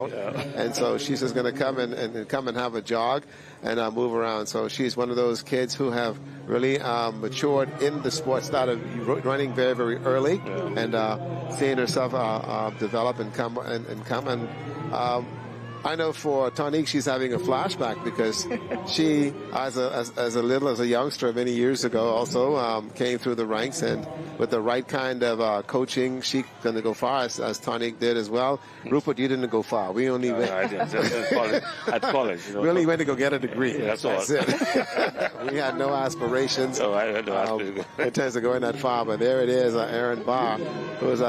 And so she's just going to come and have a jog and move around. So she's one of those kids who have really matured in the sport, started running very, very early, and seeing herself develop and come. I know for Tonique, she's having a flashback because she, as a youngster many years ago, also came through the ranks, and with the right kind of coaching, she going to go far, as Tonique did as well. Rupert, you didn't go far. We only went at college. We only went to go get a degree. Yeah, that's it. We had no aspirations. No, I had no aspirations. In terms of going that far, but there it is, Erin Barr, who's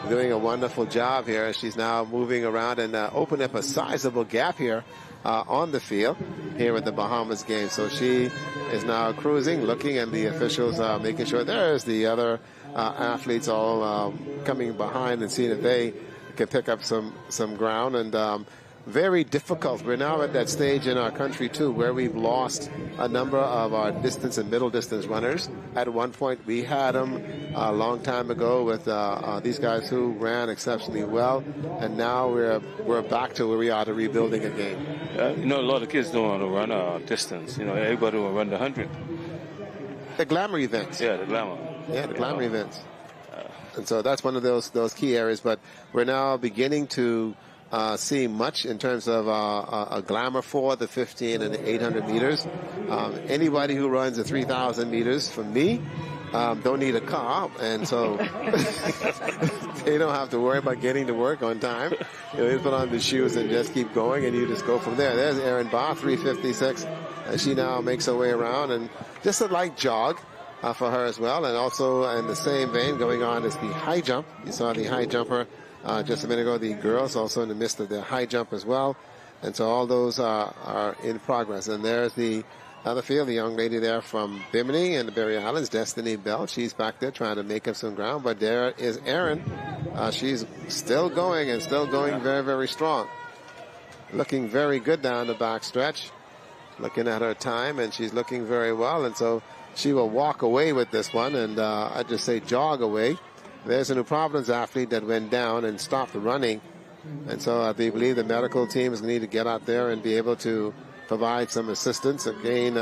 doing a wonderful job here. She's now moving around and opening up a sizable gap here on the field here at the Bahamas game. So she is now cruising, looking, and the officials making sure there's the other athletes all coming behind and seeing if they can pick up some ground. And very difficult. We're now at that stage in our country, too, where we've lost a number of our distance and middle distance runners. At one point, we had them a long time ago with these guys who ran exceptionally well, and now we're back to where we are to rebuilding again. A lot of kids don't want to run distance. Everybody will run the 100. The glamour events. Yeah, the glamour. Yeah, the glamour events. And so that's one of those key areas. But we're now beginning to see much in terms of a glamour for the 15 and the 800 meters. Anybody who runs the 3,000 meters, for me, don't need a car, and so they don't have to worry about getting to work on time. You put on the shoes and just keep going, and you just go from there. There's Erin Barr, 3:56, and she now makes her way around, and just a light jog for her as well. And also in the same vein going on is the high jump. You saw the high jumper just a minute ago. The girls also in the midst of their high jump as well. And so all those are in progress. And there's the other field, the young lady there from Bimini and the Berry Islands, Destiny Bell. She's back there trying to make up some ground. But there is Erin. She's still going and still going very, very strong. Looking very good down the back stretch. Looking at her time, and she's looking very well. And so she will walk away with this one, and I just say jog away. There's a New Providence athlete that went down and stopped running. And so I believe the medical teams need to get out there and be able to provide some assistance. Again,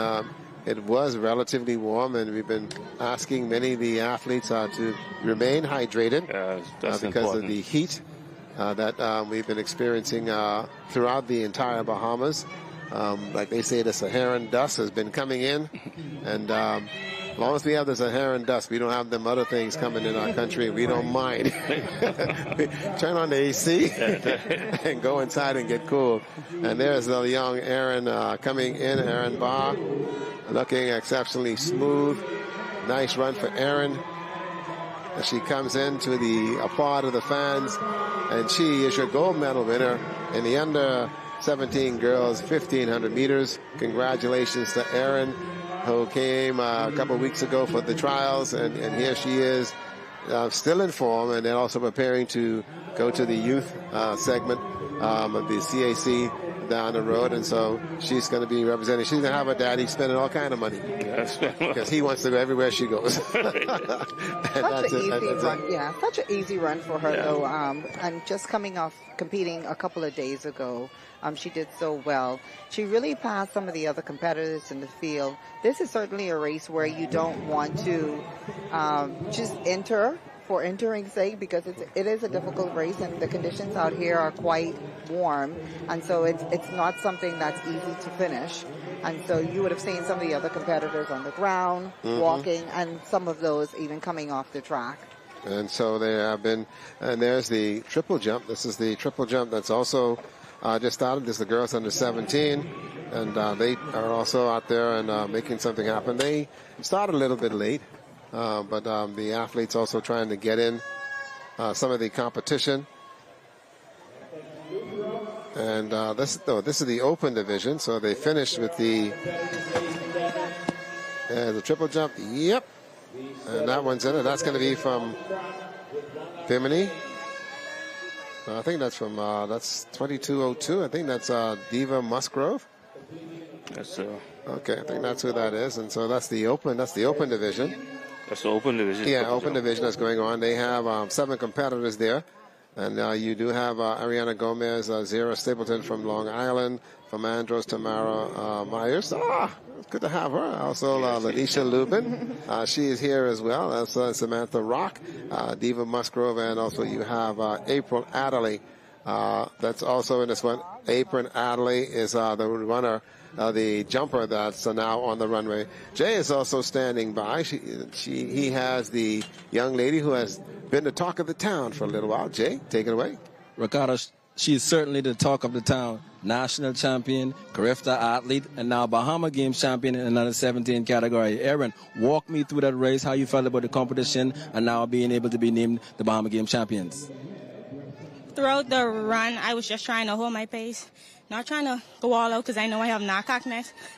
it was relatively warm, and we've been asking many of the athletes to remain hydrated because important. of the heat that we've been experiencing throughout the entire Bahamas. Like they say, the Saharan dust has been coming in, and as long as we have the Saharan dust, we don't have them other things coming in our country. We don't mind. Turn on the AC and go inside and get cool. And there's the young Erin coming in, Erin Barr, looking exceptionally smooth. Nice run for Erin. As she comes into the applaud of the fans, and she is your gold medal winner in the under 17 girls 1,500 meters. Congratulations to Erin, who came a couple of weeks ago for the trials, and here she is still in form, and then also preparing to go to the youth segment of the CAC down the road. And so she's going to be representing. She's going to have her daddy spending all kind of money because he wants to go everywhere she goes. Such an easy run for her, though. And just coming off competing a couple of days ago, she did so well. She really passed some of the other competitors in the field. This is certainly a race where you don't want to just enter for entering's sake, because it is a difficult race, and the conditions out here are quite warm, and so it's not something that's easy to finish. And so you would have seen some of the other competitors on the ground, walking, and some of those even coming off the track. And so they have been, and there's the triple jump. This is the triple jump that's also just started. This is the girls under 17, and they are also out there and making something happen. They started a little bit late, but the athletes also trying to get in some of the competition. And this is the open division, so they finished with the triple jump. Yep, and that one's in it. That's going to be from Bimini. I think that's from that's 2202. I think that's Diva Musgrove. That's okay. I think that's who that is, and so that's the open. That's the open division. That's the open division. Yeah, open division that's going on. They have 7 competitors there. And you do have Ariana Gomez, Zara Stapleton from Long Island, from Andros, Tamara Myers. It's good to have her. Also, Lanisha Lubin. She is here as well. That's Samantha Rock, Diva Musgrove, and also you have April Adderley. That's also in this one. April Adderley is the runner, the jumper that's now on the runway. Jay is also standing by. He has the young lady who has been the talk of the town for a little while. Jay, take it away. Ricardo, she's certainly the talk of the town. National champion, Carifta athlete, and now Bahama Games champion in another 17 category. Aaron, walk me through that race, how you felt about the competition, and now being able to be named the Bahama Games champions. Throughout the run, I was just trying to hold my pace, not trying to go all out because I know I have NACAC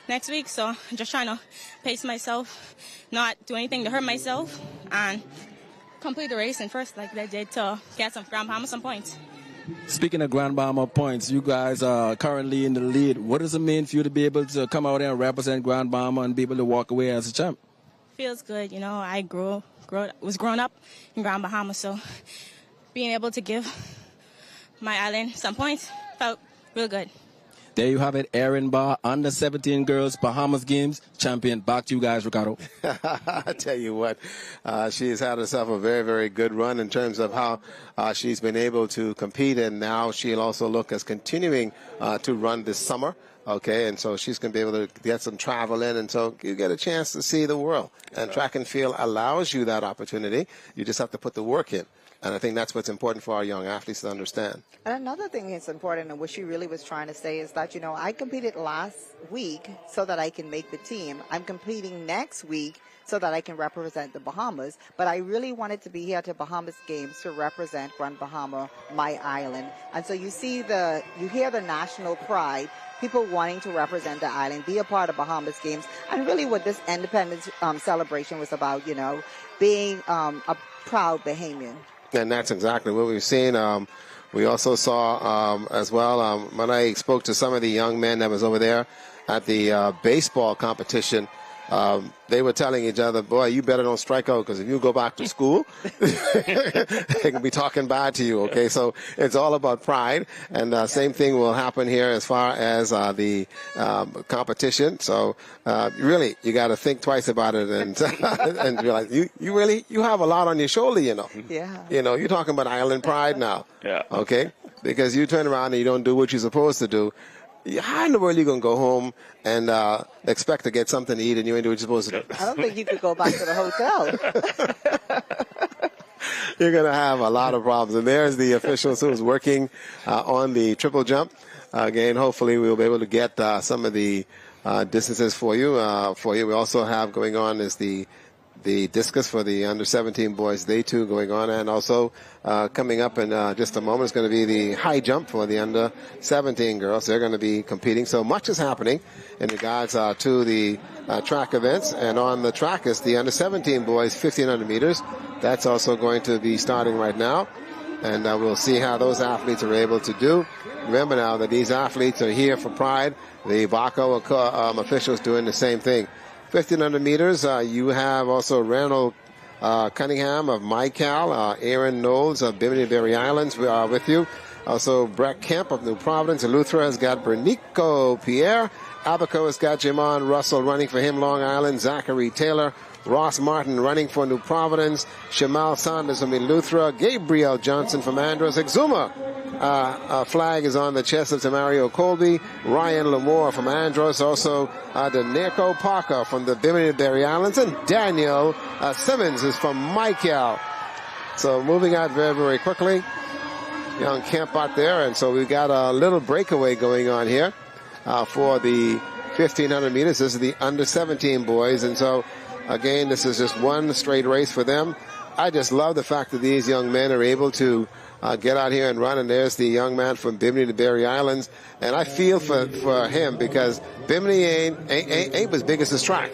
next week, so I'm just trying to pace myself, not do anything to hurt myself, and complete the race in first like I did to get some Grand Bahama some points. Speaking of Grand Bahama points, you guys are currently in the lead. What does it mean for you to be able to come out there and represent Grand Bahama and be able to walk away as a champ? Feels good. You know, I was growing up in Grand Bahama, so being able to give my island some points felt real good. There you have it, Erin Barr, under 17 girls, Bahamas Games champion. Back to you guys, Ricardo. I tell you what, she's had herself a very, very good run in terms of how she's been able to compete, and now she'll also look as continuing to run this summer. Okay, and so she's going to be able to get some travel in, and so you get a chance to see the world. And track and field allows you that opportunity. You just have to put the work in. And I think that's what's important for our young athletes to understand. And another thing that's important, and what she really was trying to say, is that, you know, I competed last week so that I can make the team. I'm competing next week so that I can represent the Bahamas. But I really wanted to be here at the Bahamas Games to represent Grand Bahama, my island. And so you hear the national pride, people wanting to represent the island, be a part of Bahamas Games. And really what this independence celebration was about, you know, being a proud Bahamian. And that's exactly what we've seen. We also saw as well, when I spoke to some of the young men that was over there at the baseball competition, they were telling each other, boy, you better don't strike out, because if you go back to school, they can be talking bad to you, okay? So it's all about pride, and same thing will happen here as far as the competition. So really, you got to think twice about it and and realize you have a lot on your shoulder, you know. Yeah. You know, you're talking about island pride now. Yeah. Okay? Because you turn around and you don't do what you're supposed to do. How in the world are you going to go home and expect to get something to eat and you ain't doing what you're supposed to do? I don't think you could go back to the hotel. You're going to have a lot of problems. And there's the officials who's working on the triple jump. Again, hopefully we'll be able to get some of the distances for you. We also have going on is the discus for the under-17 boys, they too going on, and also coming up in just a moment is going to be the high jump for the under-17 girls. They're going to be competing. So much is happening in regards to the track events, and on the track is the under-17 boys 1,500 meters. That's also going to be starting right now, and we'll see how those athletes are able to do. Remember now that these athletes are here for pride. The VACO officials doing the same thing. 1,500 meters, you have also Randall Cunningham of MyCal, Aaron Knowles of Bimini Berry Islands with you. Also Brett Kemp of New Providence. Eleuthera has got Bernico Pierre. Abaco has got Jamon Russell running for him, Long Island. Zachary Taylor. Ross Martin running for New Providence. Shamal Sanders from Eleuthera. Gabriel Johnson from Andros. Exuma. Flag is on the chest of Tamario Colby. Ryan Lamore from Andros. Also, Daneco Parker from the Bimini Berry Islands. And Daniel Simmons is from MyCal. So moving out very, very quickly. Young Kemp out there. And so we've got a little breakaway going on here for the 1,500 meters. This is the under-17 boys. And so, again, this is just one straight race for them. I just love the fact that these young men are able to get out here and run, and there's the young man from Bimini to Berry Islands, and I feel for him because Bimini ain't as big as this track.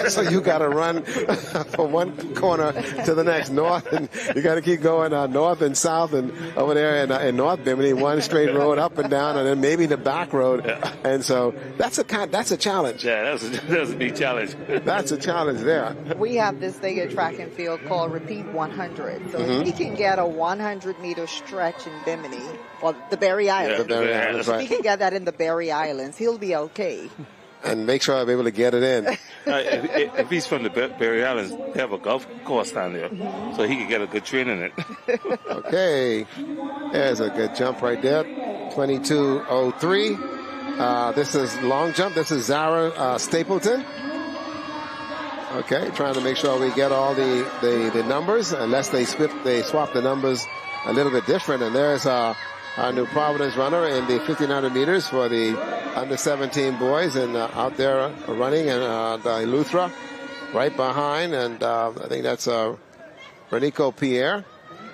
So you got to run from one corner to the next north, and you got to keep going north and south, and over there in North Bimini, one straight road up and down, and then maybe the back road, and so that's a challenge. Yeah, that's a big challenge. That's a challenge there. We have this thing at track and field called Repeat 100. So if we can get a 100 100-meter stretch in Bimini, or the Berry Islands. The Berry Islands, right. If he can get that in the Berry Islands, he'll be okay. And make sure I'll be able to get it in. If he's from the Berry Islands, they have a golf course down there, so he can get a good train in it. Okay, there's a good jump right there, 22.03. This is long jump. This is Zara Stapleton. Okay, trying to make sure we get all the numbers, unless they swap the numbers a little bit different. And there's our New Providence runner in the 1,500 meters for the under 17 boys, and out there running, and the Eleuthera right behind, and I think that's Renico Pierre.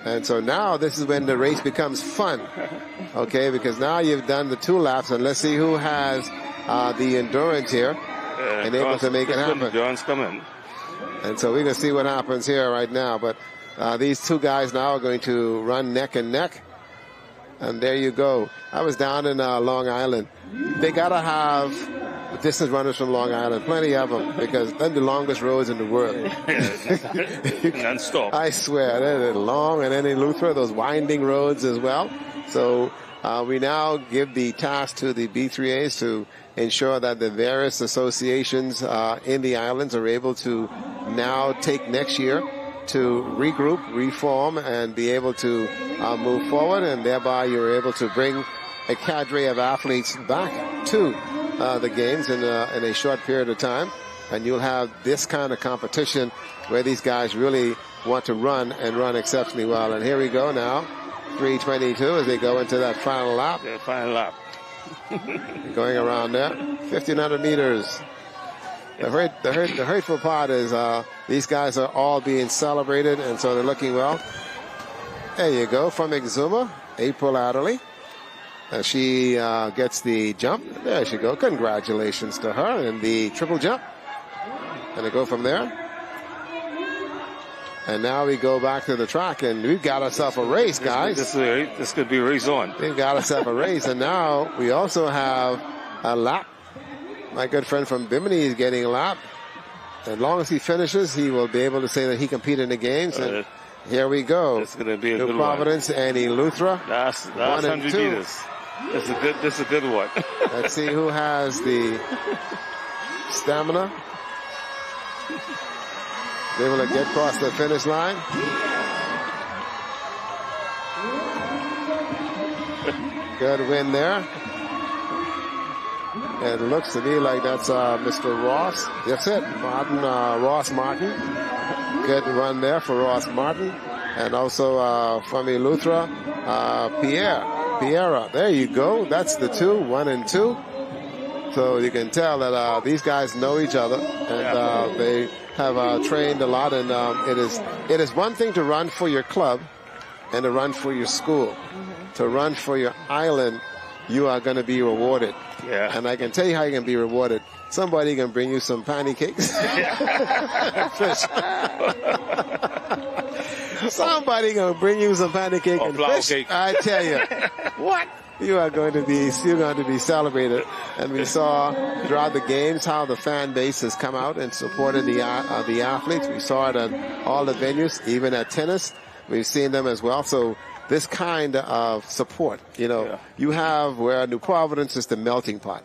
And so now this is when the race becomes fun, okay, because now you've done the 2 laps, and let's see who has the endurance here and able to make it happen. John's coming. And so we're going to see what happens here right now. But these 2 guys now are going to run neck and neck. And there you go. I was down in Long Island. They got to have distance runners from Long Island, plenty of them, because they're the longest roads in the world. Non-stop. I swear, they're long, and then in Eleuthera, those winding roads as well. So we now give the task to the B3As to ensure that the various associations in the islands are able to now take next year to regroup, reform, and be able to move forward, and thereby you're able to bring a cadre of athletes back to the games in a short period of time, and you'll have this kind of competition where these guys really want to run and run exceptionally well. And here we go now, 3:22 as they go into that final lap. Yeah, final lap. Going around there, 1,500 meters. The hurtful part is these guys are all being celebrated, and so they're looking well. There you go, from Exuma, April Adderley. And she gets the jump. There she go. Congratulations to her in the triple jump. And they go from there. And now we go back to the track, and we've got ourselves a race, guys. This could be a race on. We've got ourselves a race, and now we also have a lap. My good friend from Bimini is getting a lap. As long as he finishes, he will be able to say that he competed in the games. And here we go. It's going to be a New good Providence one. and Eleuthera. Last 100 meters. This is a good one. Let's see who has the stamina. They will get across the finish line. Good win there. It looks to me like that's Mr. Ross. That's it, Martin, Ross Martin. Good run there for Ross Martin. And also from Eleuthera, Piera. There you go. That's the 2, 1 and 2. So you can tell that these guys know each other, and they have trained a lot. And it is one thing to run for your club and to run for your school. Mm-hmm. To run for your island, you are going to be rewarded. Yeah. And I can tell you how you can be rewarded. Somebody can bring you some pancakes. Fish. Somebody gonna bring you some pancake and fish. Cake. I tell you, what? You're going to be celebrated. And we saw throughout the games how the fan base has come out and supported the athletes. We saw it at all the venues, even at tennis. We've seen them as well. So this kind of support, you have where New Providence is the melting pot.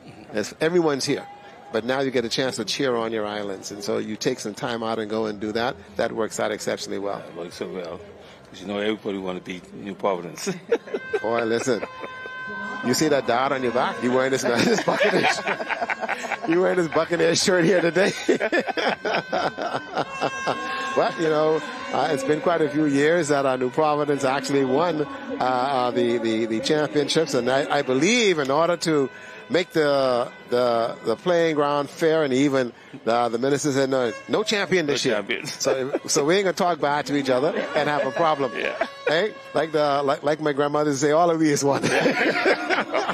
Everyone's here. But now you get a chance to cheer on your islands. And so you take some time out and go and do that. That works out exceptionally well. It works so well. Because everybody want to beat New Providence. Boy, listen. You see that dot on your back? You wearing this Buccaneers? You wearing this Buccaneers shirt here today? But, it's been quite a few years that New Providence actually won the championships. And I believe in order to make the playing ground fair and even, the minister said no champion this year. So we ain't gonna talk bad to each other and have a problem. Yeah. Hey, like my grandmother say, all of me is one.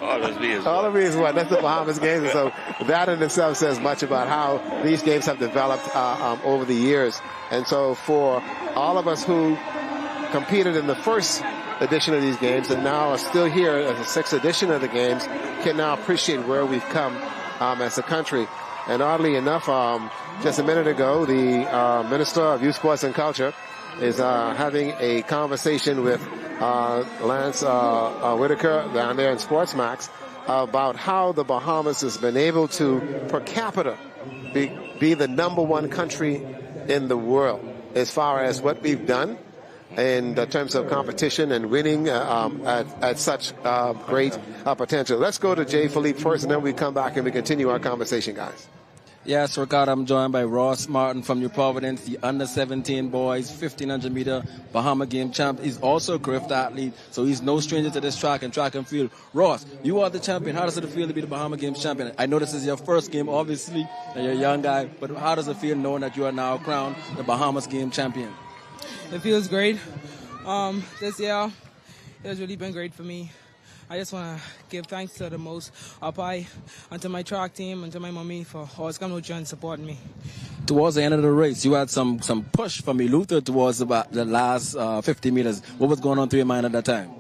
All of me is one. All of me is one. That's the Bahamas games. And so that in itself says much about how these games have developed over the years. And so for all of us who competed in the first edition of these games and now are still here as the 6th edition of the games, can now appreciate where we've come as a country. And oddly enough, just a minute ago, the Minister of Youth, Sports and Culture is having a conversation with Lance Whitaker down there in Sportsmax about how the Bahamas has been able to, per capita, be the #1 country in the world as far as what we've done in terms of competition and winning at such great potential. Let's go to Jay Philippe first, and then we come back and we continue our conversation, guys. Yes, Ricardo, I'm joined by Ross Martin from New Providence, the under-17 boys 1,500-meter Bahama game champ. He's also a Carifta athlete, so he's no stranger to this track and field. Ross, you are the champion. How does it feel to be the Bahama Games champion? I know this is your first game, obviously, and you're a young guy, but how does it feel knowing that you are now crowned the Bahamas game champion? It feels great. This year, it has really been great for me. I just want to give thanks to the most up high, and to my track team, and to my mommy for always coming with you and supporting me. Towards the end of the race, you had some push from Luther towards about the last 50 meters. What was going on through your mind at that time?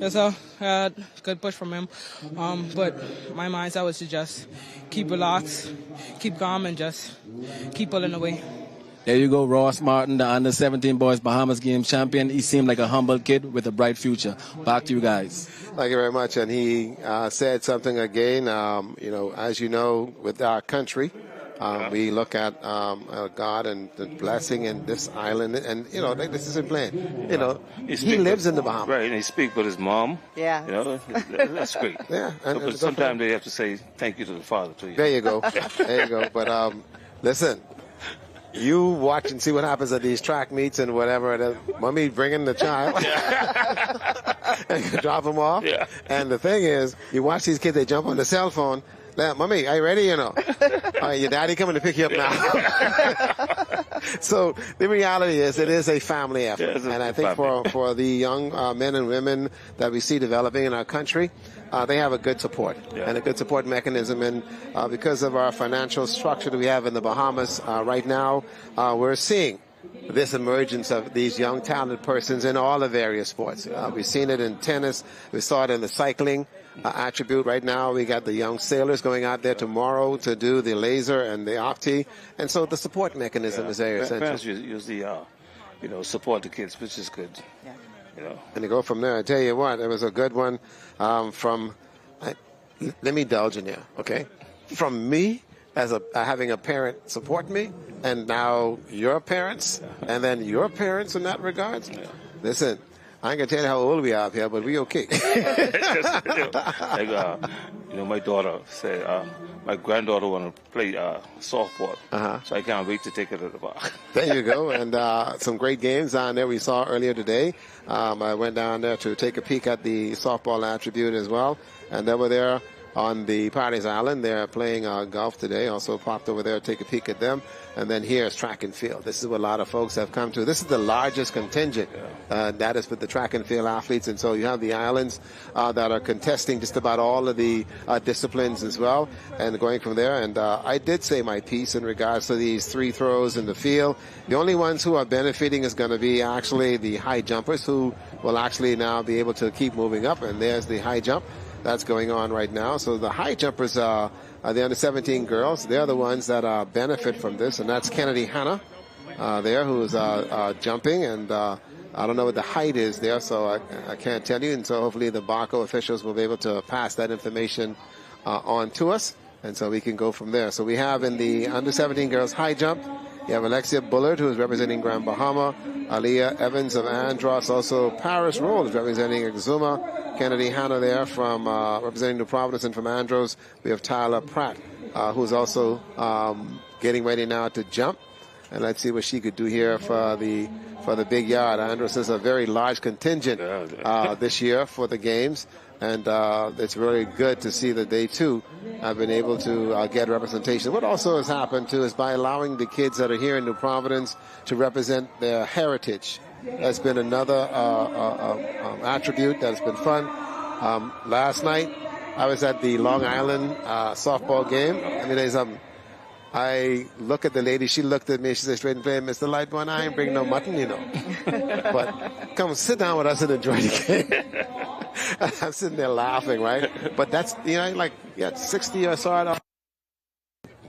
Yes, sir. I had a good push from him. But my mindset was to just keep relaxed, keep calm, and just keep pulling away. There you go, Ross Martin, the under-17 boys Bahamas game champion. He seemed like a humble kid with a bright future. Back to you guys. Thank you very much. And he said something again, as you know, with our country, we look at God and the blessing in this island. And, this isn't playing. He lives in the Bahamas. Right, and he speaks with his mom. Yeah. That's great. Yeah. But sometimes they have to say thank you to the father, too. There you go. There you go. But listen. You watch and see what happens at these track meets and whatever. Mommy bringing the child and drop them off. Yeah. And the thing is, you watch these kids, they jump on the cell phone. Mommy, are you ready? All right, your daddy coming to pick you up now. So the reality is, it is a family effort. Yeah, and I think for the young men and women that we see developing in our country, they have a good support and a good support mechanism. And because of our financial structure that we have in the Bahamas right now, we're seeing this emergence of these young talented persons in all the various sports. We've seen it in tennis. We saw it in the cycling attribute. Right now we got the young sailors going out there tomorrow to do the laser and the opti. And so the support mechanism is very essential. Parents usually, support the kids, which is good. Yeah. And to go from there, I tell you what, it was a good one let me indulge in here, okay? From me, as having a parent support me, and now your parents, and then your parents in that regards. Listen, I ain't gonna tell you how old we are up here, but we okay. My daughter said, my granddaughter want to play softball, so I can't wait to take her to the park. There you go, and some great games down there we saw earlier today. I went down there to take a peek at the softball attribute as well, and they were there on the Paradise Island. They're playing golf today. Also popped over there to take a peek at them. And then here is track and field. This is what a lot of folks have come to. This is the largest contingent that is with the track and field athletes. And so you have the islands that are contesting just about all of the disciplines as well, and going from there. And I did say my piece in regards to these 3 throws in the field. The only ones who are benefiting is going to be actually the high jumpers, who will actually now be able to keep moving up. And there's the high jump that's going on right now. So the high jumpers are the under-17 girls. They're the ones that benefit from this, and that's Kennedy Hanna there, who's jumping, and I don't know what the height is there, so I can't tell you. And so hopefully the BACO officials will be able to pass that information on to us, and so we can go from there. So we have in the under-17 girls high jump, you have Alexia Bullard, who is representing Grand Bahama, Aliyah Evans of Andros, also Paris Roll is representing Exuma, Kennedy Hanna there from representing New Providence, and from Andros we have Tyler Pratt, who's also getting ready now to jump. And let's see what she could do here for the big yard. Andros is a very large contingent this year for the games, and it's really good to see that they too have been able to get representation. What also has happened too is by allowing the kids that are here in New Providence to represent their heritage. That's been another attribute that's been fun. Last night I was at the Long Island softball game. I mean, I look at the lady, she looked at me, she said straight and plain, Mr. Lightborn, I ain't bring no mutton, But come sit down with us and enjoy the game. I'm sitting there laughing, right? But that's, 60 or so,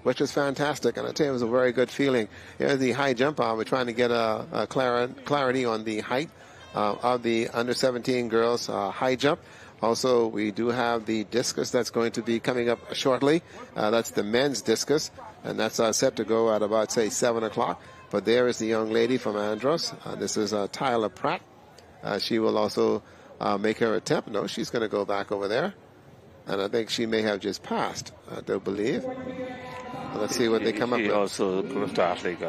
which was fantastic. And I tell you, it was a very good feeling. Here's the high jump on. We're trying to get a clarity on the height of the under-17 girls high jump. Also, we do have the discus that's going to be coming up shortly. That's the men's discus, and that's set to go at about, say, 7 o'clock. But there is the young lady from Andros. This is Tyler Pratt. She will also make her attempt. No, she's going to go back over there. And I think she may have just passed, I do believe. Let's see what they come up with. She's also a Carifta athlete,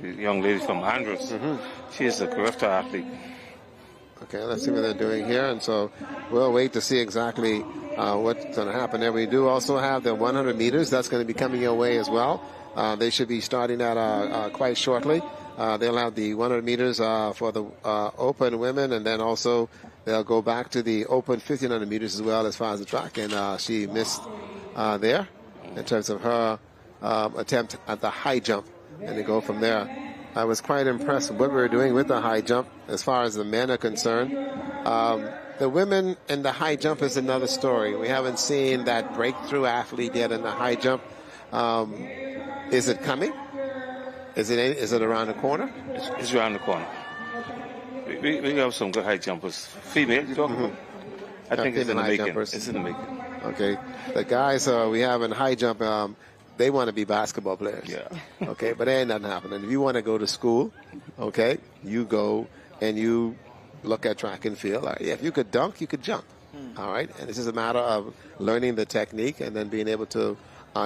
the young lady from Andros. She's a Carifta athlete. Okay, let's see what they're doing here. And so we'll wait to see exactly what's going to happen there. We do also have the 100 meters. That's going to be coming your way as well. They should be starting that quite shortly. They'll have the 100 meters for the open women, and then also they'll go back to the open 1,500 meters as well as far as the track. And she missed there in terms of her attempt at the high jump. And they go from there. I was quite impressed with what we were doing with the high jump as far as the men are concerned. The women in the high jump is another story. We haven't seen that breakthrough athlete yet in the high jump. Is it coming? Is it around the corner? It's around the corner. We have some good high jumpers. Female, you talking about? I think it's in the making. Jumpers. It's in the making. Okay. The guys we have in high jump, they want to be basketball players. Yeah. Okay, but there ain't nothing happening. If you want to go to school, okay, you go and you look at track and field. Yeah, if you could dunk, you could jump. All right? And this is a matter of learning the technique and then being able to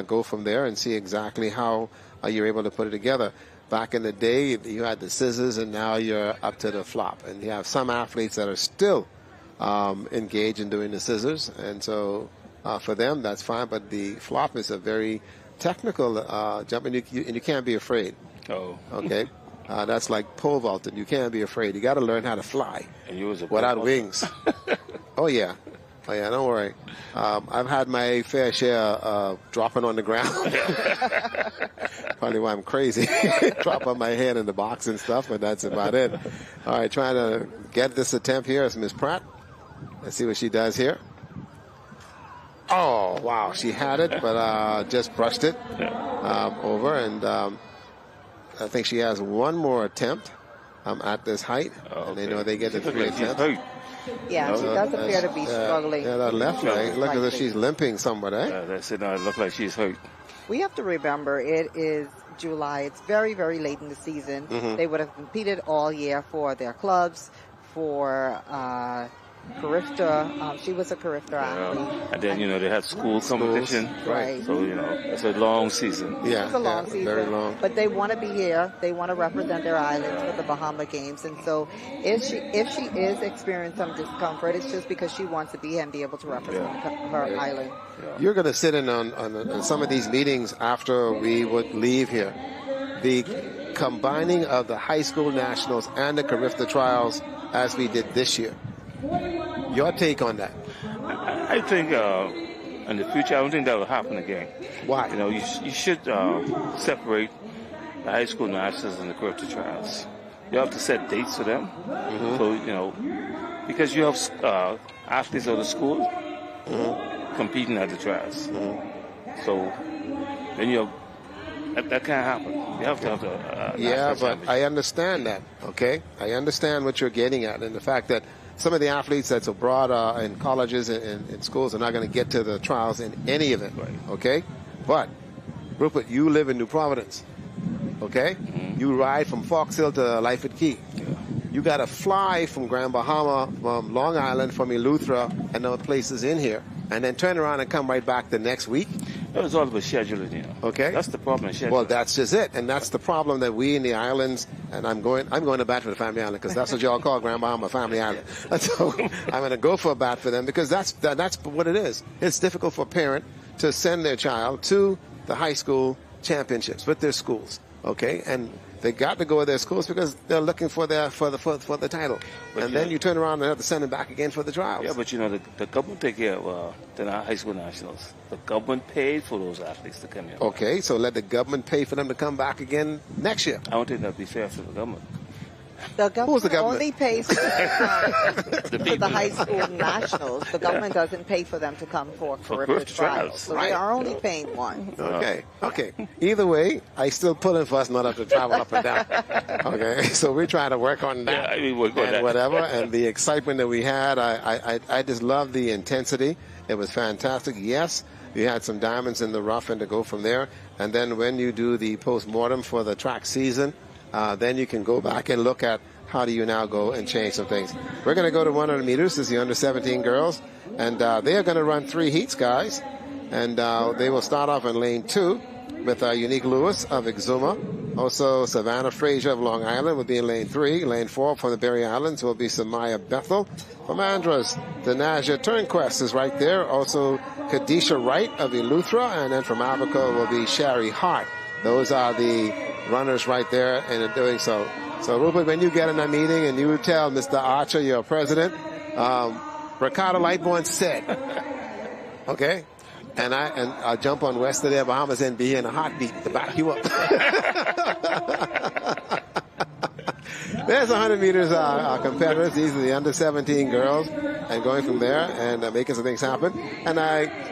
go from there and see exactly how you're able to put it together. Back in the day, you had the scissors, and now you're up to the flop. And you have some athletes that are still engaged in doing the scissors. And so for them, that's fine. But the flop is a very technical jump, and you can't be afraid. Oh. Okay? That's like pole vaulting. You can't be afraid. You got to learn how to fly And you was a without wings. Oh, yeah. Oh, yeah, don't worry. I've had my fair share of dropping on the ground. Probably why I'm crazy. Drop on my head in the box and stuff, but that's about it. All right, trying to get this attempt here is Miss Pratt. Let's see what she does here. Oh, wow. She had it, but just brushed it over. And I think she has one more attempt at this height. Oh, and they know they get the 3 attempts. Yeah, she does appear to be struggling. Yeah, that left leg. Look as if she's limping somewhat, eh? That's it. It looks like she's hurt. We have to remember it is July. It's very, very late in the season. They would have competed all year for their clubs, for Carifta. She was a Carifta athlete. And then, they had school competition. Right. So, it's a long season. Yeah, it's a long season. Very long. But they want to be here. They want to represent their islands for the Bahama Games. And so if she is experiencing some discomfort, it's just because she wants to be here and be able to represent her island. Yeah. You're going to sit in on some of these meetings after we would leave here. The combining of the high school nationals and the Carifta trials as we did this year. Your take on that? I think in the future, I don't think that will happen again. Why? You should separate the high school nationals and the Carifta trials. You have to set dates for them. So, because you have athletes of the school competing at the trials. So then that can't happen. You have to have the but I understand that, okay? I understand what you're getting at, and the fact that some of the athletes that's abroad in colleges and in schools are not going to get to the trials in any event, okay? But, Rupert, you live in New Providence, okay? You ride from Fox Hill to Lyford Key. Yeah. You got to fly from Grand Bahama, from Long Island, from Eleuthera, and other places in here, and then turn around and come right back the next week. It's all about scheduling, Okay. That's the problem, scheduling. Well, that's just it, and that's the problem that we in the islands, and I'm going to bat for the family island because that's what y'all call Grand Bahama Family Island. And so I'm going to go for a bat for them because that's what it is. It's difficult for a parent to send their child to the high school championships with their schools, okay, and they got to go to their schools because they're looking for the title. But then you turn around and have to send them back again for the trials. Yeah, but the government take care of the high school nationals. The government paid for those athletes to come here. Okay, so let the government pay for them to come back again next year. I don't think that'd be fair for the government. The Who's the government government? only pays for the people. high school nationals. The government doesn't pay for them to come for Carifta trials. trials. So Right. they are only paying one. Okay. Either way, I still pulling for us not have to travel up and down. Okay, so we're trying to work on that. Yeah, I mean, work on and that. whatever, and the excitement that we had. I just love the intensity. It was fantastic. Yes, you had some diamonds in the rough, and to go from there. And then when you do the post-mortem for the track season, then you can go back and look at how do you now go and change some things. We're going to go to 100 meters. This is the under-17 girls, and they are going to run 3 heats, guys. And they will start off in lane 2 with Unique Lewis of Exuma. Also, Savannah Frazier of Long Island will be in lane 3. Lane 4 from the Berry Islands will be Samaya Bethel. From Andros, the Naja Turnquest is right there. Also, Kadisha Wright of Eleuthera. And then from Abaco will be Sherry Hart. Those are the runners right there, and in doing so. So, Rupert, when you get in a meeting and you tell Mr. Archer, your president, Ricardo Lightbourne said, okay? And I'll jump on west of there, Bahamas, and be in a heartbeat to back you up. There's 100 meters competitors. These are the under-17 girls, and going from there and making some things happen. And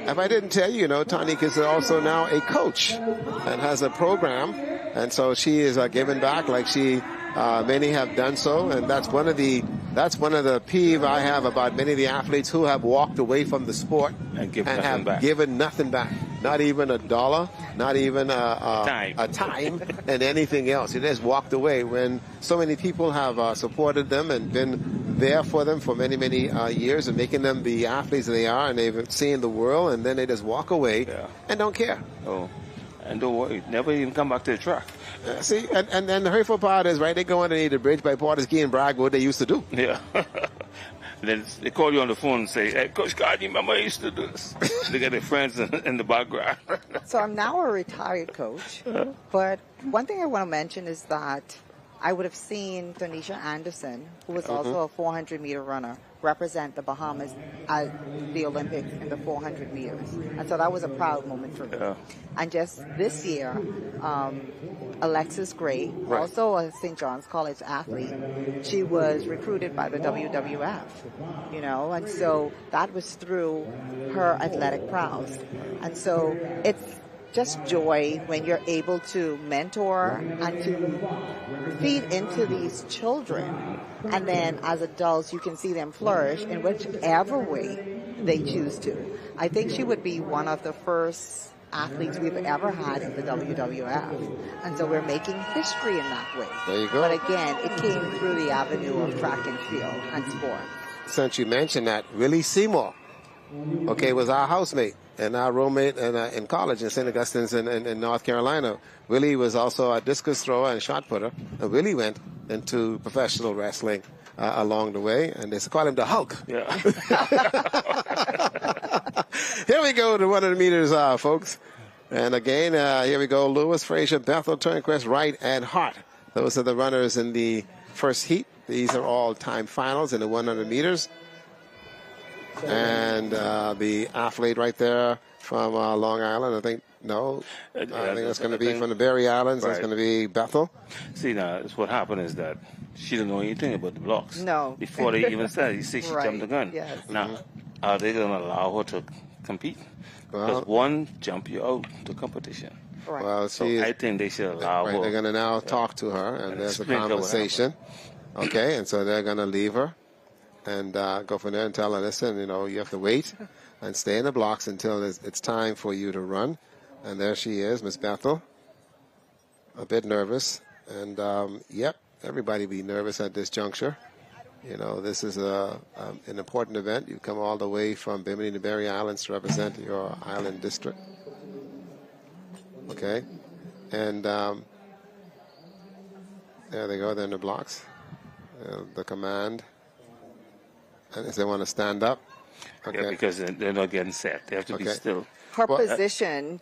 if I didn't tell you, Tonique is also now a coach and has a program, and so she is giving back like many have done so, and that's one of the peeve I have about many of the athletes who have walked away from the sport and have given nothing back. Not even $1, not even a time, and anything else. They just walked away when so many people have supported them and been there for them for many, many years and making them the athletes they are, and they've seen the world, and then they just walk away and don't care. Oh, and don't worry, never even come back to the track. See, and the hurtful part is, right, they go underneath the bridge by Porter's and brag what they used to do. Yeah. Then they call you on the phone and say, hey, Coach God, you remember I used to do this? They got their friends in the background. So I'm now a retired coach, but one thing I want to mention is that I would have seen Donisha Anderson, who was also a 400-meter runner, represent the Bahamas at the Olympics in the 400 meters. And so that was a proud moment for me. Yeah. And just this year, Alexis Gray, also a St. John's College athlete, she was recruited by the WWF, and so that was through her athletic prowess. And so it's just joy when you're able to mentor and to feed into these children. And then as adults, you can see them flourish in whichever way they choose to. I think she would be one of the first athletes we've ever had in the WWF. And so we're making history in that way. There you go. But again, it came through the avenue of track and field and sport. Since you mentioned that, Willie Seymour, was our housemate and our roommate in college in St. Augustine's in North Carolina. Willie was also a discus thrower and shot putter. And Willie went into professional wrestling along the way, and they call him the Hulk. Yeah. Here we go to 100 meters, folks. And again, here we go. Lewis, Frazier, Bethel, Turnquest, Wright, and Hart. Those are the runners in the first heat. These are all time finals in the 100 meters. And the athlete right there from Long Island, I think that's going to be from the Berry Islands. Right. That's going to be Bethel. See, now, what happened is that she didn't know anything about the blocks. No. Before they even started, you see, she jumped the gun. Yes. Now, are they going to allow her to compete? Because one jump you out to competition. Right. Well, so I think they should allow her. They're going to now talk to her, and there's a conversation. Okay, and so they're going to leave her and go from there and tell her, listen, you have to wait and stay in the blocks until it's time for you to run. And there she is, Miss Bethel, a bit nervous. And, everybody be nervous at this juncture. This is an important event. You come all the way from Bimini to Berry Islands to represent your island district. Okay. And there they go. They're in the blocks. The command. And if they want to stand up. Okay. Yeah, because they're not getting set. They have to be still. Her position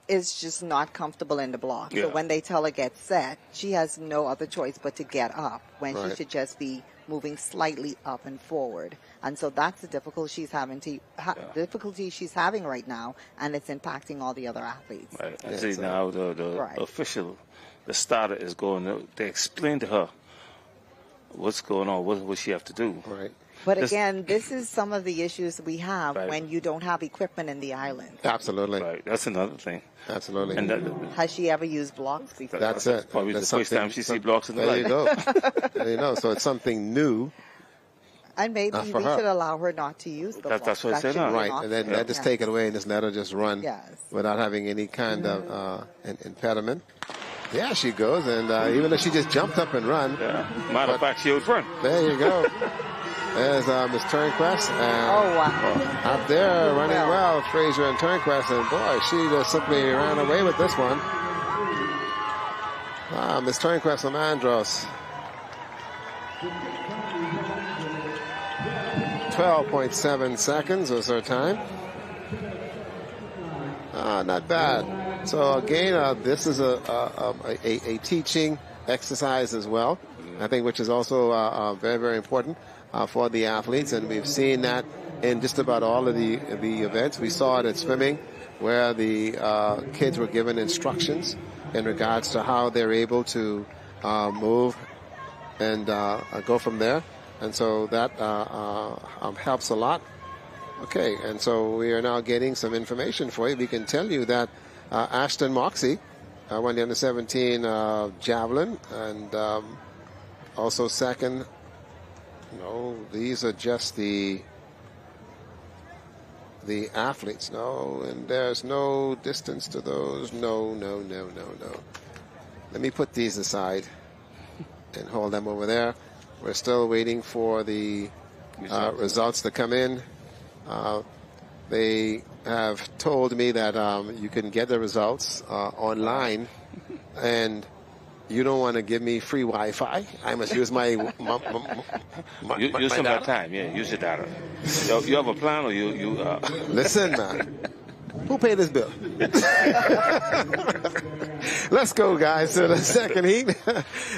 is just not comfortable in the block. Yeah. So when they tell her get set, she has no other choice but to get up when she should just be moving slightly up and forward. And so that's the difficulty she's having right now, and it's impacting all the other athletes. Right. I see now the official, the starter is going. They explain to her what's going on, what she have to do. Right. But again, this is some of the issues we have Right. when you don't have equipment in the island. Absolutely. Right, that's another thing. Absolutely. And Has she ever used blocks before? That's it. Probably That's the first something- time she see blocks in the There you life. go. There you know. So it's something new. And maybe we for her. should allow her not to use the blocks. That's what I said, should huh? be Right. an And then option. just take it away and just let her just run Yes. without having any kind of impediment. Yeah, she goes. And even though she just jumped up and run, Yeah. Matter of fact, she was front. there you go. There's Miss Turnquest. And Oh, wow. up there running well, Fraser and Turnquest. And boy, she just simply ran away with this one. Miss Turnquest from Andros. 12.7 seconds was her time. Not bad. So again, this is a teaching exercise as well, I think, which is also very, very important for the athletes. And we've seen that in just about all of the events. We saw it at swimming, where the kids were given instructions in regards to how they're able to move and go from there. And so that helps a lot. Okay, and so we are now getting some information for you. We can tell you that Ashton Moxie won the under-17 javelin, and also second. No, these are just the athletes. No, and there's no distance to those. No. Let me put these aside and hold them over there. We're still waiting for the results to come in. They have told me that you can get the results online, and you don't want to give me free Wi-Fi. I must use my Use some of that time, yeah. Use your data. You have a plan, or you? Listen, man. Who paid this bill? Let's go, guys, to the second heat.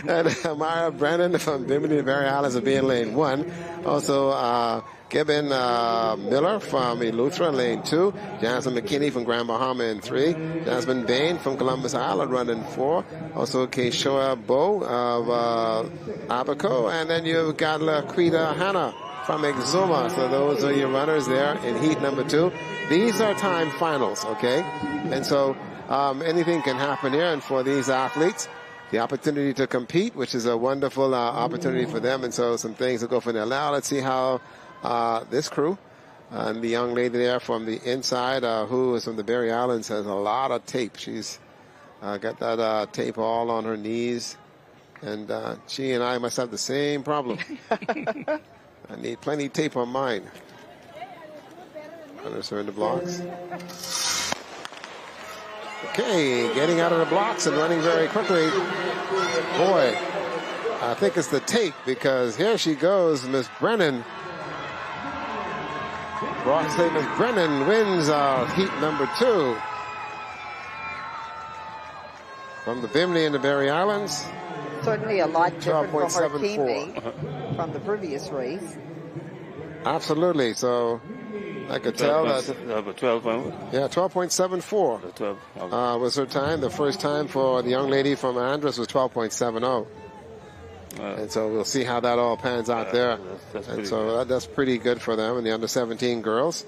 And Mara Brennan from Bimini Barry Islands will be in lane 1. Also, Gibbon Miller from Eleuthera in lane 2. Jasmine McKinney from Grand Bahama in 3. Jasmine Bain from Columbus Island running 4. Also, Keishoa Bo of Abaco. And then you've got Laquita Hanna from Exuma. So those are your runners there in heat number 2. These are time finals, okay? And so anything can happen here. And for these athletes, the opportunity to compete, which is a wonderful opportunity for them. And so some things will go from there. Now let's see how this crew and the young lady there from the inside, who is from the Berry Islands, has a lot of tape. She's got that tape all on her knees. And she and I must have the same problem. I need plenty of tape on mine. Runners are in the blocks. Okay, getting out of the blocks and running very quickly. Boy, I think it's the tape, because here she goes, Miss Brennan. Broad State Miss Brennan wins heat number 2. From the Bimini and the Berry Islands. Certainly a lot different from her 12.74. teammate from the previous race. Absolutely. So I could tell that. 12. Yeah, 12.74 12. was her time. The first time for the young lady from Andros was 12.70. And so we'll see how that all pans out there. And so that's pretty good for them. And the under-17 girls,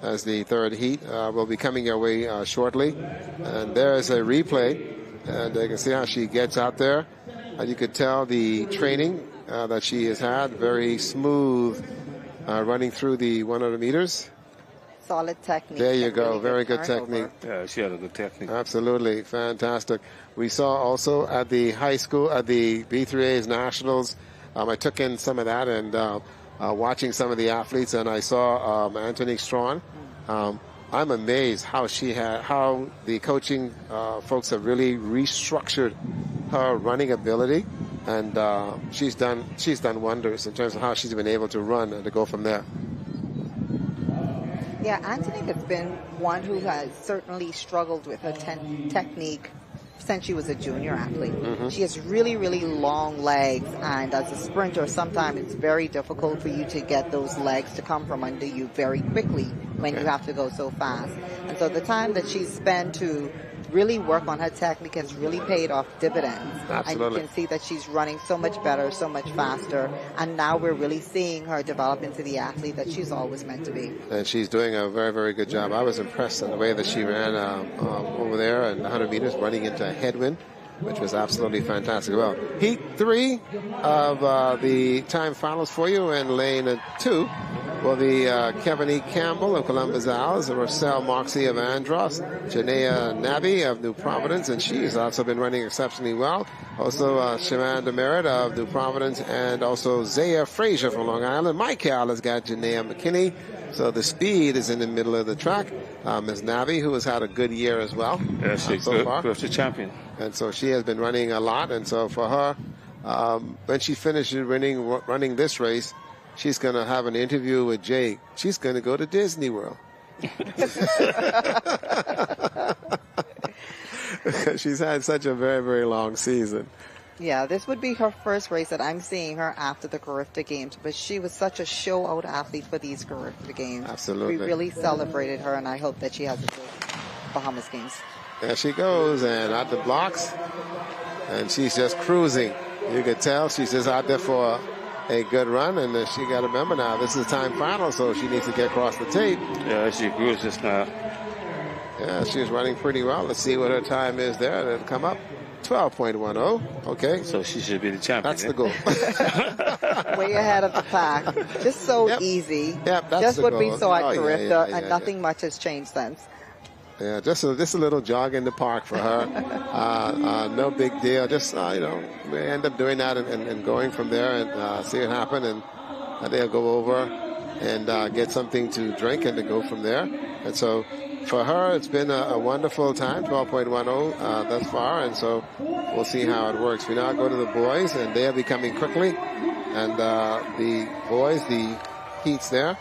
as the third heat, will be coming your way shortly. And there's a replay. And you can see how she gets out there. And you could tell the training that she has had, very smooth running through the 100 meters. Solid technique. There you and go. really Very good turnover. technique. Yeah, she had a good technique. Absolutely. Fantastic. We saw also at the high school, at the B3A's Nationals, I took in some of that and watching some of the athletes, and I saw Antonique Strawn. I'm amazed how the coaching folks have really restructured her running ability, and she's done wonders in terms of how she's been able to run and to go from there. Yeah, Antonique has been one who has certainly struggled with her technique since she was a junior athlete. Mm-hmm. She has really, really long legs, and as a sprinter, sometimes it's very difficult for you to get those legs to come from under you very quickly when you have to go so fast. And so the time that she's spent to really work on her technique has really paid off dividends. Absolutely. And you can see that she's running so much better, so much faster. And now we're really seeing her develop into the athlete that she's always meant to be. And she's doing a very, very good job. I was impressed in the way that she ran over there in 100 meters, running into a headwind, which was absolutely fantastic. Well, Heat 3 of the time finals for you, in lane 2 will be Kevin E. Campbell of Columbus Owls, Rochelle Moxie of Andros, Janaea Nabi of New Providence, and she's also been running exceptionally well. Also, Shamanda Merritt of New Providence, and also Zaya Frazier from Long Island. Michael has got Janaea McKinney. So the speed is in the middle of the track. Ms. Nabi, who has had a good year as well. Yeah, she's so far. Good champion. And so she has been running a lot. And so for her, when she finishes running this race, she's going to have an interview with Jake. She's going to go to Disney World. Because she's had such a very, very long season. Yeah, this would be her first race that I'm seeing her after the Carifta Games, but she was such a show-out athlete for these Carifta Games. Absolutely. We really celebrated her, and I hope that she has a good Bahamas Games. There she goes, and out the blocks, and she's just cruising. You can tell she's just out there for a good run, and she got to remember now, this is time final, so she needs to get across the tape. Yeah, she cruised just now. Yeah, she's running pretty well. Let's see what her time is there. It'll come up. 12.10. Okay. So she should be the champion. That's the goal. Way ahead of the pack. Just so easy. Yep, that's just the what goal. we saw at Carifta, and yeah. nothing much has changed since. Yeah, just a little jog in the park for her. No big deal. Just, we end up doing that and going from there and see it happen. And they'll go over and get something to drink and to go from there. And so for her, it's been a wonderful time, 12.10 thus far. And so we'll see how it works. We now go to the boys, and they'll be coming quickly. And the boys, the heats there.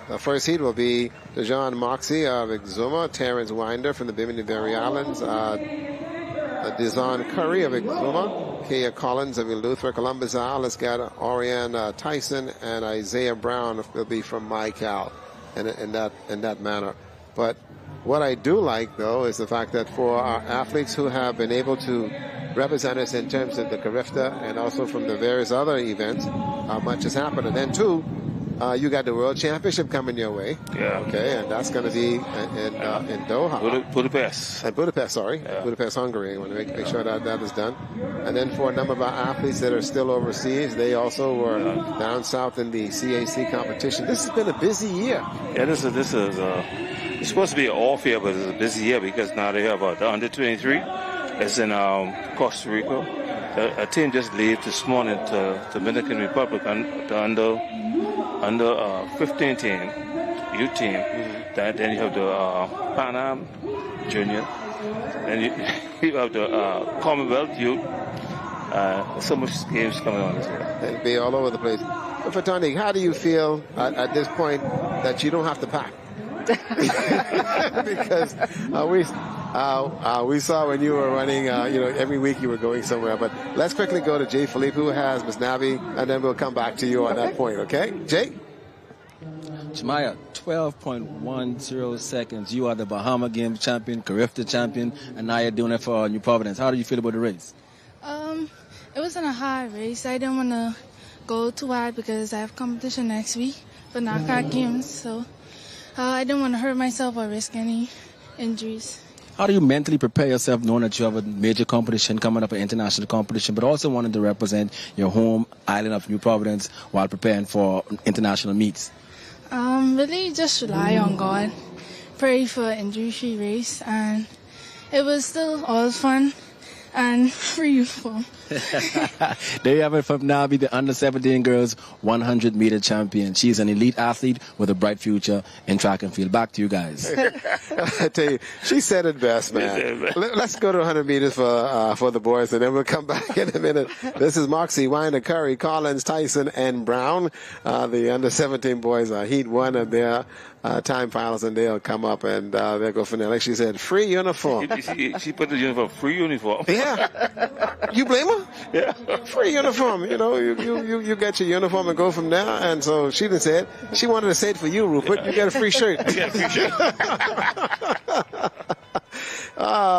The first heat will be Dejan Moxie of Exuma, Terrence Winder from the Bimini Berry Islands, Dizon Curry of Exuma, Kaya Collins of Eleuthera, Columbus Isle. Let's get Oriane Tyson and Isaiah Brown will be from MyCal in that manner. But what I do like, though, is the fact that for our athletes who have been able to represent us in terms of the Carifta and also from the various other events, much has happened. And then, too, you got the World Championship coming your way. Yeah. Okay, and that's going to be in Doha. Budapest. Budapest, sorry. Yeah. Budapest, Hungary. I want to make sure that is done. And then for a number of our athletes that are still overseas, they also were down south in the CAC competition. This has been a busy year. Yeah, this is it's supposed to be an off year, but it's a busy year because now they have the under-23. It's in Costa Rica. A team just left this morning to Dominican Republic, the under 15 team, youth team. Then you have the Pan Am Junior. Then you have the Commonwealth Youth. So much games coming on this year. It'll be all over the place. But for Tony, how do you feel at this point that you don't have to pack? Because we saw when you were running, every week you were going somewhere. But let's quickly go to Jay Philippe, who has Ms. Nabi, and then we'll come back to you on that point, okay? Jay? Jemiah, 12.10 seconds. You are the Bahama Games champion, Carifta champion, and now you're doing it for New Providence. How do you feel about the race? It wasn't a hard race. I didn't want to go too hard because I have competition next week for knockout games, so I didn't want to hurt myself or risk any injuries. How do you mentally prepare yourself knowing that you have a major competition coming up, an international competition, but also wanting to represent your home island of New Providence while preparing for international meets? Really just rely on God, pray for an injury-free race, and it was still all fun and free uniform. There you have it from Nabi, the under-17 girls 100-meter champion. She's an elite athlete with a bright future in track and field. Back to you guys. I tell you, she said it best, man. Let's go to 100 meters for the boys, and then we'll come back in a minute. This is Moxie, Winder, Curry, Collins, Tyson, and Brown. The under-17 boys are Heat 1 of their time finals, and they'll come up and they'll go from there. Like she said, free uniform. She put the uniform, free uniform. Yeah. You blame her? Yeah. Free uniform. You get your uniform and go from there. And so she didn't say it. She wanted to say it for you, Rupert. You get a free shirt. You get a free shirt.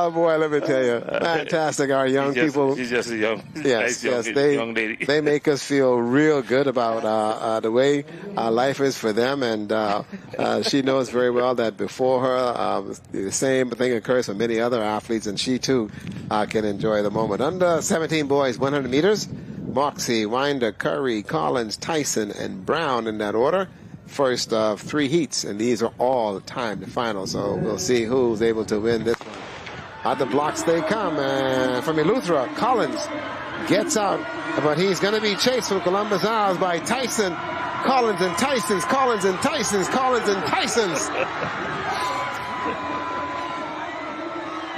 Oh boy, let me tell you, fantastic! Our young people. She's just a young, yes, nice young lady. They make us feel real good about the way life is for them, and she knows very well that before her, the same thing occurs for many other athletes, and she too can enjoy the moment. Under 17 boys, 100 meters. Moxie, Winder, Curry, Collins, Tyson, and Brown in that order. First of 3 heats, and these are all timed finals. So we'll see who's able to win this one. Out the blocks they come, and from Eleuthera, Collins gets out, but he's going to be chased from Columbus Isles by Tyson. Collins and Tyson's, Collins and Tyson's, Collins and Tyson's.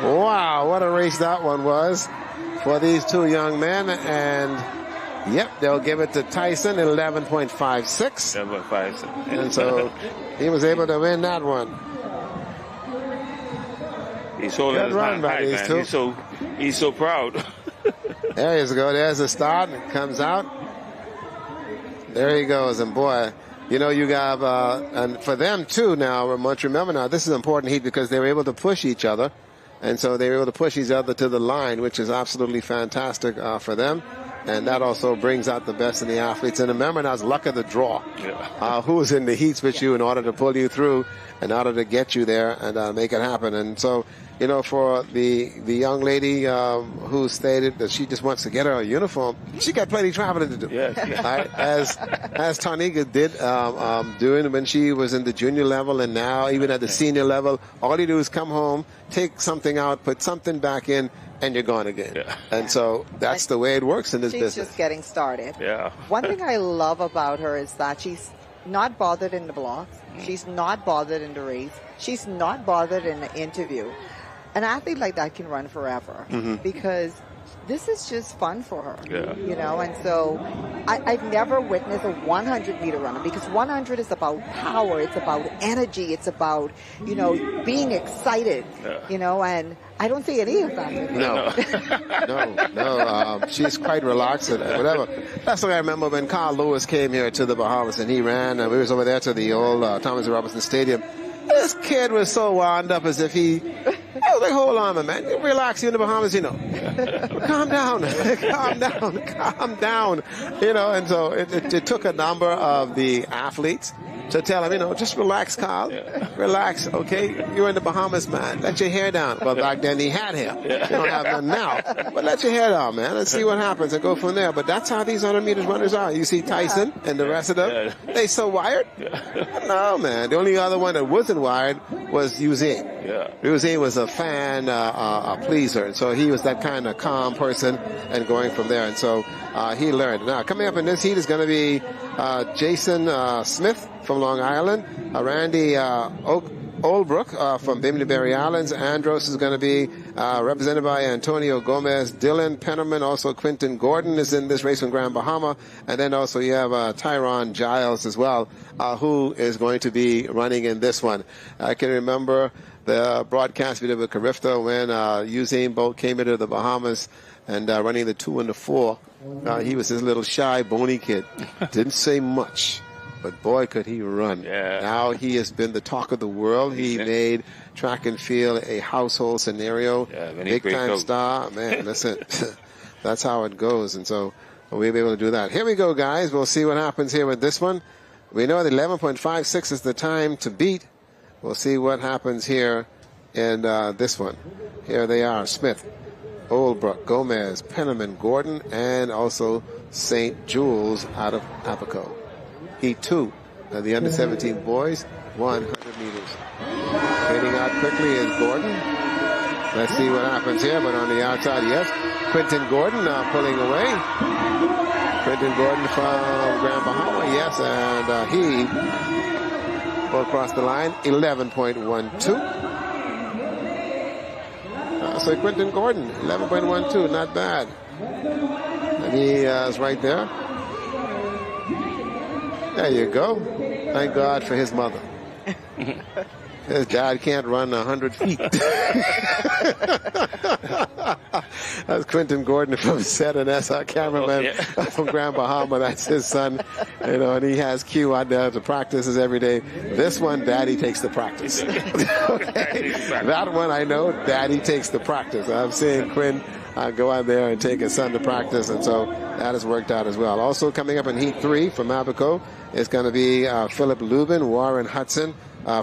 Wow, what a race that one was for these 2 young men, and yep, they'll give it to Tyson at 11.56. 11.56. And so he was able to win that one. He's holding his hand high, man. He's so proud. There you go. There's the start. It comes out. There he goes. And boy, you know, you got, and for them too now, remember now, this is an important heat because they were able to push each other. And so they were able to push each other to the line, which is absolutely fantastic for them. And that also brings out the best in the athletes. And remember, now it's luck of the draw. Yeah. Who's in the heats with you in order to pull you through, in order to get you there and make it happen. And so, you know, for the young lady who stated that she just wants to get her a uniform, she got plenty of traveling to do. Yes. Right? As Tarnika did doing when she was in the junior level, and now even at the senior level, all you do is come home, take something out, put something back in, and you're gone again. Yeah. And so that's the way it works in this business. She's just getting started. Yeah. One thing I love about her is that she's not bothered in the blocks. She's not bothered in the race. She's not bothered in the interview. An athlete like that can run forever because this is just fun for her. Yeah. You know, and so I've never witnessed a 100-meter runner because 100 is about power. It's about energy. It's about, you know, being excited, you know, and I don't see any of that. No. She's quite relaxed and whatever. That's what I remember when Carl Lewis came here to the Bahamas and he ran, and we was over there to the old Thomas Robinson Stadium. This kid was so wound up as if I was like, hold on, man. Relax, you in the Bahamas, you know. Calm down. Calm down. You know, and so it took a number of the athletes to tell him, you know, just relax, Carl. Relax, okay? You're in the Bahamas, man. Let your hair down. Well, back then he had hair. You don't have none now. But let your hair down, man. Let's see what happens and go from there. But that's how these 100 meters runners are. You see Tyson and the rest of them, they so wired. No, man. The only other one that wasn't wired was Usain. Usain was a fan, a pleaser. And so he was that kind of calm person and going from there. And so he learned. Now, coming up in this heat is going to be Jason Smith from Long Island, Randy Olbrook from Bimini Berry Islands. Andros is going to be represented by Antonio Gomez. Dylan Pennerman, also Quentin Gordon is in this race from Grand Bahama. And then also you have Tyron Giles as well, who is going to be running in this one. I can remember the broadcast we did with Carifta when Usain Bolt came into the Bahamas and running the 2 and the 4. He was this little shy, bony kid. Didn't say much. But boy, could he run. Yeah. Now he has been the talk of the world. He made track and field a household scenario. Big time star. Man, listen, that's how it goes. And so we'll be able to do that. Here we go, guys. We'll see what happens here with this one. We know that 11.56 is the time to beat. We'll see what happens here in this one. Here they are. Smith, Olbrook, Gomez, Pennerman, Gordon, and also St. Jules out of Apico. Heat 2 of the under-17 boys, 100 meters. Getting out quickly is Gordon. Let's see what happens here, but on the outside, yes, Quentin Gordon pulling away. Quentin Gordon from Grand Bahama, yes, and he will cross the line, 11.12. So Quentin Gordon, 11.12, not bad. And he is right there. There you go. Thank God for his mother. His dad can't run 100 feet. That's Quentin Gordon from Set, and that's our cameraman from Grand Bahama. That's his son, and he has Q out there to practices every day. This one, Daddy takes the practice. Okay. That one I know, Daddy takes the practice. I'm seeing Quinn go out there and take his son to practice, and so that has worked out as well. Also coming up in Heat 3 from Abaco is going to be Philip Lubin, Warren Hudson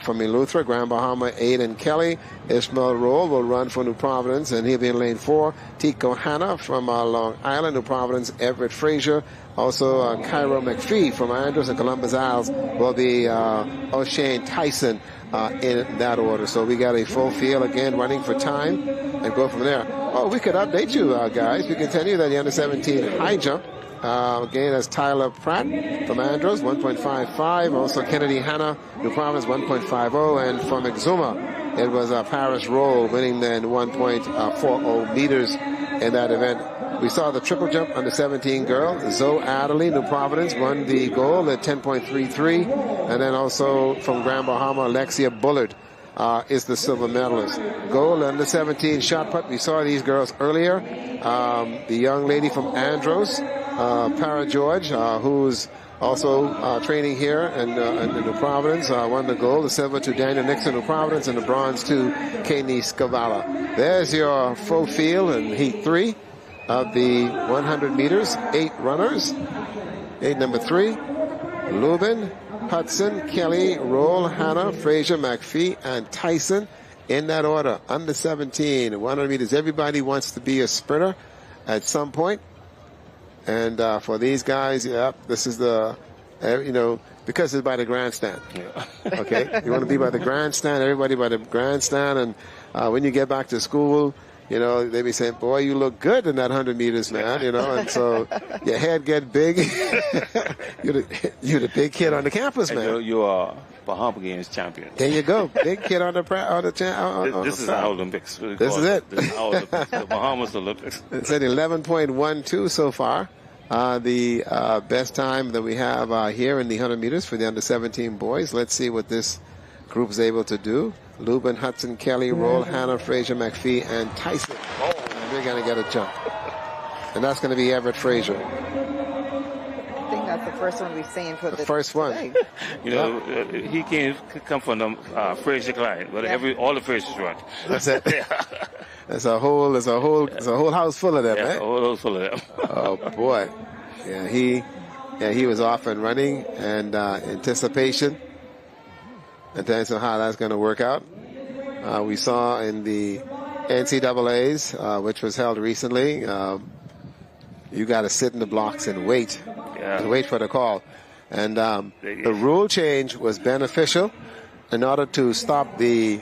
from Eleuthera, Grand Bahama, Aiden Kelly. Ishmael Roll will run for New Providence, and he'll be in lane 4. Tico Hanna from Long Island, New Providence, Everett Frazier. Also, Cairo McPhee from Andrews and Columbus Isles will be O'Shane Tyson in that order. So we got a full field again running for time and go from there. Oh, we could update you guys. We can tell you that the under-17 high jump again as Tyler Pratt from Andros, 1.55. Also Kennedy Hanna, New Providence, 1.50. And from Exuma, it was Paris Roll winning then 1.40 meters in that event. We saw the triple jump under 17 girl. Zoe Adderley, New Providence, won the gold at 10.33. And then also from Grand Bahama, Alexia Bullard is the silver medalist. Gold under 17 shot put. We saw these girls earlier. The young lady from Andros, Para George, who's also training here in New Providence, won the gold. The silver to Daniel Nixon, New Providence, and the bronze to Kaylee Scavala. There's your full field in Heat 3 of the 100 meters. 8 runners. Number 3, Lubin, Hudson, Kelly, Roll, Hanna, Frazier, McPhee, and Tyson in that order. Under 17, 100 meters. Everybody wants to be a sprinter at some point. And for these guys, this is the, because it's by the grandstand. Yeah. Okay? You want to be by the grandstand, everybody by the grandstand. And when you get back to school, they be saying, boy, you look good in that 100 meters, man, and so your head get big. You're the big kid on the campus, man. You are Bahama Games champion. There you go. Big kid on the This is our Olympics. This is it. This is our Olympics. The Bahamas Olympics. It's at 11.12 so far. The best time that we have here in the 100 meters for the under 17 boys. Let's see what this group is able to do. Lubin, Hudson, Kelly, Roll, Hanna, Frazier, McPhee, and Tyson. And we're going to get a jump. And that's going to be Everett Frazier. I think that's the first one we've seen for the first one. He can come from the Frazier client, but all the Fraziers run. That's it. There's a whole house full of them, a whole house full of them. Oh boy. He was off and running, and anticipation. And then so how that's going to work out. We saw in the NCAAs, which was held recently, you got to sit in the blocks and wait. And wait for the call. And the rule change was beneficial in order to stop the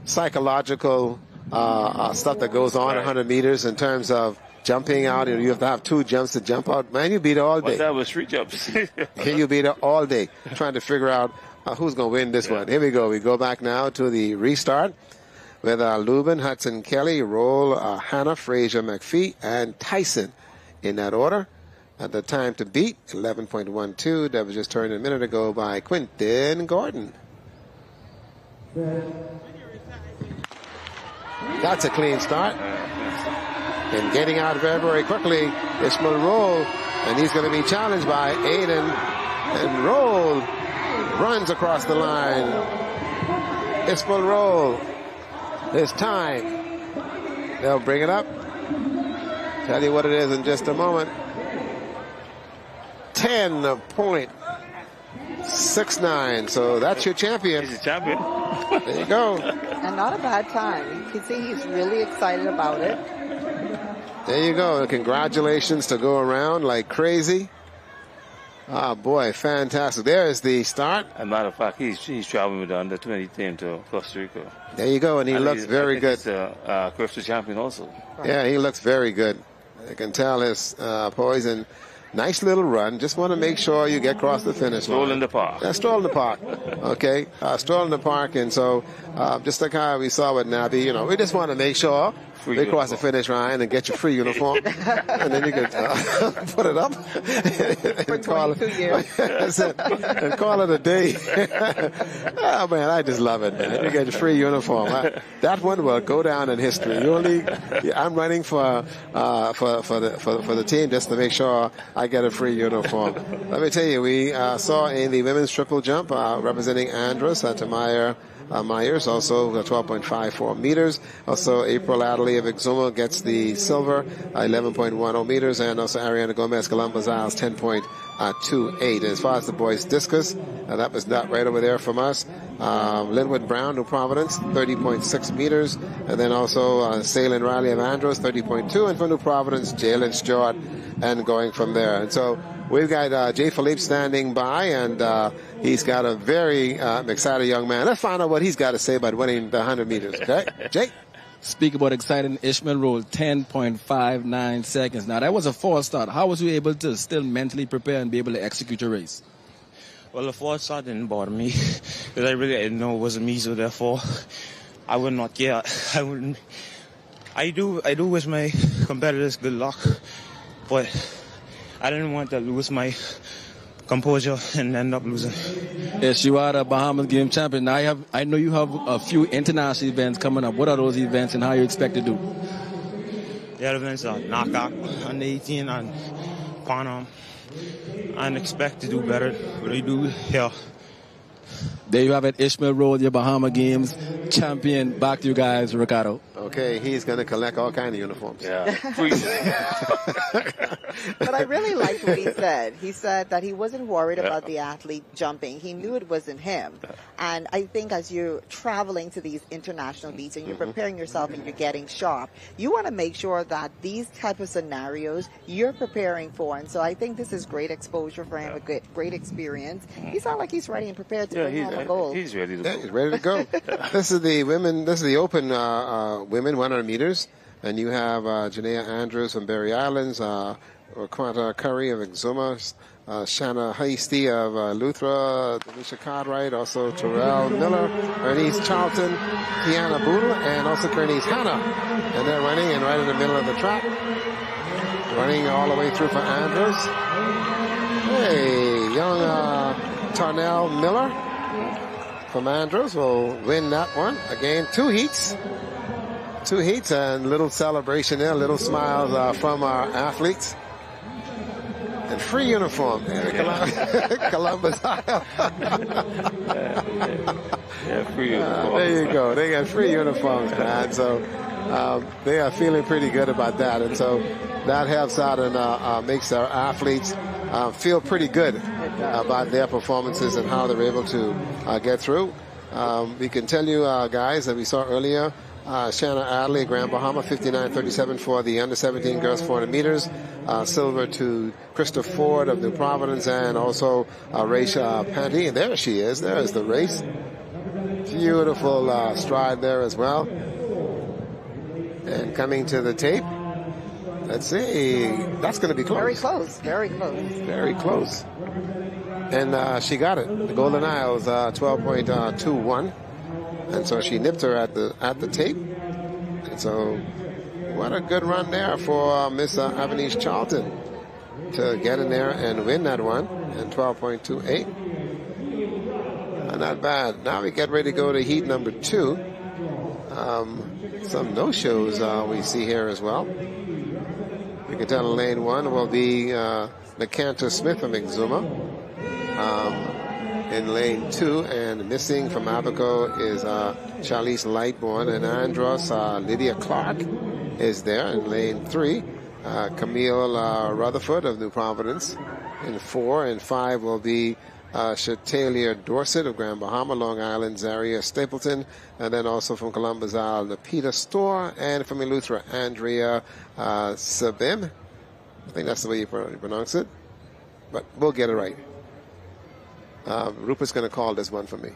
psychological stuff that goes on 100 meters in terms of jumping out. You have to have 2 jumps to jump out. Man, you be there all day. That was 3 jumps. You be there all day trying to figure out who's going to win this one. Here we go. We go back now to the restart with Lubin, Hudson, Kelly, Roll, Hanna, Frazier, McPhee, and Tyson in that order. At the time to beat, 11.12. That was just turned a minute ago by Quentin Gordon. That's a clean start. And getting out very quickly, Ishmael Roll, and he's going to be challenged by Aiden. And Roll runs across the line. Ishmael Roll. His time. They'll bring it up. Tell you what it is in just a moment. 10.69. So that's your champion. He's a champion. There you go. And not a bad time. You can see he's really excited about it. There you go. Congratulations to go around like crazy. Oh, boy, fantastic. There is the start. As a matter of fact, he's traveling with the under-20 team to Costa Rica. There you go, and he looks very good. He's a Crystal champion also. Right. Yeah, he looks very good. I can tell his poise and nice little run. Just want to make sure you get across the finish line. Stroll in the park. Yeah, stroll in the park. Okay, stroll in the park, and so just like how we saw with Nabi, you know, we just want to make sure Free they cross the uniform. finish line and get your free uniform, and then you can put it up and call 22 years. That's it. And call it a day. Oh man, I just love it, man. You get your free uniform. That one will go down in history. I'm running for the team just to make sure I get a free uniform. Let me tell you, we saw in the women's triple jump representing Andros Tamaya Myers, also 12.54 meters. Also, April Adderley of Exuma gets the silver, 11.10 meters, and also Ariana Gomez, Columbus Isles, 10.28. As far as the boys discus, that was not right over there from us. Linwood Brown, New Providence, 30.6 meters, and then also Salen Riley of Andros, 30.2, and for New Providence, Jalen Stewart, and going from there. And so we've got Jay Philippe standing by, and he's got a very excited young man. Let's find out what he's got to say about winning the 100 meters. Okay, Jay? Speak about exciting. Ishmael rolled 10.59 seconds. Now, that was a false start. How was you able to still mentally prepare and be able to execute your race? Well, the false start didn't bother me because I really didn't know it wasn't me, so therefore I would not care. I do wish my competitors good luck, but I didn't want to lose my composure and end up losing. Yes, you are the Bahamas game champion. Now I know you have a few international events coming up. What are those events and how you expect to do? The other events are knockout, under 18, and Panam. I expect to do better, but I do here. There you have it, Ishmael Road, your Bahama Games champion. Back to you guys, Ricardo. Okay, he's going to collect all kind of uniforms. Yeah. But I really liked what he said. He said that he wasn't worried about the athlete jumping. He knew it wasn't him. And I think as you're traveling to these international meets and you're preparing yourself and you're getting sharp, you want to make sure that these type of scenarios you're preparing for. And so I think this is great exposure for him, a great experience. He sounds like he's ready and prepared to bring home a gold. He's ready to go. Yeah, he's ready to go. This is the women. This is the open women 100 meters, and you have Janaea Andrews from Berry Islands, Quanta Curry of Exuma, Shanna Hasty of Luthra, Denisha Cartwright, also Terrell Miller, Bernice Charlton, Tiana Boodle, and also Bernice Hanna. And they're running and right in the middle of the track. Running all the way through for Andrews. Hey, young Tarnell Miller from Andrews will win that one. Again, two heats and little celebration there, little smiles from our athletes. And free uniform. Columbus Isle. Yeah, free uniform. There you go. They got free uniforms, man. So they are feeling pretty good about that. And so that helps out and makes our athletes feel pretty good about their performances and how they're able to get through. We can tell you, guys, that we saw earlier, Shanna Adley, Grand Bahama, 59.37 for the under-17 girls 400 meters. Silver to Krista Ford of New Providence, and also Raisha Panty. And there she is. There is the race. Beautiful stride there as well. And coming to the tape. Let's see. That's going to be close. Very close. Very close. Very close. And she got it. The Golden Isles, 12.21. And so she nipped her at the tape. And so what a good run there for Miss Avanish Charlton to get in there and win that one in 12.28. Not bad. Now we get ready to go to heat number 2. Some no-shows we see here as well. You can tell lane 1 will be McCanter Smith from Exuma. In lane 2, and missing from Abaco is Charlize Lightbourne, and Andros Lydia Clark is there in lane 3. Camille Rutherford of New Providence in 4, and 5 will be Chatalia Dorset of Grand Bahama, Long Island, Zaria Stapleton, and then also from Columbus Isle, Napita Store, and from Eleuthera, Andrea Sabim. I think that's the way you pronounce it, but we'll get it right. Rupert's going to call this one for me.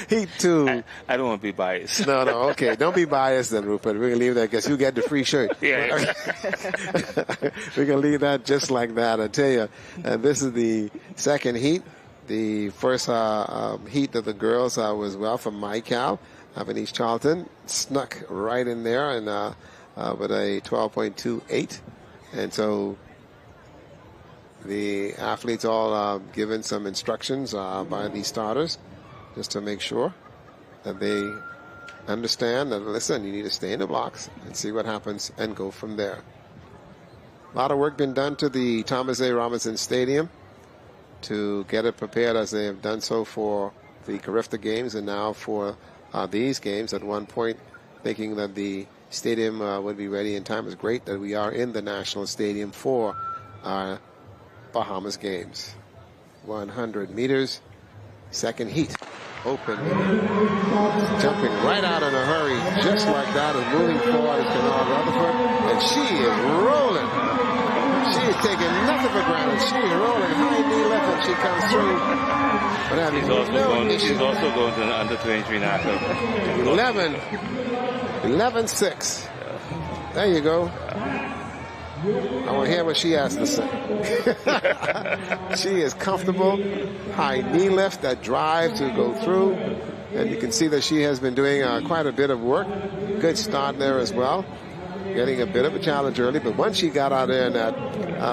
Heat 2. I don't want to be biased. No, okay. Don't be biased then, Rupert. We're going to leave that because you get the free shirt. Yeah. We're going to leave that just like that, I tell you. And this is the second heat. The first heat of the girls was well from my Cal, East Charlton, snuck right in there and with a 12.28, and so the athletes all given some instructions by the starters just to make sure that they understand that, listen, you need to stay in the blocks and see what happens and go from there. A lot of work been done to the Thomas A. Robinson Stadium to get it prepared as they have done so for the Carifta games and now for these games. At one point, thinking that the stadium would be ready in time. It's great that we are in the National Stadium for our Bahamas games. 100 meters, second heat. Open. Jumping right out in a hurry, just like that, and moving forward is Kennard Rutherford. And she is rolling. She is taking nothing for granted. She is rolling high knee left and she comes through. But she's also going to the under 23 national. 11-6. There you go. I want to hear what she has to say. She is comfortable. High knee lift, that drive to go through. And you can see that she has been doing quite a bit of work. Good start there as well. Getting a bit of a challenge early. But once she got out there in that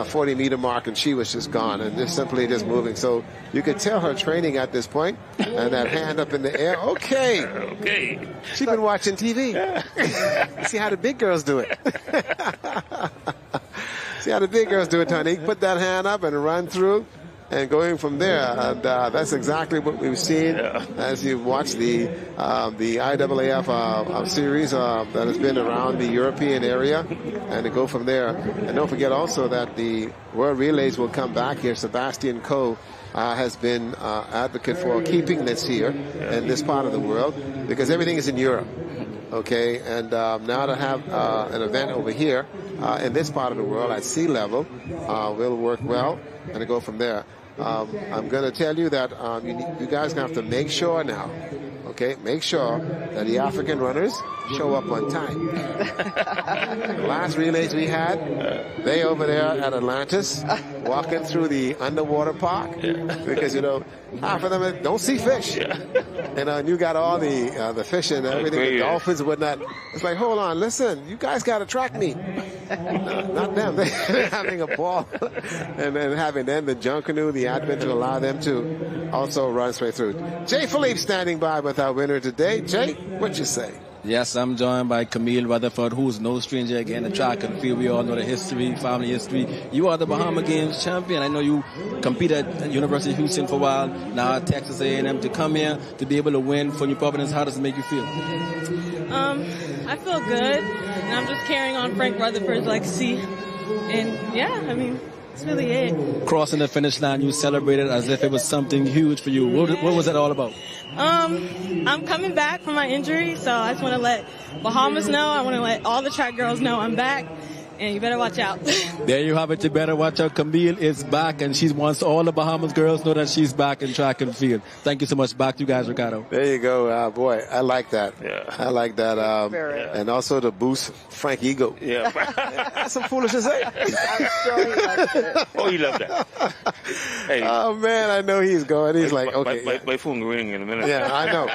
40-meter mark, and she was just gone and just simply just moving. So you could tell her training at this point. And that hand up in the air. Okay. Okay. She's been watching TV. See how the big girls do it. See how the big girls do it, Tony. Put that hand up and run through and going from there. And that's exactly what we've seen as you watch the IAAF series that has been around the European area, and to go from there. And don't forget also that the World Relays will come back here. Sebastian Coe has been advocate for keeping this here in this part of the world because everything is in Europe. Okay, and now to have an event over here in this part of the world at sea level will work well, and to go from there. I'm going to tell you that you guys have to make sure now, okay, make sure that the African runners show up on time. The last relays we had, they over there at Atlantis, walking through the underwater park, because, you know, half of them don't see fish. And you got all the fish and everything, the dolphins and whatnot. It's like, hold on, listen, you guys got to track me. No, not them. They're having a ball. And then having then the junk canoe, the advent to allow them to also run straight through. Jay Philippe standing by with our winner today. Jay, what you say? Yes, I'm joined by Camille Rutherford, who's no stranger again to track and field. We all know the history, family history. You are the Bahama Games champion. I know you competed at University of Houston for a while, now at Texas A&M. To come here to be able to win for New Providence, how does it make you feel? I feel good, and I'm just carrying on Frank Rutherford's legacy. And yeah, I mean, that's really it. Crossing the finish line, you celebrated as if it was something huge for you. What was that all about? I'm coming back from my injury, so I just want to let Bahamas know. I want to let all the track girls know I'm back, and you better watch out. There you have it. You better watch out. Camille is back, and she wants all the Bahamas girls know that she's back in track and field. Thank you so much. Back to you guys, Ricardo. There you go. Boy, I like that. Yeah. I like that. And also to boost Frank ego. Yeah. That's some foolishness, eh? I'm sure he likes it. Oh, you love that. Hey. Oh, man, I know he's going. He's like, okay. My phone will ring in a minute. Yeah, I know.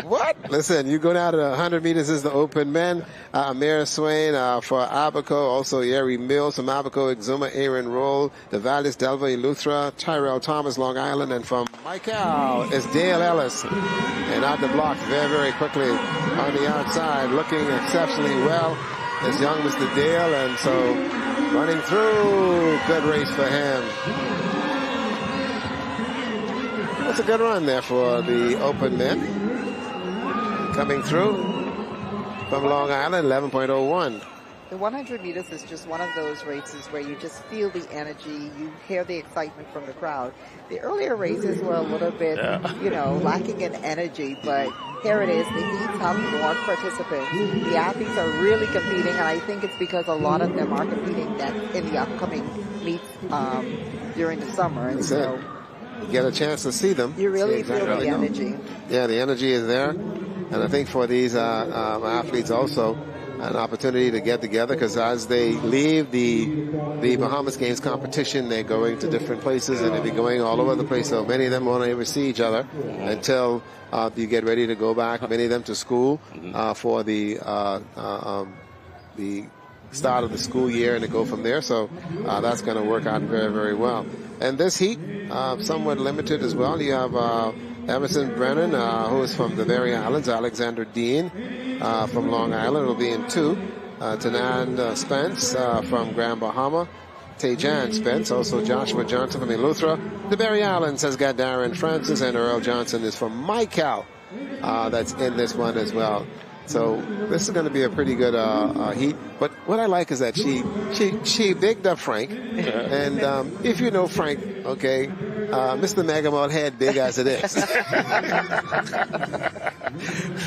What? Listen, you go down to the 100 meters is the open men. Amir Swain for Abaco, also Yeri Mills from Abaco, Exuma, Aaron Roll, the Valles, Delva, Eleuthera, Tyrell Thomas, Long Island, and from Michael is Dale Ellis. And out the block very, very quickly on the outside, looking exceptionally well as young Mr. Dale, and so running through, good race for him. That's a good run there for the open men. Coming through from Long Island, 11.01. The 100 meters is just one of those races where you just feel the energy, you hear the excitement from the crowd. The earlier races were a little bit, lacking in energy, but here it is. The heats have more participants. The athletes are really competing, and I think it's because a lot of them are competing in the upcoming meets during the summer. And so you get a chance to see them. You really feel the energy. Yeah, the energy is there. And I think for these athletes also, an opportunity to get together, because as they leave the Bahamas Games competition, they're going to different places and they'll be going all over the place. So many of them won't ever see each other until you get ready to go back. Many of them to school for the start of the school year, and to go from there. So that's going to work out very, very well. And this heat, somewhat limited as well. You have Emerson Brennan, who is from the Balearic Islands. Alexander Dean from Long Island will be in 2. Tanan Spence from Grand Bahama. Tejan Spence, also Joshua Johnson from Eleuthera. The Balearic Islands has got Darren Francis, and Earl Johnson is from Mical. That's in this one as well. So this is going to be a pretty good heat. But what I like is that she bigged up Frank. And if you know Frank, okay, Mr. Megamall head big as it is.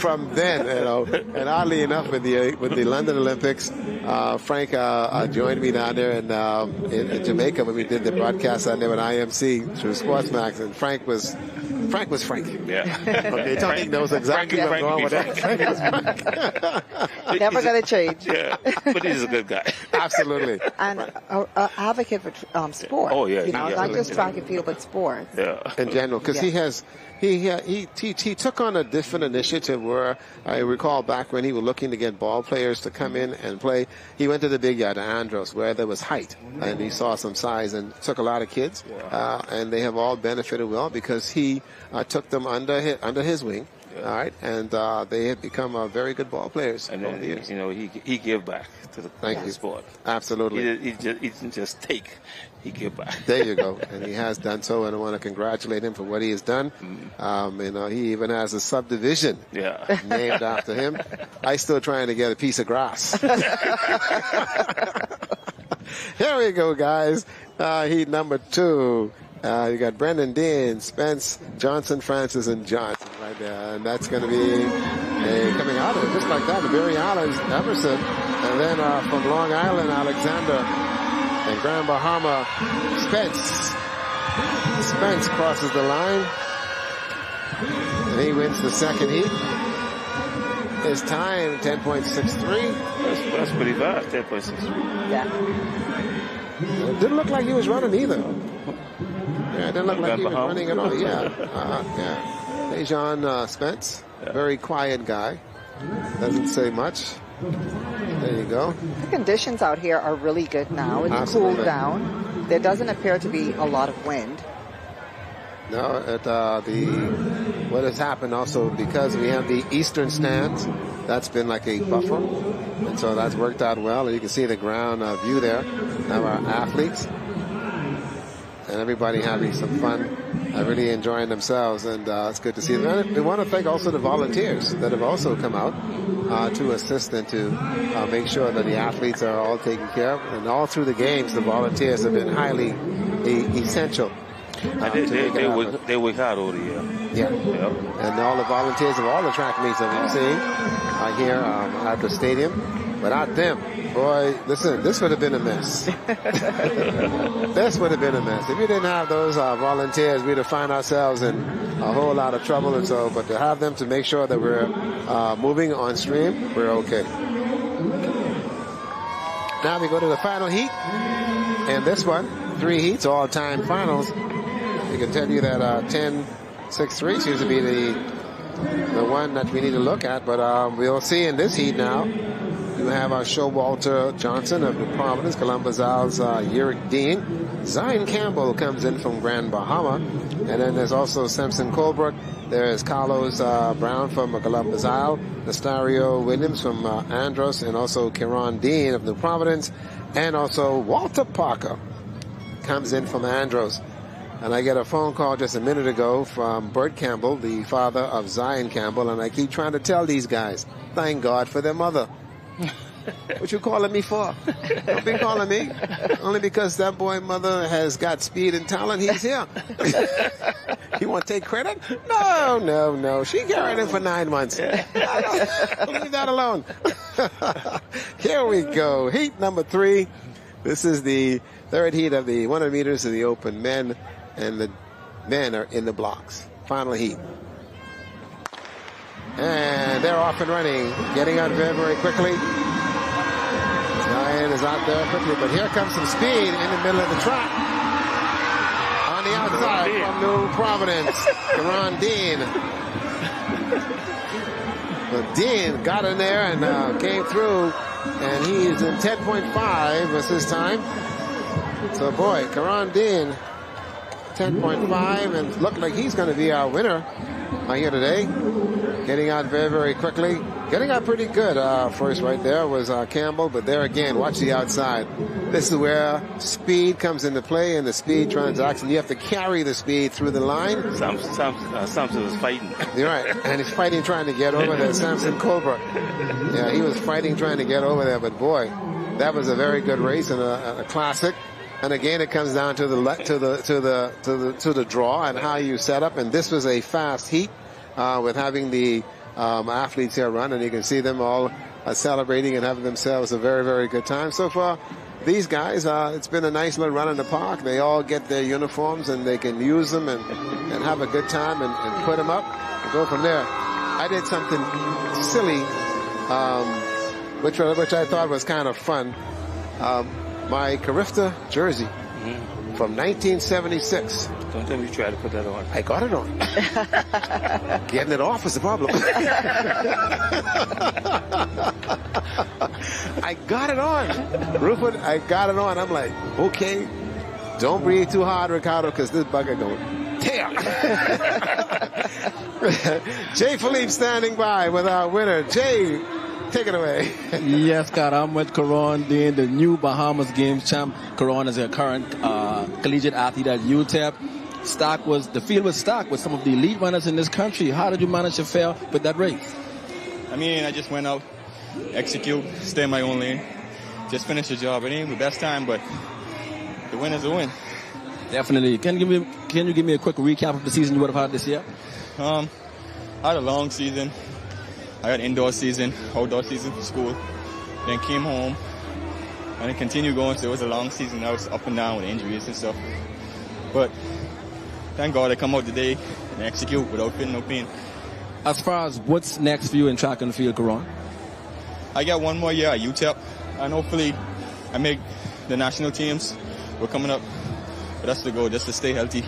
From then, and oddly enough, with the London Olympics, Frank joined me down there in Jamaica when we did the broadcast out there with IMC through Sportsmax, and Frank was Frank. Yeah. Okay, Tony knows exactly what's wrong with that. Frank was Frank. Never going to change. Yeah, but he's a good guy. Absolutely. And an advocate for sport. Oh, yeah. Not just track and field, but sports. Yeah. In general, because he took on a different initiative where I recall back when he was looking to get ball players to come in and play. He went to the big yard, Andros, where there was height, and he saw some size and took a lot of kids, and they have all benefited well because he took them under his wing. All right, and they have become very good ball players. And then, he give back to the sport. Absolutely. He didn't just take, he give back. There you go. And he has done so, and I want to congratulate him for what he has done. He even has a subdivision named after him. I still trying to get a piece of grass. Here we go, guys. Heat number 2. You got Brendan Dean, Spence, Johnson, Francis, and Johnson right there. And that's going to be coming out of it just like that. The Balearic Islands, Emerson. And then from Long Island, Alexander. And Grand Bahama, Spence. Spence crosses the line. And he wins the second heat. His time, 10.63. That's pretty fast, 10.63. Yeah. It didn't look like he was running either. Yeah, it didn't look like he was running at all. Yeah. Dejan Spence, very quiet guy. Doesn't say much. There you go. The conditions out here are really good now. It's cooled down. There doesn't appear to be a lot of wind. No, what has happened also, because we have the eastern stands, that's been like a buffer, and so that's worked out well. And you can see the ground view there of our athletes, and everybody having some fun, really enjoying themselves, and it's good to see them. We want to thank also the volunteers that have also come out to assist and to make sure that the athletes are all taken care of. And all through the games, the volunteers have been highly essential. They work hard over the year. Yeah. Yep. And all the volunteers of all the track meets that we've seen are here at the stadium. Without them, boy, listen, this would have been a mess. This would have been a mess. If we didn't have those volunteers, we'd have found ourselves in a whole lot of trouble. And so, but to have them to make sure that we're moving on stream, we're okay. Now we go to the final heat. And this one, 3 heats, all-time finals. I can tell you that 10.63 seems to be the one that we need to look at, but we'll see in this heat now. You have Showalter Johnson of the Providence, Columbus Isles, Uric Dean. Zion Campbell comes in from Grand Bahama, and then there's also Simpson Colbrook. There's Carlos Brown from Columbus Isle, Nastario Williams from Andros, and also Kieran Dean of New Providence, and also Walter Parker comes in from Andros. And I get a phone call just a minute ago from Bert Campbell, the father of Zion Campbell, and I keep trying to tell these guys, thank God for their mother. What you calling me for? Don't be calling me. Only because that boy mother has got speed and talent, he's here. You want to take credit? No. She carried him for 9 months. Leave that alone. Here we go. Heat number 3. This is the third heat of the 100 meters of the open men, and the men are in the blocks. Final heat. And they're off and running, getting out very, very quickly. Diane is out there quickly, but here comes some speed in the middle of the track. On the outside from New Providence, Karan Dean. But Dean got in there and came through, and he's in 10.5 was his time. So boy, Karan Dean, 10.5, and looked like he's going to be our winner here today. Getting out very, very quickly. Getting out pretty good. First right there was Campbell, but there again, watch the outside. This is where speed comes into play in the speed transaction. You have to carry the speed through the line. Samson was fighting. You're right, and he's fighting trying to get over there. Samson Colbert. Yeah, he was fighting trying to get over there, but boy, that was a very good race and a classic. And again, it comes down to the draw and how you set up. And this was a fast heat with having the athletes here run, and you can see them all celebrating and having themselves a very, very good time. So far, these guys, it's been a nice little run in the park. They all get their uniforms and they can use them and have a good time and put them up and go from there. I did something silly, which I thought was kind of fun. My Carifta jersey from 1976. Don't tell me you tried to put that on. I got it on. Getting it off is the problem. I got it on. Rupert, I got it on. I'm like, okay, don't breathe too hard, Ricardo, because this bugger don't tear. Jay Philippe standing by with our winner. Jay, take it away. Yes, Scott, I'm with Karan Dean, the new Bahamas Games champ. Karan is a current collegiate athlete at UTEP. The field was stocked with some of the elite runners in this country. How did you manage to fail with that race? I mean, I just went out, execute, stay in my own lane, just finish the job. It ain't the best time, but the win is a win. Definitely. Can you give me a quick recap of the season you would have had this year? I had a long season. I had indoor season, outdoor season for school, then came home, and it continued going, so it was a long season. I was up and down with injuries and stuff. But thank God I come out today and execute without feeling no pain. As far as what's next for you in track and field, Karan? I got one more year at UTEP, and hopefully I make the national teams. We're coming up, but that's the goal, just to stay healthy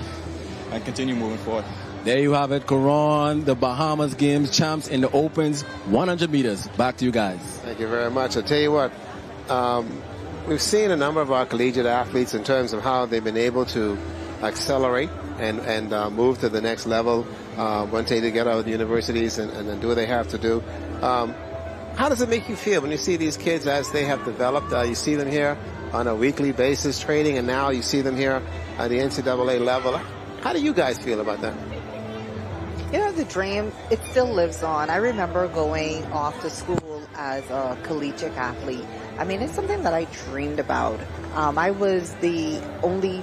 and continue moving forward. There you have it, Karan, the Bahamas Games champs in the Opens 100 meters. Back to you guys. Thank you very much. I'll tell you what, we've seen a number of our collegiate athletes in terms of how they've been able to accelerate and move to the next level once they get out of the universities and do what they have to do. How does it make you feel when you see these kids as they have developed? You see them here on a weekly basis training, and now you see them here at the NCAA level. How do you guys feel about that? You know, the dream, it still lives on. I remember going off to school as a collegiate athlete. I mean, it's something that I dreamed about. I was the only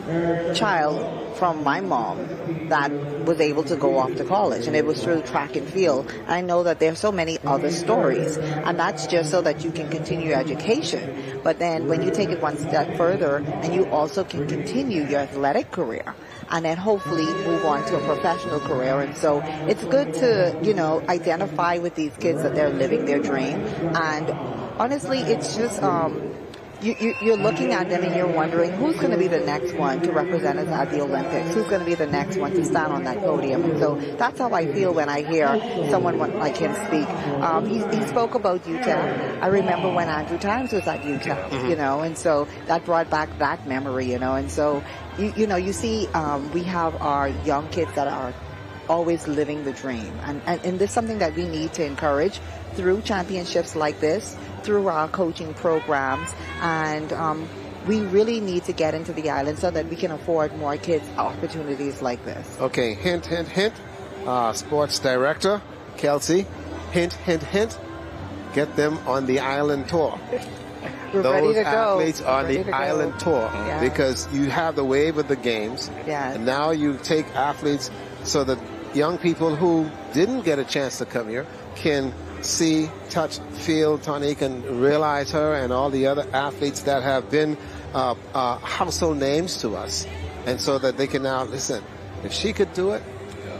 child from my mom that was able to go off to college, and it was through track and field. I know that there are so many other stories, and that's just so that you can continue your education. But then when you take it one step further, and you also can continue your athletic career, and then hopefully move on to a professional career. And so it's good to, identify with these kids that they're living their dream. And honestly, it's just, you're looking at them and you're wondering who's going to be the next one to represent us at the Olympics, who's going to be the next one to stand on that podium. And so that's how I feel when I hear someone like him speak. He spoke about UTEP. I remember when Andrew Times was at UTEP, and so that brought back that memory, and so you see we have our young kids that are always living the dream, and this is something that we need to encourage through championships like this, through our coaching programs, and we really need to get into the island so that we can afford more kids opportunities like this. Okay, hint, hint, hint. Sports director, Kelsey, hint, hint, hint. Get them on the island tour. We're ready to go. Those athletes on the island tour, because you have the wave of the games, and now you take athletes so that young people who didn't get a chance to come here can see, touch, feel Tonique and realize her and all the other athletes that have been household names to us, and so that they can now listen. If she could do it,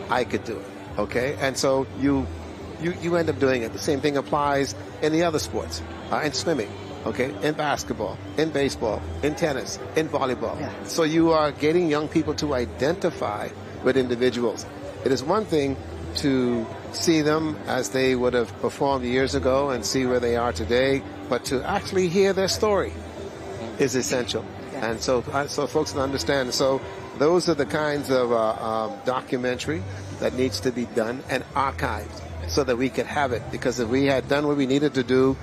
I could do it. Okay, and so you end up doing it. The same thing applies in the other sports, in swimming. okay, in basketball, in baseball, in tennis, in volleyball. Yeah. So you are getting young people to identify with individuals. It is one thing to see them as they would have performed years ago and see where they are today, but to actually hear their story is essential. Yeah. And so folks can understand. So those are the kinds of documentary that needs to be done and archived so that we could have it. Because if we had done what we needed to do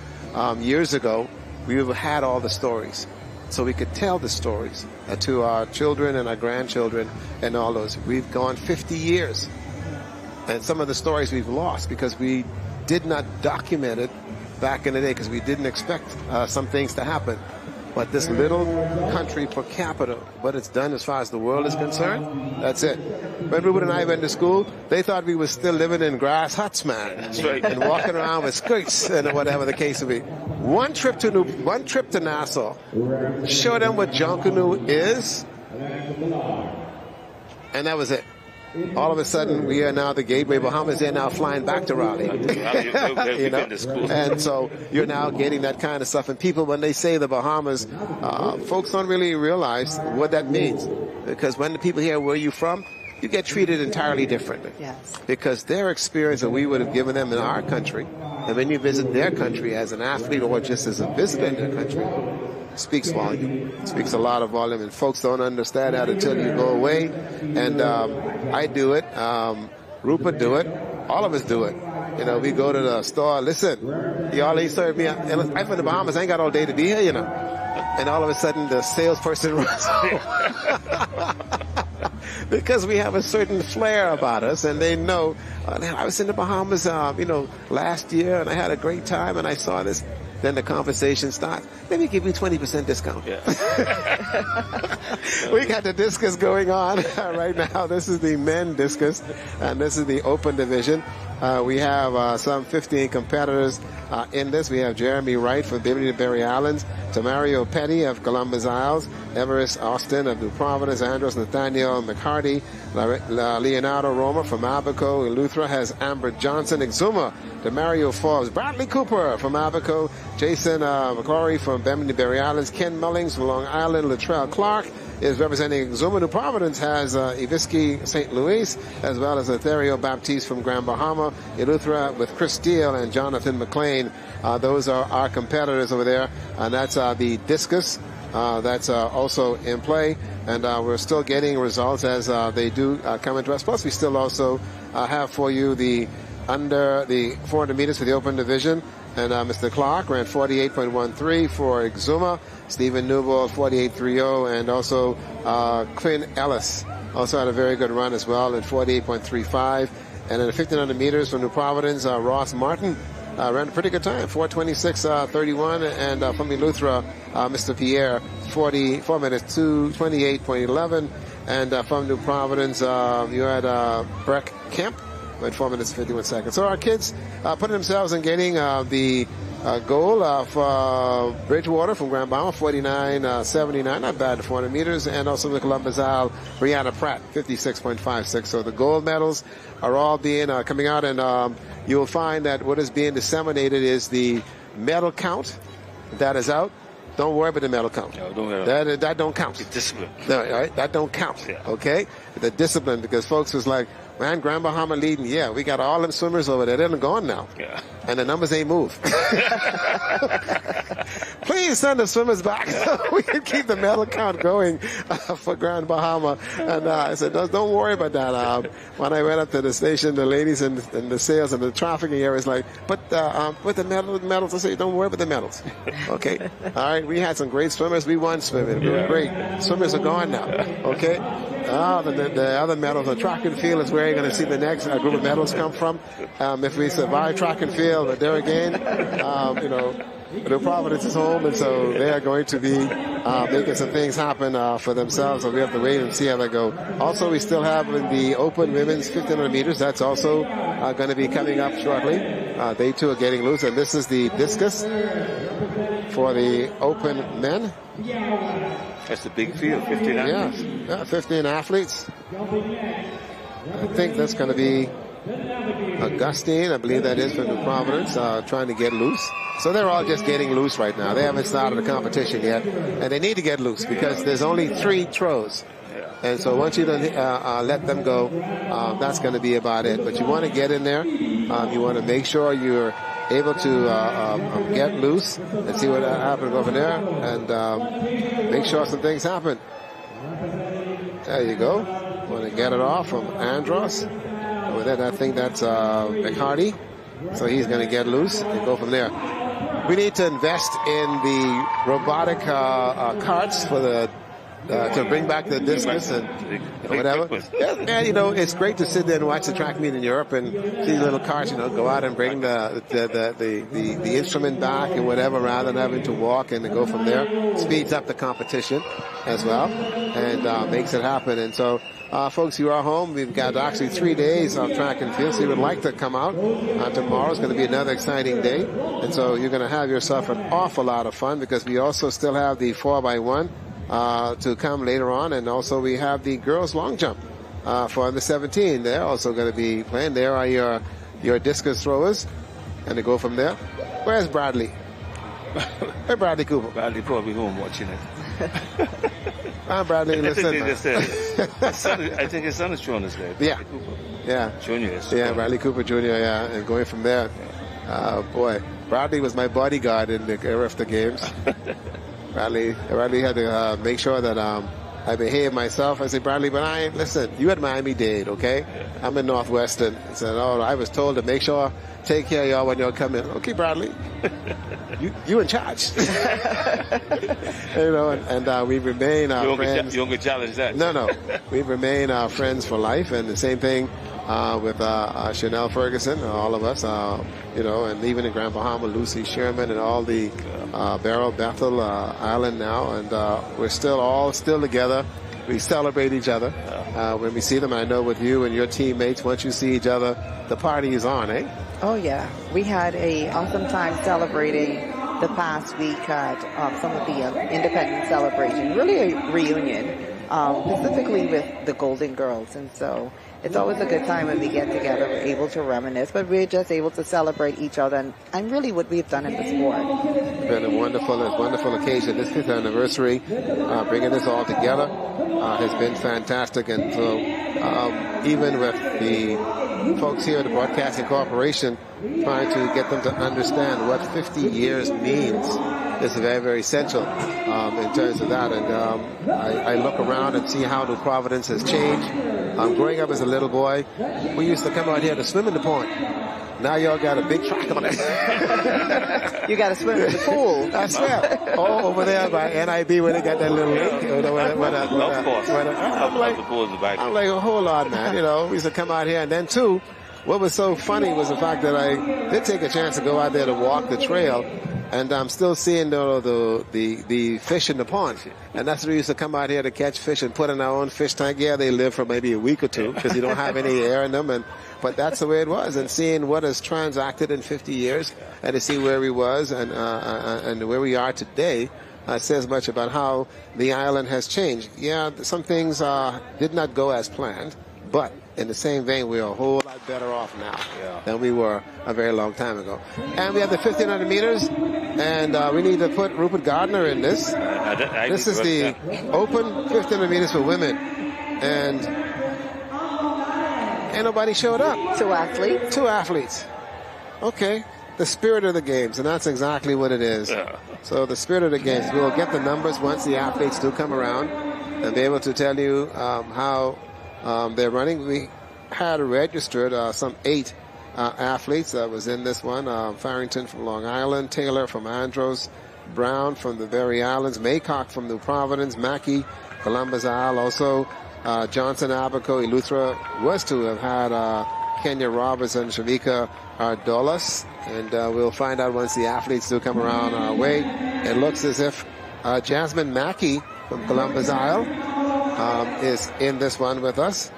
years ago, we would have had all the stories. So we could tell the stories to our children and our grandchildren and all those. We've gone 50 years. And some of the stories we've lost because we did not document it back in the day because we didn't expect some things to happen. But this little country per capita, what it's done as far as the world is concerned, that's it. When Ruben and I went to school, they thought we were still living in grass huts, man. That's right. And walking around with skirts and whatever the case would be. One trip to Nassau, show them what Junkanoo is, and that was it. All of a sudden, we are now the Gateway Bahamas. They're now flying back to Raleigh. You know? And so you're now getting that kind of stuff. And people, when they say the Bahamas, folks don't really realize what that means. Because when the people hear where you're from, you get treated entirely differently. Yes. Because their experience that we would have given them in our country, and when you visit their country as an athlete or just as a visitor in their country, speaks volume. Speaks a lot of volume, and folks don't understand that until you go away. And I do it. Rupert do it. All of us do it. You know, we go to the store. Listen, y'all ain't served me. I'm from the Bahamas. I ain't got all day to be here, you know. And all of a sudden, the salesperson runs over. Because we have a certain flair about us, and they know. I was in the Bahamas, last year, and I had a great time, and I saw this. Then the conversation starts. Let me give you 20% discount. Yeah. We got the discus going on right now. This is the men discus, and this is the open division. We have some 15 competitors in this. We have Jeremy Wright from Bimini Islands, Tamario Petty of Columbus Isles, Everest Austin of New Providence, Andros Nathaniel McCarty, Leonardo Roma from Abaco. Eleuthera has Amber Johnson, Exuma, Demario Forbes, Bradley Cooper from Abaco, Jason McClory from Bimini Islands, Ken Mullings from Long Island, Latrell Clark is representing Exuma. New Providence has Iviski St. Louis, as well as Etherio Baptiste from Grand Bahama, Eleuthera with Chris Steele and Jonathan McLean. Those are our competitors over there, and that's the discus. That's also in play, and we're still getting results as they do come into us. Plus, we still also have for you the under the 400 meters for the open division. And Mr. Clark ran 48.13 for Exuma. Stephen Newbold 48.30, and also Quinn Ellis also had a very good run as well at 48.35. And in the 1500 meters for New Providence, Ross Martin ran a pretty good time, 4:26.31, and from Eleuthera, Mr. Pierre 4 minutes 28.11, and from New Providence, you had Breck Kemp with 4 minutes 51 seconds. So our kids putting themselves in getting the goal of Bridgewater from Grand Bahama, 49.79, not bad to 400 meters, and also the Columbus Isle, Brianna Pratt, 56.56. So the gold medals are all being coming out, and you'll find that what is being disseminated is the medal count that is out. Don't worry about the medal count. No, don't worry. That don't count. The discipline. No, all right? That don't count. Yeah. Okay? The discipline, because folks was like, man, Grand Bahama leading. Yeah, we got all them swimmers over there. They're gone now. Yeah. And the numbers ain't moved. Please send the swimmers back so we can keep the medal count going for Grand Bahama. And I said, don't worry about that. When I went up to the station, the ladies and the sales and the trafficking area was like, but the medals, I said, don't worry about the medals. Okay? All right, we had some great swimmers. We won swimming. We were great. Swimmers are gone now. Okay? The other medals, the track and field is where you're going to see the next group of medals come from. If we survive track and field, there again, New Providence is home, and so they are going to be making some things happen for themselves. So we have to wait and see how they go. Also, we still have the open women's 1500 meters. That's also going to be coming up shortly. They too are getting loose, and this is the discus for the open men. That's the big field, 15 athletes. Yeah, 15 athletes. I think that's going to be Augustine, I believe that is from New Providence, trying to get loose. So they're all just getting loose right now. They haven't started the competition yet, and they need to get loose because there's only 3 throws. And so once you let them go, that's going to be about it. But you want to get in there. You want to make sure you're able to get loose and see what happens over there, and make sure some things happen. There you go. Want to get it off from Andros. Over there, I think that's McHardy. So he's going to get loose and go from there. We need to invest in the robotic carts for the to bring back the discus and whatever. Yeah, man, you know, it's great to sit there and watch the track meet in Europe and see little carts, you know, go out and bring the instrument back and whatever, rather than having to walk and to go from there. Speeds up the competition as well and makes it happen. And so, folks, you are home. We've got actually 3 days of track and field, so you would like to come out. Tomorrow's going to be another exciting day. And so you're going to have yourself an awful lot of fun because we also still have the 4x1 to come later on, and also we have the girls long jump for the 17. They're also going to be playing. There are your discus throwers, and to go from there. Where's Bradley? Where's Bradley Cooper? Bradley probably home watching it. Bradley, listen. I think his son is showing us there. Yeah. Cooper. Yeah. Junior. Yeah, Bradley Cooper Jr., yeah, and going from there. Boy, Bradley was my bodyguard in the era of the games. Bradley had to make sure that I behave myself. I said, Bradley, but listen, you at Miami-Dade, okay? Yeah. I'm in Northwestern. He said, I was told to make sure, take care of y'all when y'all come in. Okay, Bradley, you in charge. You know, and we remain friends. You don't get challenged that. No. We remain friends for life, and the same thing with Chanel Ferguson, all of us, you know, and even in Grand Bahama, Lucy Sherman and all the Barrow, Bethel Island now, and we're still together. We celebrate each other when we see them. I know with you and your teammates, once you see each other, the party is on, eh? Oh, yeah. We had a awesome time celebrating the past week at some of the independent celebration, really a reunion, specifically with the Golden Girls. And so it's always a good time when we get together. We're able to reminisce, but we're just able to celebrate each other and really what we've done in the sport. It's been a wonderful occasion. This 5th anniversary, bringing this all together has been fantastic. And so even with the folks here at the Broadcasting Corporation, trying to get them to understand what 50 years means is very, very essential in terms of that. And I look around and see how New Providence has changed. Growing up as a little boy, we used to come out here to swim in the pond. Now y'all got a big track on it. You got to swim in the pool. I swear. Oh, over there by NIB where they got that little lake. I'm like, hold on, man. You know, we used to come out here. And then, too, what was so funny was the fact that I did take a chance to go out there to walk the trail. And I'm still seeing the fish in the pond. And that's what we used to come out here to catch fish and put in our own fish tank. Yeah, they live for maybe a week or two because you don't have any air in them. But that's the way it was. And seeing what has transacted in 50 years and to see where we was and where we are today says much about how the island has changed. Yeah, some things did not go as planned, but in the same vein, we're a whole lot better off now than we were a very long time ago. And we have the 1,500 meters, and we need to put Rupert Gardner in this. This is the open 1,500 meters for women. And ain't nobody showed up. Two athletes. Okay. The spirit of the games, and that's exactly what it is. Yeah. So the spirit of the games. We'll get the numbers once the athletes do come around and be able to tell you how they're running. We had registered some 8 athletes that was in this one. Farrington from Long Island, Taylor from Andros, Brown from the Berry Islands, Maycock from New Providence, Mackey, Columbus Isle, also Johnson, Abaco, Eleuthera was to have had Kenya Roberts and Shamika Dolas, and we'll find out once the athletes do come around our way. It looks as if Jasmine Mackey from Columbus Isle is in this one with us,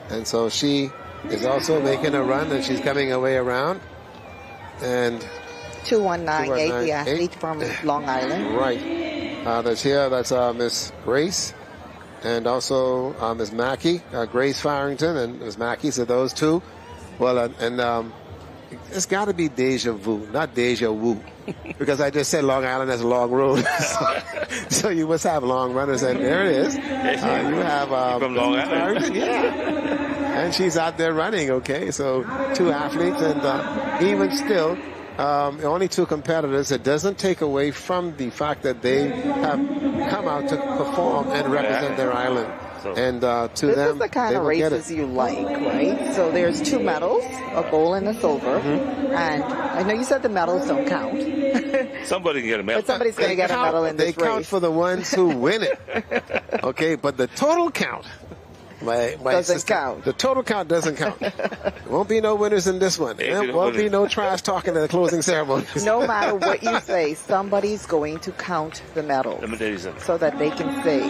and so she is also making a run, and she's coming her way around. And 2198, the athlete from Long Island. Right. That's Miss Grace, and also Miss Mackey, Grace Farrington and Miss Mackey. So those two Well, it's got to be deja vu, not deja vu, because I just said Long Island has a long road. So you must have long runners, and there it is. You have from Long Island. Yeah. And she's out there running, okay? So 2 athletes, and even still, only 2 competitors. It doesn't take away from the fact that they have come out to perform and represent their island. And to this them, is the kind of races you like, right? So there's 2 medals, a gold and a silver. And I know you said the medals don't count. Somebody can get a medal. But somebody's going to get a medal in this race. They count for the ones who win it. Okay, but the total count. My doesn't count. The total count doesn't count. There won't be no winners in this one. There won't be no trash talking at the closing ceremonies. No matter what you say, somebody's going to count the medals. Let me tell you something. So that they can say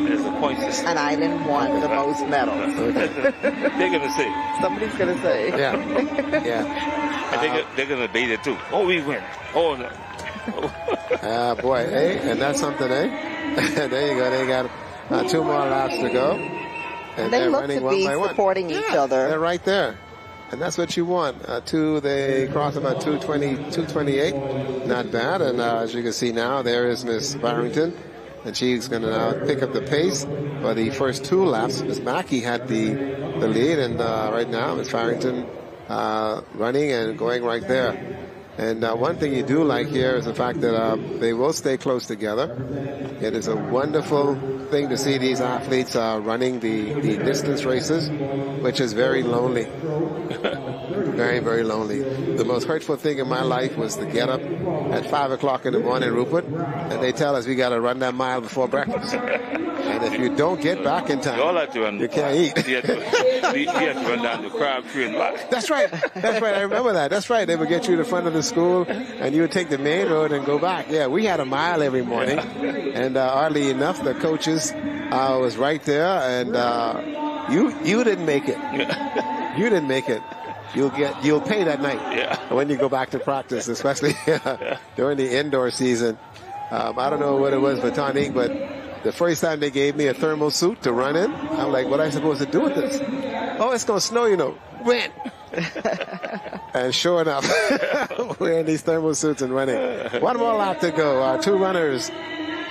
there's a point system. An island won the most medals. They're going to say. Somebody's going to say. Yeah. Yeah. And they're going to beat it too. Oh, we win. Oh, no. Boy, and that's something, there you go. They got 2 more laps to go. And they look to be supporting each other. They're right there. And that's what you want. They cross about 2:28. Not bad. And as you can see now, there is Miss Barrington. And she's going to now pick up the pace for the first 2 laps. Miss Mackey had the lead. And right now, Miss Barrington running and going right there. And one thing you do like here is the fact that they will stay close together. It is a wonderful thing to see these athletes running the distance races, which is very lonely. Very, very lonely. The most hurtful thing in my life was to get up at 5 o'clock in the morning, Rupert, and they tell us we got to run that mile before breakfast. And if you don't get back in time, you can't eat. You have to run down the Crabtree and back. That's right. That's right. I remember that. That's right. They would get you to the front of the school, and you would take the main road and go back. Yeah, we had a mile every morning, and oddly enough, the coaches was right there, and you didn't make it. You didn't make it. You'll pay that night when you go back to practice, especially during the indoor season. I don't know what it was for Tonique, but the first time they gave me a thermal suit to run in, I'm like, what am I supposed to do with this? Oh, it's going to snow, When? And sure enough, we're in these thermal suits and running. 1 more lap to go. 2 runners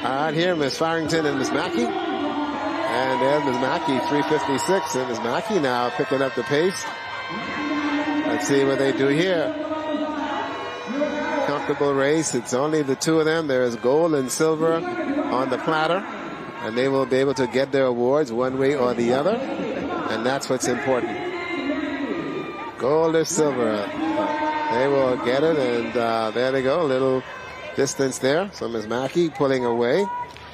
out here, Miss Farrington and Miss Mackey. And there's Miss Mackey, 3:56. And Miss Mackey now picking up the pace. Let's see what they do here. Comfortable race. It's only the 2 of them. There is gold and silver on the platter. And they will be able to get their awards one way or the other. And that's what's important. Gold or silver. They will get it. And there they go. A little distance there. So Ms. Mackey pulling away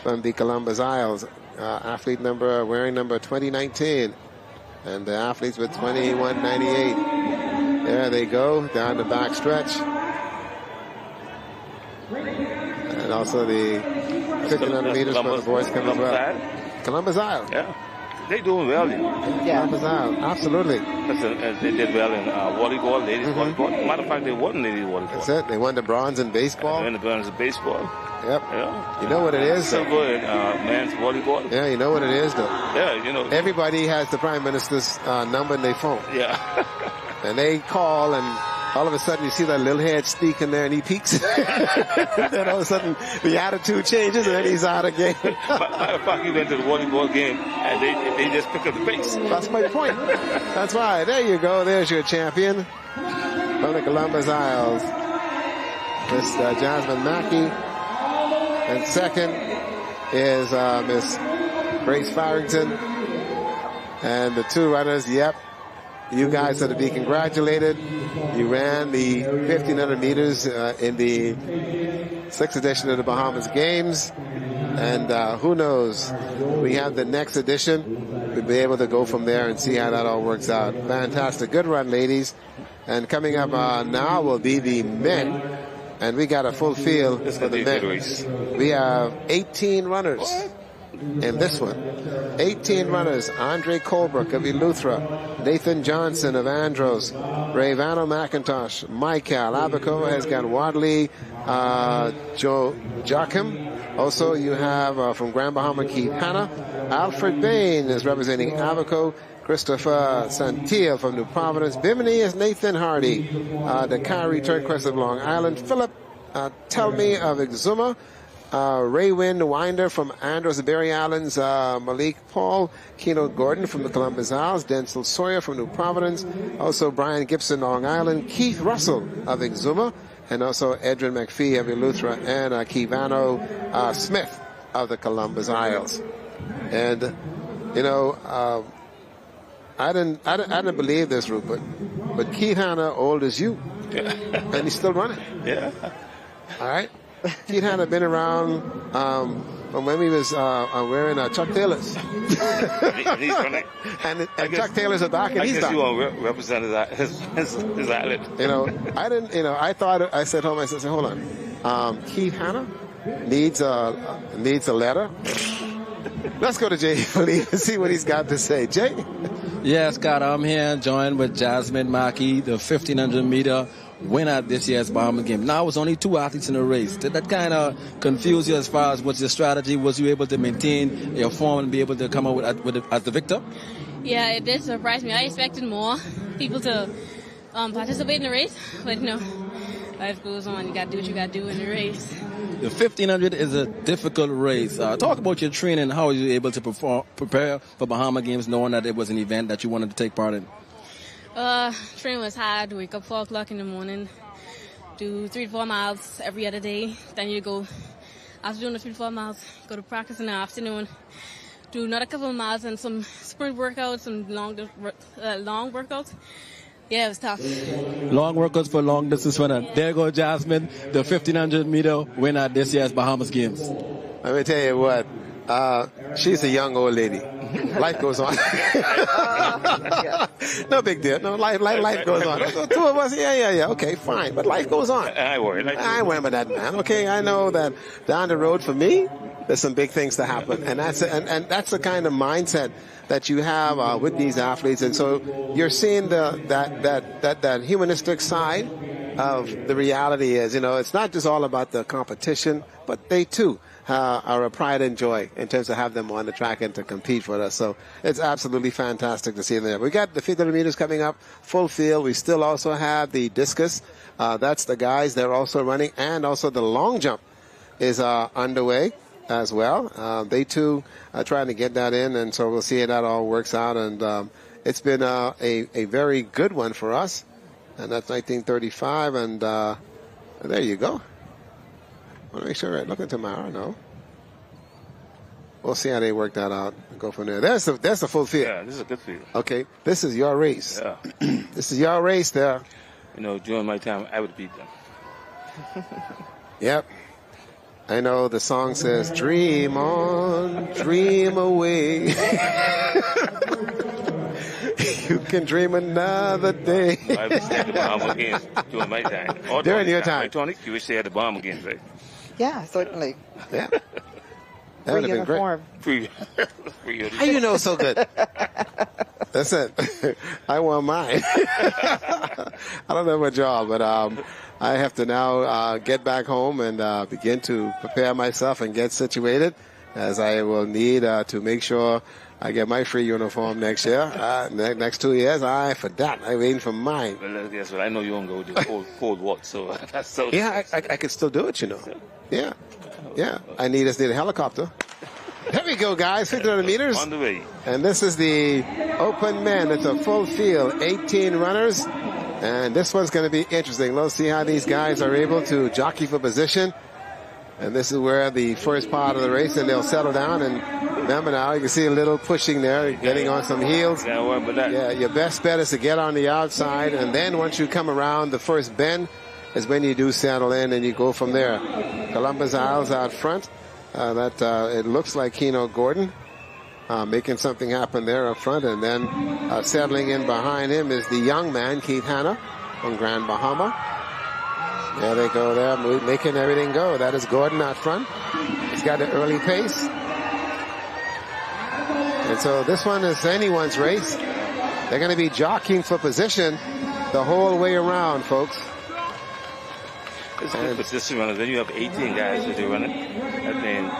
from the Columbus Isles. Athlete wearing number 2019. And the athletes with 2198. There they go. Down the back stretch. And also the 1,500 meters for the boys come as well. Columbus Isle. Yeah. They're doing well. Columbus Isle. Absolutely. They did well in volleyball, ladies volleyball. Matter of fact, they won ladies volleyball. That's it. They won the bronze in baseball. They won the bronze in baseball. Yep. Yeah. You know what it is? Silver in men's volleyball. Yeah, you know what it is, though. Yeah, Everybody has the Prime Minister's number in their phone. Yeah. And they call, and all of a sudden you see that little head sneak in there, and he peeks. Then all of a sudden the attitude changes, and then he's out again. Matter of fact, he went to the volleyball game, and they just picked up the pace. That's my point. That's why. There you go. There's your champion from the Columbus Isles, Miss Jasmine Mackey. And second is Miss Grace Farrington. And the 2 runners, you guys are to be congratulated. You ran the 1,500 meters in the 6th edition of the Bahamas Games. And who knows, we have the next edition. We'll be able to go from there and see how that all works out. Fantastic. Good run, ladies. And coming up now will be the men. And we got a full field for the men. We have 18 runners in this one. 18 runners. Andre Colbrook of Eleuthera, Nathan Johnson of Andros, Rayvano McIntosh, Michael Abaco has got Wadley, Joe Joachim. Also, you have from Grand Bahama Keith Hanna. Alfred Bain is representing Abaco. Christopher Santia from New Providence. Bimini is Nathan Hardy. The Kyrie Turnquest of Long Island. Philip Tell Me of Exuma. Raywin Winder from Andros Berry Islands. Malik Paul. Keno Gordon from the Columbus Isles. Denzel Sawyer from New Providence. Also Brian Gibson, Long Island. Keith Russell of Exuma. And also Edrin McPhee of Eleuthera. And Kivano Smith of the Columbus Isles. And, you know, I didn't believe this, Rupert, but Keith Hanna, old as you, and he's still running. Yeah. All right. Keith Hanna been around from when we was wearing Chuck Taylors. He's running. and Chuck Taylors are back, and he's back. I guess you want to represent his island. You know, I said to myself, hold on. Keith Hanna needs a letter. Let's go to Jay and see what he's got to say. Jay? Yeah, Scott, I'm here joined with Jasmine Mackey, the 1,500-meter winner this year's Bahamas game. Now, it was only 2 athletes in the race. Did that kind of confuse you as far as what's your strategy? Was you able to maintain your form and be able to come out as the victor? Yeah, it did surprise me. I expected more people to participate in the race, but, you know, life goes on. You got to do what you got to do in the race. The 1,500 is a difficult race. Talk about your training. How were you able to prepare for Bahama Games, knowing that it was an event that you wanted to take part in? Training was hard. Wake up 4 o'clock in the morning, do 3 to 4 miles every other day. Then you go, after doing the 3 to 4 miles, go to practice in the afternoon, do another couple of miles and some sprint workouts, some long workouts. Yeah, it was tough. Long workouts for long distance runner. There go Jasmine, the 1,500-meter winner this year's Bahamas Games. Let me tell you what. She's a young old lady. Life goes on. No big deal. No, life goes on. 2 of us, yeah. Okay, fine. But life goes on. I worry about that, man. Okay, I know that down the road for me, there's some big things to happen, and that's the kind of mindset that you have with these athletes, and so you're seeing that humanistic side of the reality is, you know, it's not just all about the competition, but they too are a pride and joy in terms of have them on the track and to compete for us. So it's absolutely fantastic to see them there. We got the 500 meters coming up, full field. We still also have the discus. That's the guys. They're also running, and also the long jump is underway as well. They too are trying to get that in, and so we'll see how that all works out. And it's been a very good one for us, and that's 1935. And there you go. I want to make sure I look into my arm. No. We'll see how they work that out and go from there. That's the full field. Yeah, this is a good field. Okay, this is your race. Yeah. This is your race there. You know, during my time, I would beat them. Yep. I know the song says, dream on, dream away. You can dream another day. I wish they had the Bahamas Games during my time. During your time. Tonic, you wish they had the Bahamas Games, right? Yeah, certainly. Yeah. That would have been great. Free How you know so good? That's it. I want mine. I don't have a job, but I have to now get back home and begin to prepare myself and get situated, as I will need to make sure I get my free uniform next year. Next 2 years, for that. I'm waiting for mine. Well, guess what? I know you won't go to cold water, so that's so. Yeah, I could still do it, you know. Yeah. I just need a helicopter. There we go, guys. 1,500 meters. On the way. And this is the open men. It's a full field, 18 runners. And this one's going to be interesting. Let's see how these guys are able to jockey for position. And this is where the first part of the race, and they'll settle down. And remember now, you can see a little pushing there, getting on some heels. Yeah, your best bet is to get on the outside. And then once you come around the first bend is when you do settle in and you go from there. Columbus Isles out front. It looks like Keno Gordon making something happen there up front. And then settling in behind him is the young man, Keith Hanna from Grand Bahama. There they go there, making everything go. That is Gordon out front. He's got an early pace. And so this one is anyone's race. They're going to be jockeying for position the whole way around, folks. It's good for distance runners. Then you have 18 guys that are running. I mean,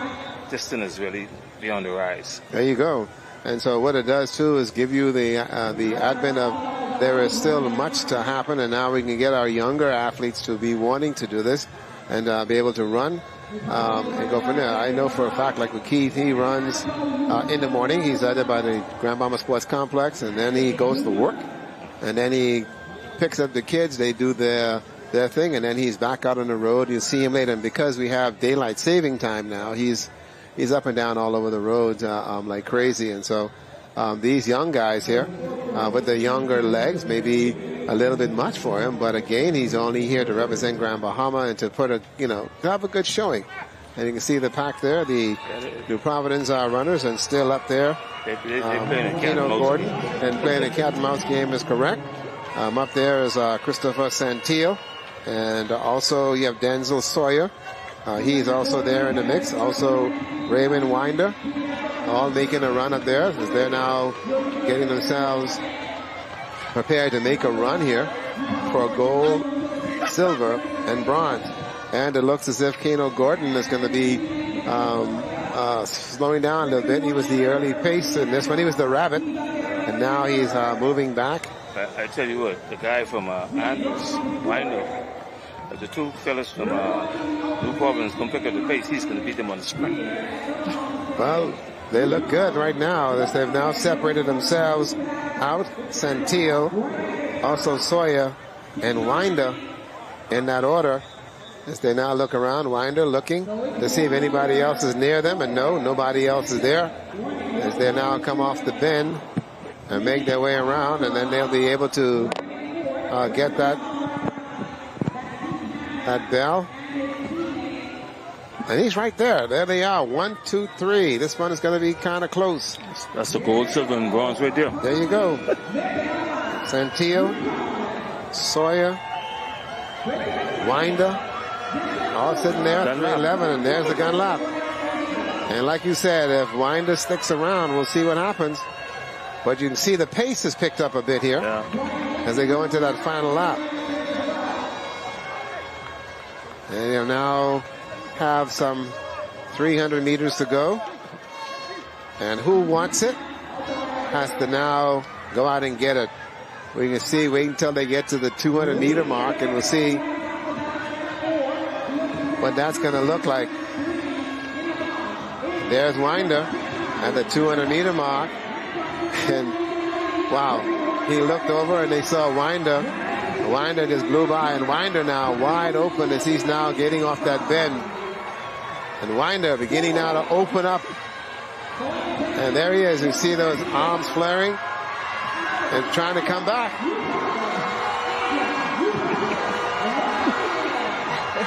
distance is really beyond the rise. There you go. And so what it does too is give you the advent of there is still much to happen, and now we can get our younger athletes to be wanting to do this and be able to run and go from there. I know for a fact, like with Keith, he runs in the morning. He's either by the Grand Bahama Sports Complex, and then he goes to work, and then he picks up the kids. They do their thing, and then he's back out on the road. You'll see him later. And because we have daylight saving time now, he's up and down all over the roads like crazy. And so these young guys here with the younger legs may be a little bit much for him, but again, he's only here to represent Grand Bahama and to put to have a good showing. And you can see the pack there, the New Providence runners, and still up there, Keno Gordon, and playing a cat and mouse game is correct. Up there is Christopher Santillo, and also you have Denzel Sawyer. He's also there in the mix. Also Raymond Winder, all making a run up there as they're now getting themselves prepared to make a run here for gold, silver, and bronze. And it looks as if Keno Gordon is going to be slowing down a little bit. He was the early pace in this one. He was the rabbit, and now he's moving back. I tell you what, the guy from Andrews, Winder, the two fellas from New Providence going to pick up the pace. He's going to beat them on the sprint. Well, they look good right now as they've now separated themselves out. Santillo, also Sawyer, and Winder in that order. As they now look around, Winder looking to see if anybody else is near them, and no, nobody else is there. As they now come off the bend and make their way around, and then they'll be able to get that bell. And he's right there. There they are. 1, 2, 3. This one is going to be kind of close. That's the gold, silver, and bronze right there. There you go. Santillo, Sawyer, Winder, all sitting there. 3:11, and there's the gun lap. And like you said, if Winder sticks around, we'll see what happens. But you can see the pace has picked up a bit here as they go into that final lap. And they'll now have some 300 meters to go. And who wants it has to now go out and get it. We can see, wait until they get to the 200 meter mark, and we'll see what that's going to look like. There's Winder at the 200 meter mark. And wow, he looked over and they saw Winder. Winder just blew by, and Winder now wide open as he's now getting off that bend. And Winder beginning now to open up. And there he is. You see those arms flaring and trying to come back.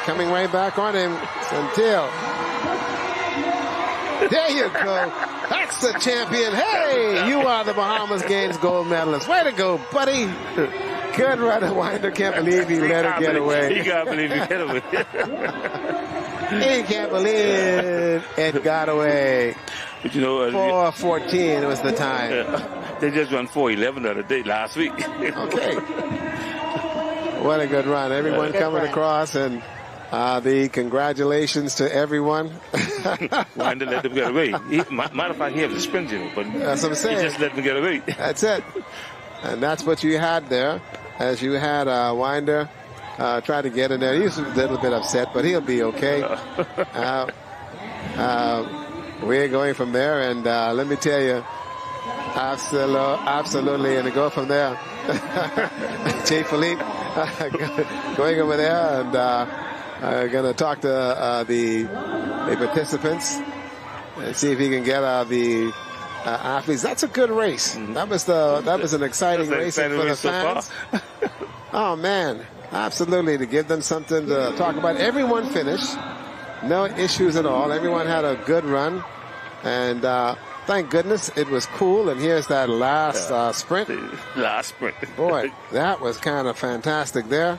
Coming right back on him, Santillo. There you go. That's the champion. Hey, you are the Bahamas Games gold medalist. Way to go, buddy. Good run. Winder can't believe he let it get away. He can't believe he got away. He can't believe it got away. But you know, 4:14 was the time. They just run 4:11 the other day, last week. Okay. What a good run. Everyone coming across, and the congratulations to everyone. Winder let them get away. Matter of fact, he has a sprint, but that's what I'm saying. He just let them get away. That's it. And that's what you had there, as you had Winder try to get in there. He's a little bit upset, but he'll be okay. We're going from there, and let me tell you, absolutely, and to go from there. Jay Philippe going over there and going to talk to the participants and see if he can get the athletes. That's a good race. That was an exciting race for the fans. Oh man, absolutely, to give them something to talk about. Everyone finished, no issues at all. Everyone had a good run, and thank goodness it was cool. And here's that last sprint. Last sprint. Boy, that was kind of fantastic there.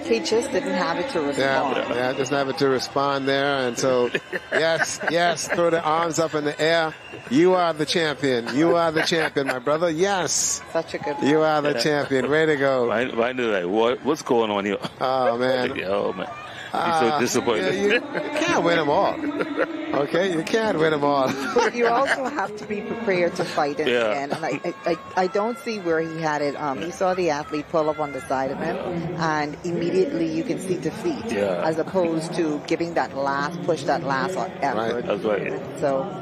He just didn't have it to respond. Yeah, just have it to respond there. And so, yes, throw the arms up in the air. You are the champion. You are the champion, my brother. Yes. Such a good one. You are the champion. Way to go. Mine is like, what's going on here? Oh, man. Oh, man. He's so disappointed. You can't win them all. Okay? You can't win them all. But you also have to be prepared to fight in the end. And I don't see where he had it. You saw the athlete pull up on the side of him, and immediately you can see defeat, as opposed to giving that last push, that last effort. Right. That's right. So...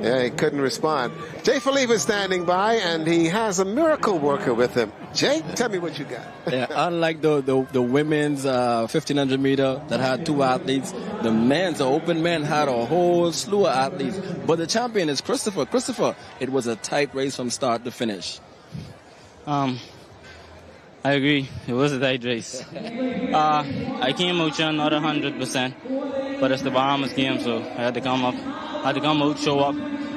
yeah, he couldn't respond. Jay Philippe is standing by, and he has a miracle worker with him. Jay, tell me what you got. Yeah, unlike the women's 1500 meter that had 2 athletes, the men's, the open men, had a whole slew of athletes. But the champion is Christopher. Christopher, it was a tight race from start to finish. I agree. It was a tight race. I came out here not 100%, but it's the Bahamas game, so I had to come out, show up,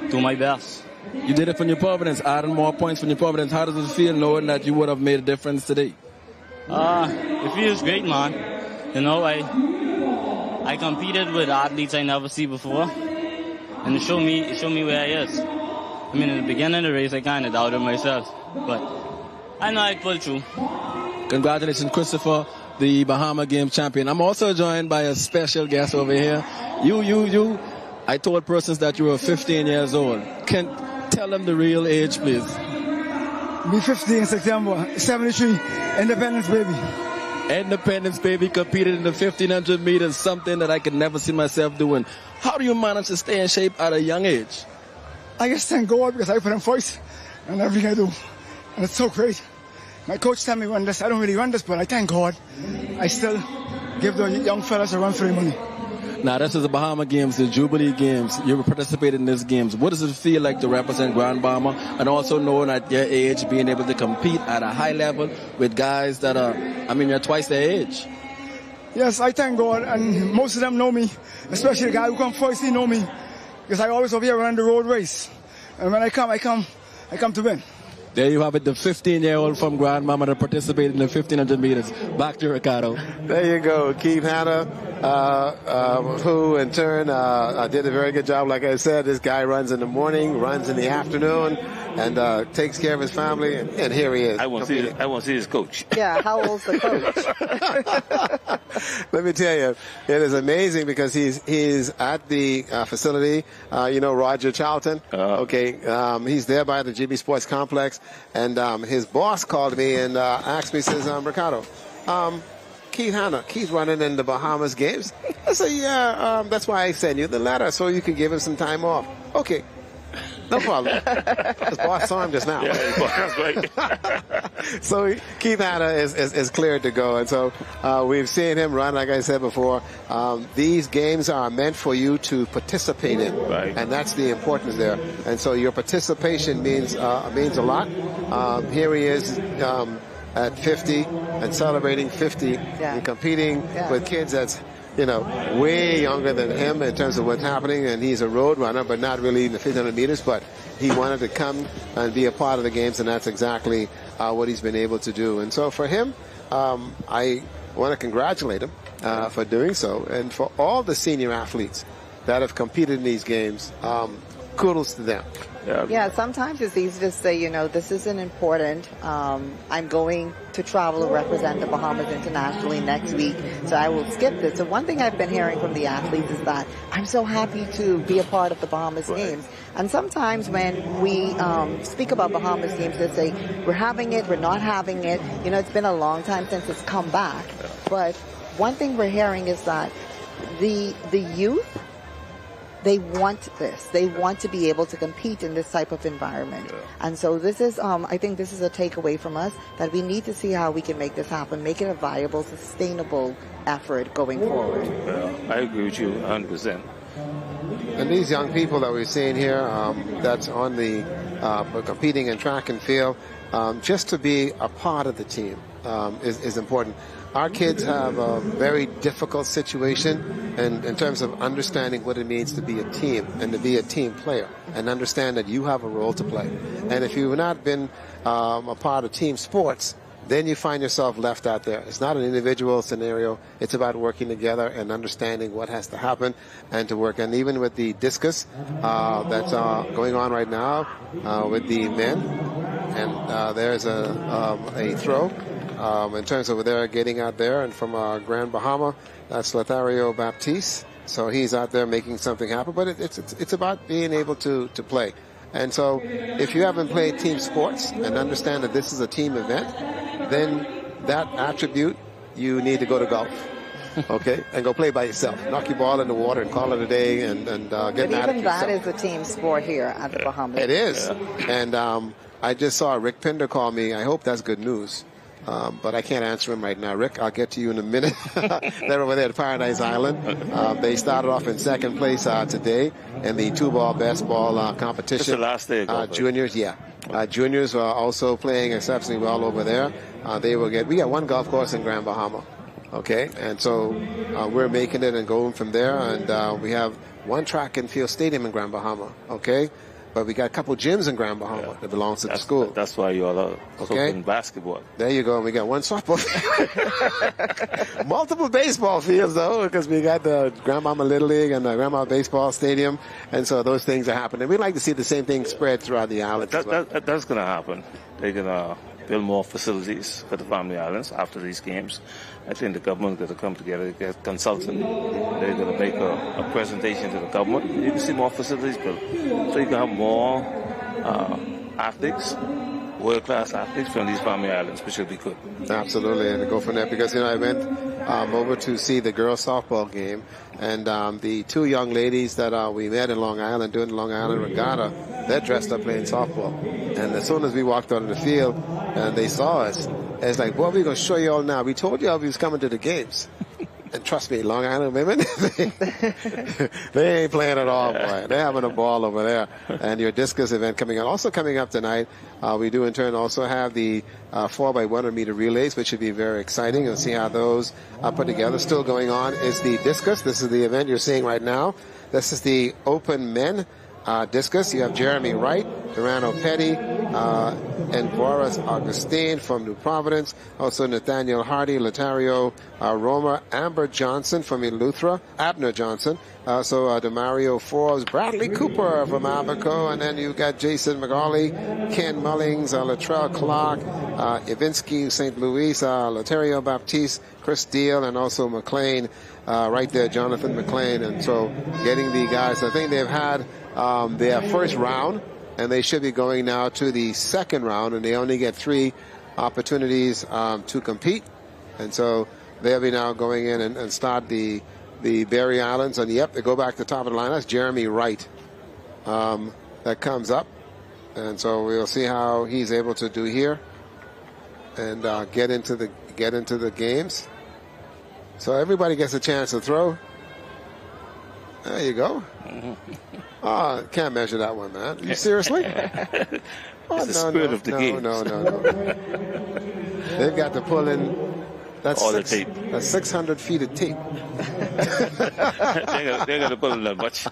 do my best. You did it for New Providence, adding more points for New Providence. How does it feel knowing that you would have made a difference today? It feels great, man. You know, I competed with athletes I never see before, and it showed me where I is. I mean, in the beginning of the race, I kind of doubted myself, but I know I'd pull through. Congratulations, Christopher, the Bahama Games champion. I'm also joined by a special guest over here. You. I told persons that you were 15 years old. Can tell them the real age, please. Be 50 in September, 73, Independence Baby. Independence Baby competed in the 1500 meters, something that I could never see myself doing. How do you manage to stay in shape at a young age? I just thank God because I put in first and everything I do. And it's so great. My coach tell me run this. I don't really run this, but I thank God. I still give the young fellas a run for their money. Now, this is the Bahama Games, the Jubilee Games. You participated in these games. What does it feel like to represent Grand Bahama and also knowing at your age, being able to compete at a high level with guys that are, you're twice their age? Yes, I thank God, and most of them know me, especially the guy who come first, he know me, because I always over here running the road race. And when I come to win. There you have it, the 15-year-old from Grand Mama that participated in the 1500 meters. Back to Ricardo. There you go, Keith Hanna, who in turn did a very good job. Like I said, this guy runs in the morning, runs in the afternoon, and takes care of his family. And here he is. I want to see his coach. Yeah, how old's the coach? Let me tell you, it is amazing because he's at the facility. Roger Charlton. He's there by the GB Sports Complex. And his boss called me and asked me, says, Ricardo, Keith Hanna, Keith running in the Bahamas Games? I said, yeah, that's why I sent you the letter, so you could give him some time off. Okay. No problem. His boss saw him just now. Yeah, that's right. So Keith Hanna is cleared to go. And so we've seen him run, like I said before. These games are meant for you to participate in. Right. And that's the importance there. And so your participation means a lot. Here he is at 50 and celebrating 50 and competing with kids that's way younger than him in terms of what's happening, and he's a road runner, but not really in the 1500 meters, but he wanted to come and be a part of the games, and that's exactly what he's been able to do. And so for him, I want to congratulate him for doing so, and for all the senior athletes that have competed in these games, kudos to them. Yeah, sometimes it's easy to say, this isn't important. I'm going to travel to represent the Bahamas internationally next week, so I will skip this. So one thing I've been hearing from the athletes is that I'm so happy to be a part of the Bahamas Games. And sometimes when we speak about Bahamas Games, they say, we're having it, we're not having it. It's been a long time since it's come back. But one thing we're hearing is that the youth, they want this. They want to be able to compete in this type of environment. Yeah. And so this is, I think this is a takeaway from us, that we need to see how we can make this happen, make it a viable, sustainable effort going forward. Yeah, I agree with you 100%. And these young people that we're seeing here, that's on the competing in track and field, just to be a part of the team is important. Our kids have a very difficult situation in terms of understanding what it means to be a team and to be a team player, and understand that you have a role to play. And if you've not been a part of team sports, then you find yourself left out there. It's not an individual scenario. It's about working together and understanding what has to happen and to work. And even with the discus that's going on right now with the men, and there's a throw in terms of they're getting out there. And from Grand Bahama, that's Lothario Baptiste. So he's out there making something happen. But it's about being able to play. And so if you haven't played team sports and understand that this is a team event, then that attribute, you need to go to golf, okay, and go play by yourself. Knock your ball in the water and call it a day and get mad at yourself. But even that is a team sport here at the Bahamas. It is. Yeah. And I just saw Rick Pinder call me. I hope that's good news. But I can't answer him right now. Rick, I'll get to you in a minute. They're over there at Paradise Island. They started off in second place today in the two-ball best ball competition. It's the last day of golf, juniors, yeah. Juniors are also playing exceptionally well over there. We got one golf course in Grand Bahama. Okay, and so we're making it and going from there. And we have one track and field stadium in Grand Bahama. Okay. But we got a couple gyms in Grand Bahama that belongs to the school. That's why you all are in basketball. There you go. And we got one softball field. Multiple baseball fields, though, because we got the Grand Bahama Little League and the Grand Bahama Baseball Stadium. And so those things are happening. We'd like to see the same thing spread throughout the island. That's going to happen. They're going to build more facilities for the family islands after these games. I think the government's going to come together, get consultant. They're going to make a presentation to the government. You can see more facilities built. So you can have more athletes, world-class athletes from these family islands, which will be good. Absolutely, and to go from there, because, I went over to see the girls' softball game, and the two young ladies that we met in Long Island doing the Long Island Regatta, they're dressed up playing softball. And as soon as we walked out on the field and they saw us, it's like, boy, we're going to show you all now. We told you all we was coming to the games. And trust me, Long Island women, they ain't playing at all, boy. They're having a ball over there. And your discus event coming up. Also coming up tonight, we do in turn also have the 4x100 meter relays, which should be very exciting. You'll see how those are put together. Still going on is the discus. This is the event you're seeing right now. This is the open men discus. You have Jeremy Wright, Durano Petty, and Boris Augustine from New Providence. Also Nathaniel Hardy, Lothario Roma, Amber Johnson from Eleuthera, Abner Johnson. Also Demario Forbes, Bradley Cooper from Abaco, and then you've got Jason McGauley, Ken Mullings, Latrell Clark, Ivinsky, St. Louis, Lothario Baptiste, Chris Deal, and also McLean, right there, Jonathan McLean. And so getting the guys, I think they've had their first round, and they should be going now to the second round, and they only get 3 opportunities to compete. And so they'll be now going in and start the Berry Islands. And, yep, they go back to the top of the line. That's Jeremy Wright that comes up. And so we'll see how he's able to do here and get into the games. So everybody gets a chance to throw. There you go. Oh, can't measure that one, man. You seriously? It's the spirit of the game. No. They've got to pull in. That's all the tape. That's 600 feet of tape. They're going to pull in that much.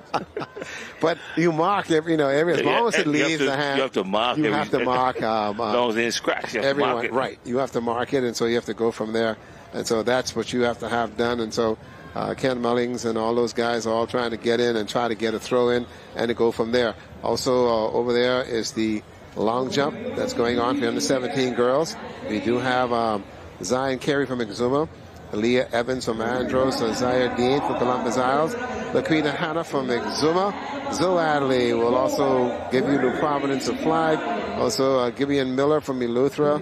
But you mark every as long as it leaves the hand. You have to mark. You have to mark. As long as they didn't scratch, you have to mark it. Right. You have to mark it, and so you have to go from there. And so that's what you have to have done. And so Ken Mullings and all those guys are all trying to get in and try to get a throw in and to go from there. Also over there is the long jump that's going on for under 17 girls. We do have Zion Carey from Exuma, Aaliyah Evans from Andros, Zaire Dean from Columbus Isles, Laquita Hanna from Exuma. Zoe Adley will also give you New Providence a flag. Also Gideon Miller from Eleuthera,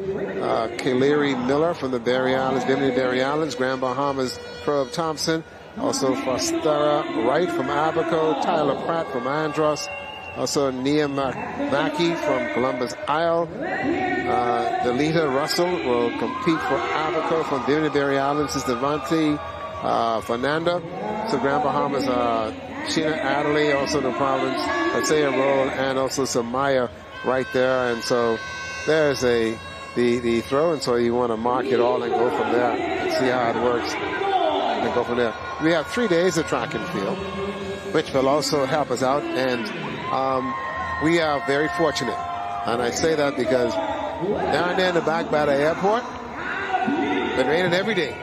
Kaleri Miller from the Berry Islands, Bimini Berry Islands, Grand Bahamas, Probe Thompson. Also Fostera Wright from Abaco, Tyler Pratt from Andros. Also Nia Mackey from Columbus Isle. Delita Russell will compete for Abaco from Bimini Berry Islands. This is Devante Fernanda. So Grand Bahamas, Sheena Adderley, also New Providence, Isaiah Roll, and also Samaya right there. And so there's the throw, and so you want to mark it all and go from there and see how it works and go from there. We have 3 days of track and field, which will also help us out, and we are very fortunate. And I say that because down there in the back by the airport, Been raining every day.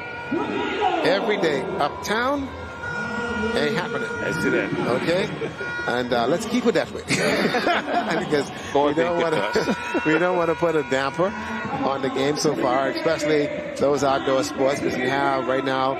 Every day. Uptown, ain't happening. I see that. Okay? And let's keep it that way. Because we don't want to put a damper on the game so far, especially those outdoor sports, because we have right now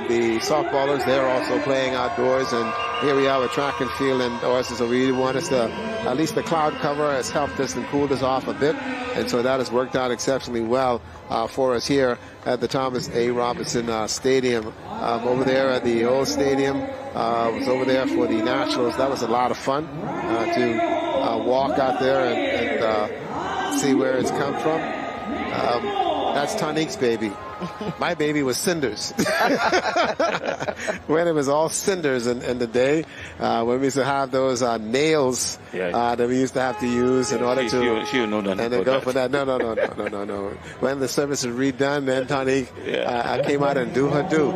the softballers, they're also playing outdoors, and here we are with track and field indoors, so we want us to, at least the cloud cover has helped us and cooled us off a bit, and so that has worked out exceptionally well for us here at the Thomas A. Robinson Stadium. Over there at the old stadium, was over there for the Nationals. That was a lot of fun to walk out there and see where it's come from. That's Tonique's baby. My baby was cinders. When it was all cinders in the day, when we used to have those nails that we used to have to use in order to... She would know nothing and then go for that. No. When the service was redone, then Tonique came out and do her do.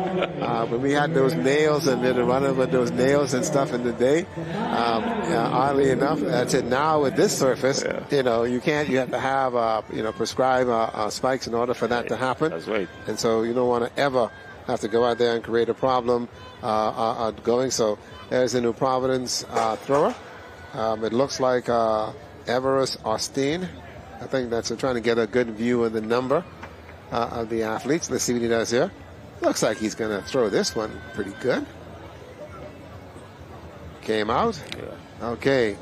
When we had those nails and then running with those nails and stuff in the day, oddly enough, that's it. Now with this surface, you have to have, prescribe spikes in order for that to happen. That's right. And so you don't want to ever have to go out there and create a problem going. So there's a New Providence thrower. It looks like Everest Austin. I think that's trying to get a good view of the number of the athletes. Let's see what he does here. Looks like he's going to throw this one pretty good. Came out. Yeah. Okay.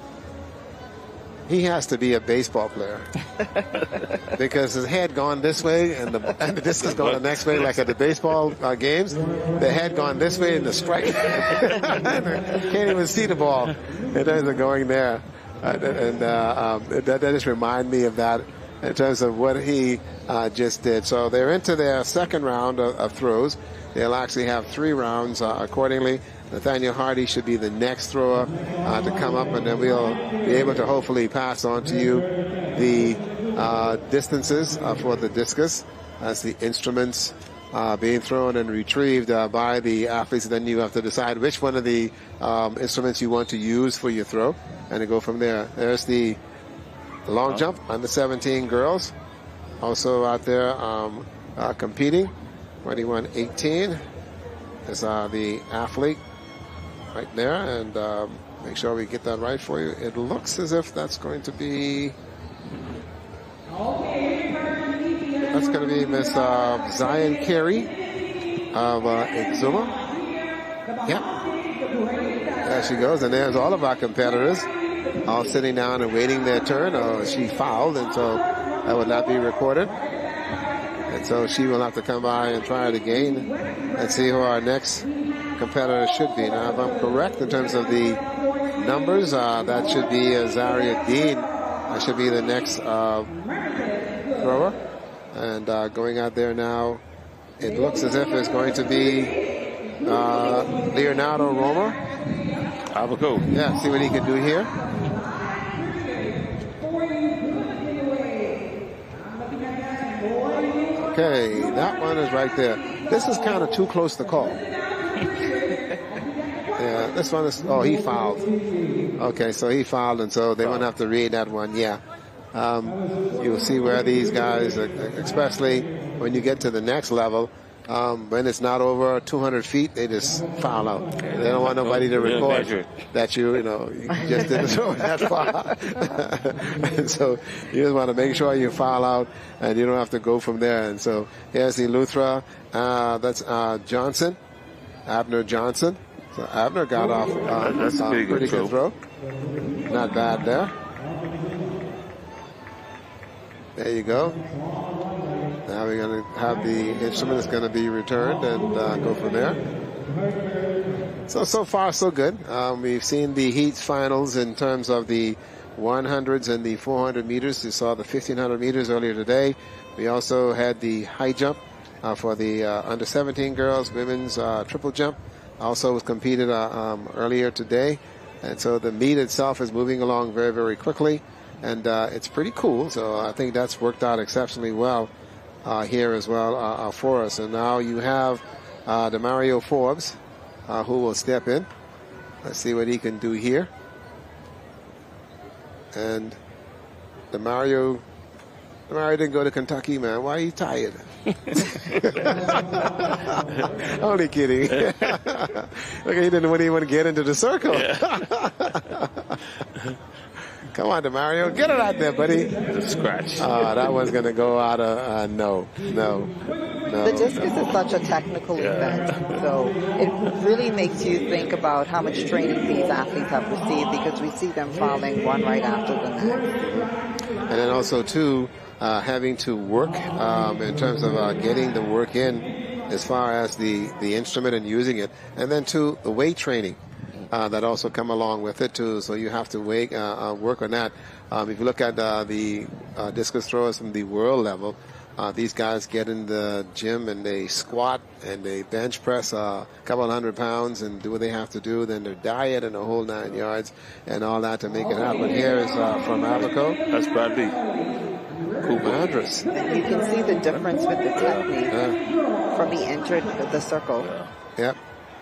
He has to be a baseball player because his head gone this way and the disc is going the next way, like at the baseball games. The head gone this way and the strike. Can't even see the ball in terms of going there. That just remind me of that in terms of what he just did. So they're into their second round of throws. They'll actually have 3 rounds accordingly. Nathaniel Hardy should be the next thrower to come up, and then we'll be able to hopefully pass on to you the distances for the discus as the instruments being thrown and retrieved by the athletes. And then you have to decide which one of the instruments you want to use for your throw, and to go from there. There's the long jump under 17 girls, also out there competing. 21-18 is the athlete right there, and make sure we get that right for you. It looks as if that's going to be Miss Zion Carey of Exuma. Yep, there she goes, and there's all of our competitors all sitting down and waiting their turn. Oh, she fouled, and so that would not be recorded. And so she will have to come by and try it again and see who our next competitor should be. Now, if I'm correct in terms of the numbers, that should be Zaria Dean. That should be the next thrower. And going out there now, it looks as if it's going to be Leonardo Romer. Abaco. Yeah, see what he can do here. Okay, that one is right there. This is kind of too close to call. Yeah, this one is, he fouled. Okay, so he fouled, and so they won't have to read that one. Yeah. You'll see where these guys, especially when you get to the next level, when it's not over 200 feet, they just foul out. They don't want nobody to record that you just didn't throw it that far. And so you just want to make sure you foul out, and you don't have to go from there. And so here's the Luthra. That's Johnson, Abner Johnson. So Abner got off that's a pretty good throw. Not bad there. There you go. Now we're going to have the instrument that's going to be returned and go from there. So far, so good. We've seen the heat finals in terms of the 100s and the 400 meters. You saw the 1,500 meters earlier today. We also had the high jump for the under 17 girls, women's triple jump. Also was competed earlier today. And so the meet itself is moving along very, very quickly. And it's pretty cool. So I think that's worked out exceptionally well here as well for us. And now you have Demario Forbes, who will step in. Let's see what he can do here. And Demario Mary didn't go to Kentucky, man. Why are you tired? Only kidding. Look, he didn't even get into the circle. Come on, DeMario. Get it out there, buddy. Scratch. That one's going to go out of, no. The discus is such a technical event, so it really makes you think about how much training these athletes have received, because we see them falling one right after the next. And then also, too, having to work in terms of getting the work in as far as the instrument and using it. And then, too, the weight training. That also come along with it too, so you have to work on that. If you look at the discus throwers from the world level, these guys get in the gym and they squat and they bench press a couple hundred pounds and do what they have to do, then their diet and the whole 9 yards and all that to make it happen. Here is from Abaco. That's Bradley. Cooper Andrus. And you can see the difference with the technique from he entered the circle. Yep.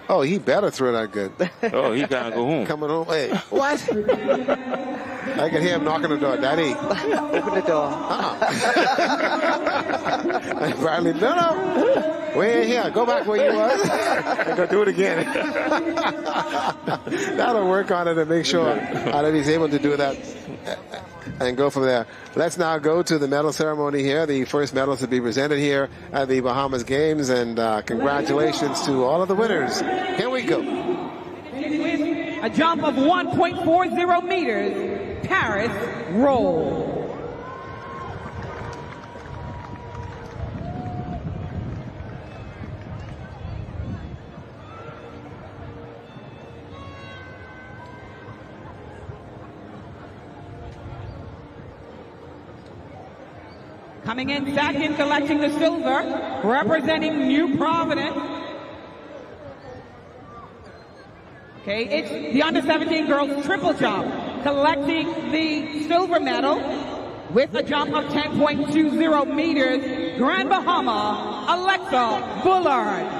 Oh, he better throw that good. Oh, he gotta go home. Coming home. Hey, what? I can hear him knocking the door. Daddy. Open the door. Bradley, no. We ain't here. Go back where you was. And go do it again. That'll work on it and make sure that he's able to do that and go from there. Let's now go to the medal ceremony here. The first medals to be presented here at the Bahamas Games, and congratulations to all of the winners. Here we go. With a jump of 1.40 meters, Paris roll. Coming in second, collecting the silver, representing New Providence. Okay, it's the under-17 girls triple jump, collecting the silver medal with a jump of 10.20 meters, Grand Bahama, Alexa Bullard.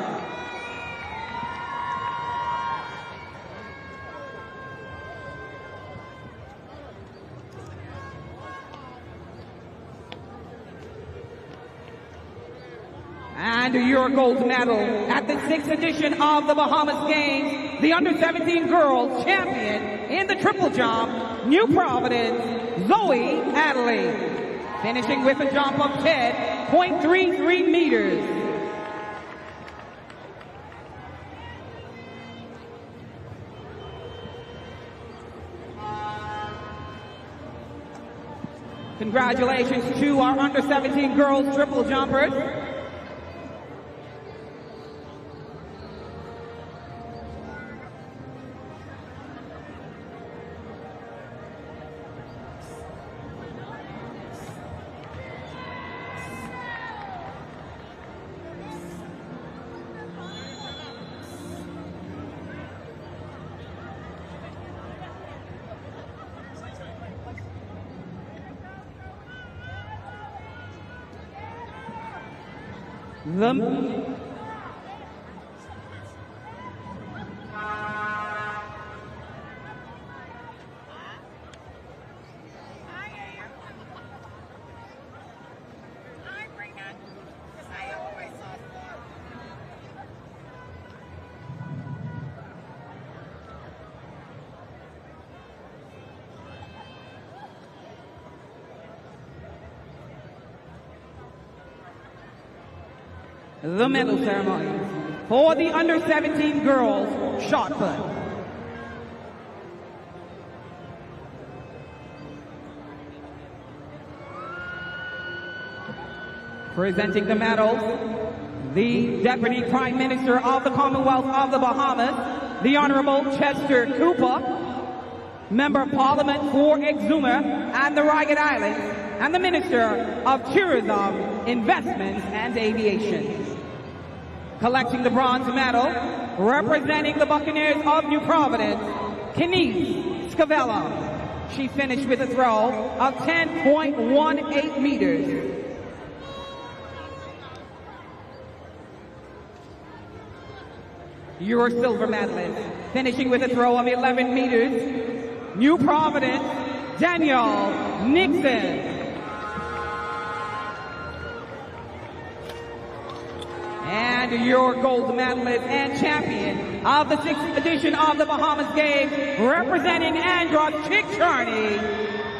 And your gold medal at the 6th edition of the Bahamas Games, the under-17 girls champion in the triple jump, New Providence, Zoe Adley, finishing with a jump of 10.33 meters. Congratulations to our under-17 girls triple jumpers. The medal ceremony for the under-17 girls shot put. Presenting the medals, the Deputy Prime Minister of the Commonwealth of the Bahamas, the Honorable Chester Cooper, Member of Parliament for Exuma and the Ragged Islands, and the Minister of Tourism, Investments and Aviation. Collecting the bronze medal, representing the Buccaneers of New Providence, Kenise Scavella. She finished with a throw of 10.18 meters. Your silver medalist, finishing with a throw of 11 meters, New Providence, Daniel Nixon. And your gold medalist and champion of the 6th edition of the Bahamas Games, representing Andros Chick Charney,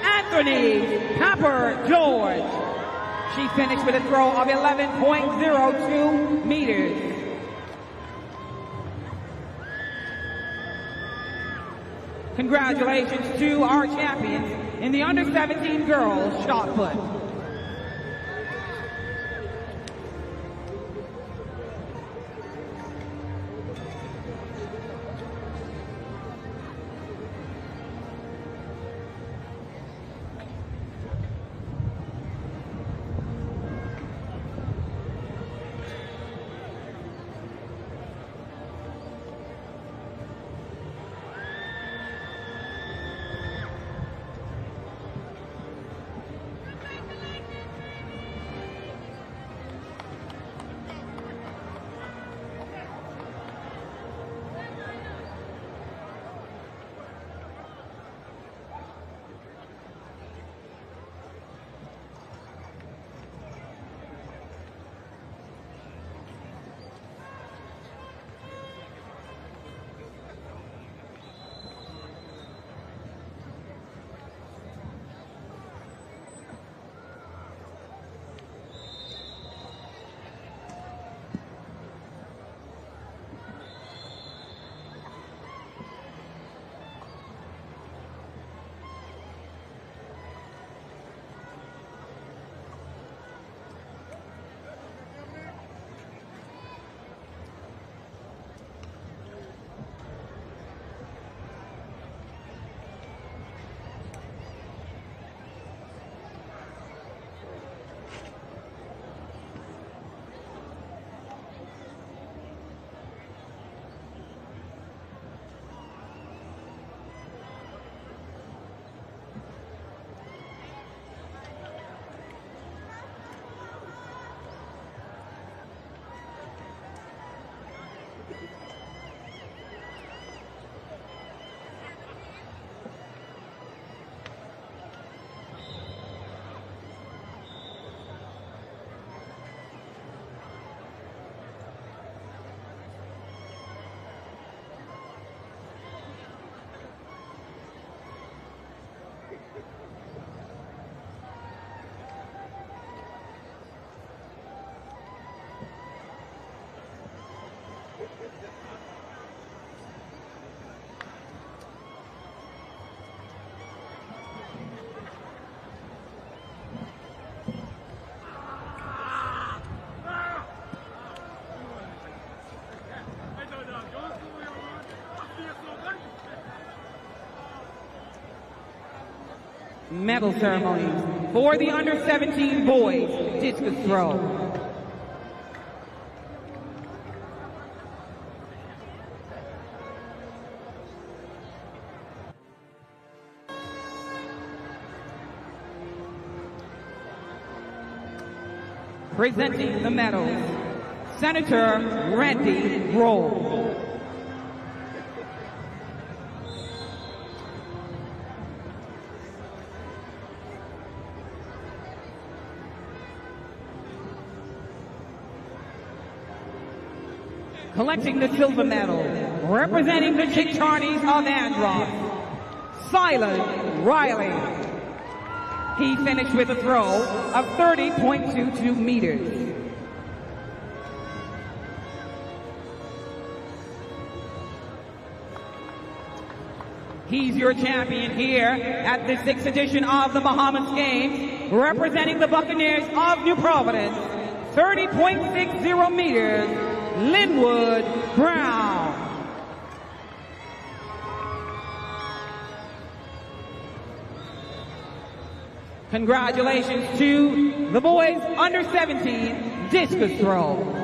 Anthony Pepper George. She finished with a throw of 11.02 meters. Congratulations to our champions in the under-17 girls shot put. Medal ceremonies for the under-17 boys discus throw. Presenting the medals, Senator Randy Roll. Collecting the silver medal, representing the Chick Charneys of Andros, Silas Riley. He finished with a throw of 30.22 meters. He's your champion here at the 6th edition of the Bahamas Games, representing the Buccaneers of New Providence, 30.60 meters. Linwood Brown. Congratulations to the boys under 17 discus throw.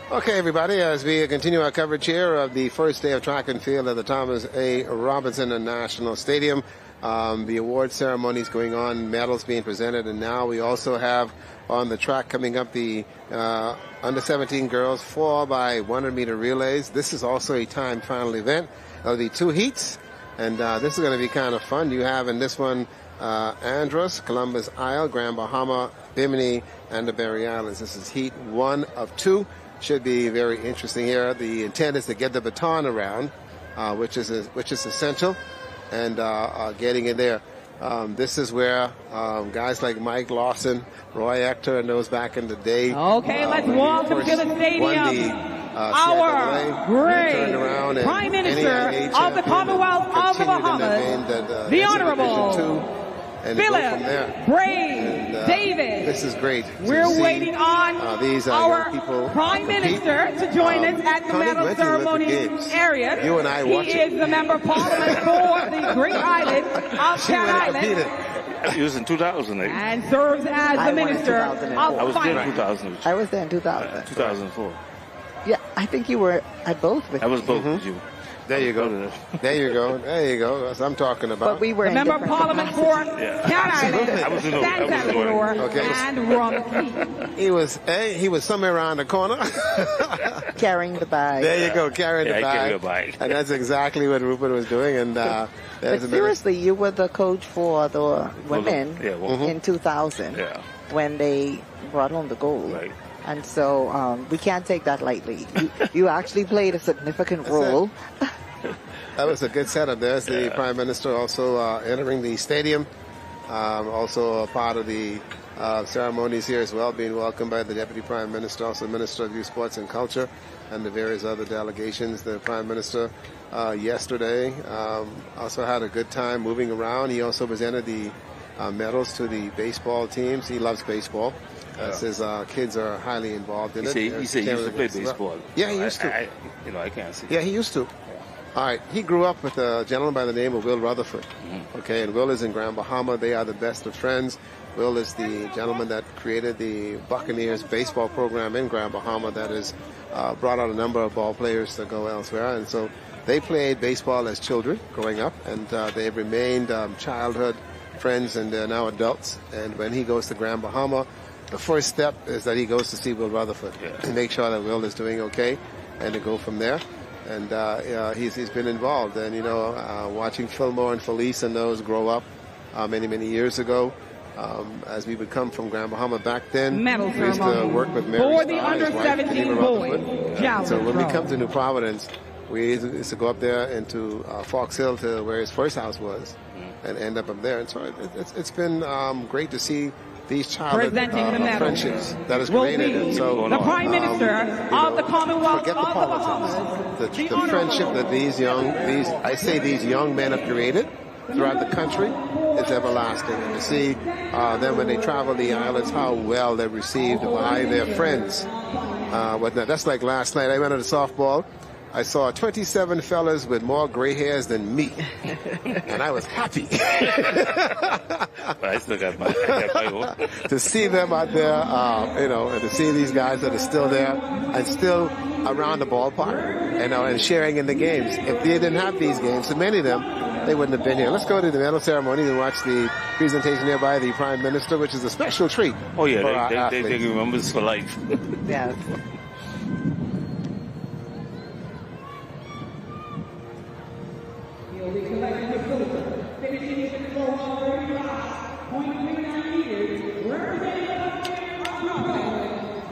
Okay, everybody, as we continue our coverage here of the first day of track and field at the Thomas A. Robinson National Stadium, the award ceremony is going on, medals being presented, and now we also have on the track coming up the under-17 girls 4x100-meter relays. This is also a time final event. There'll be 2 heats, and this is going to be kind of fun. You have in this one Andros, Columbus Isle, Grand Bahama, Bimini, and the Berry Islands. This is heat 1 of 2. Should be very interesting here. The intent is to get the baton around, which is essential, and getting in there. This is where guys like Mike Lawson, Roy Ector, and those back in the day. Okay, let's welcome to the stadium our great Prime Minister of the Commonwealth of the Bahamas, the Honorable Philip Brave Davis. This is great. We're waiting on our Prime Minister to join us at the medal ceremony area. You and I watch He is the Member of Parliament for the Great Island of Cat Island. He was in 2008. And serves as the Minister of I was there in Finance. 2000. I was there in 2000. 2004. Yeah, I think you were at both with I was both with you. There you go. There you go. There you go. That's what I'm talking about. But we were The Member of Parliament for Cat Island, San Salvador, and Rumkey. He was somewhere around the corner. Carrying the bag. There you go, carrying the I bag. carry a bag. And that's exactly what Rupert was doing. And But seriously, you were the coach for the women in 2000 when they brought home the gold. Right. And so we can't take that lightly. You actually played a significant role. That was a good setup. There's the Prime Minister also entering the stadium. Also a part of the ceremonies here as well, being welcomed by the Deputy Prime Minister, also Minister of Youth, Sports and Culture, and the various other delegations. The Prime Minister yesterday also had a good time moving around. He also presented the medals to the baseball teams. He loves baseball. His kids are highly involved in it. He said he used to play baseball. Yeah, he used to. I can't see. Yeah, he used to. All right. He grew up with a gentleman by the name of Will Rutherford. Okay, and Will is in Grand Bahama. They are the best of friends. Will is the gentleman that created the Buccaneers baseball program in Grand Bahama that has brought out a number of ball players to go elsewhere. And so they played baseball as children growing up, and they've remained childhood friends, and they're now adults. And when he goes to Grand Bahama, the first step is that he goes to see Will Rutherford and make sure that Will is doing okay, and to go from there. And he's been involved. And, watching Fillmore and Felice and those grow up many, many years ago, as we would come from Grand Bahama back then, Medal we used to work with Mary for the Starr, his wife, under-17 Geneva boys. Rutherford. So when we come to New Providence, we used to go up there into Fox Hill to where his first house was and end up there. And so it's been great to see these childhood friendships that is created. And so the Prime Minister of the Commonwealth forget of the politics. The friendship that these young men have created throughout the country is everlasting. And to see them when they travel the islands, how well they're received by their friends. That's like last night. I went to the softball. I saw 27 fellas with more gray hairs than me, and I was happy. I still got my own. To see them out there, and to see these guys that are still there and still around the ballpark, and sharing in the games. If they didn't have these games, so many of them, they wouldn't have been here. Let's go to the medal ceremony and watch the presentation here by the Prime Minister, which is a special treat. Oh yeah, they remember this for life. Yes.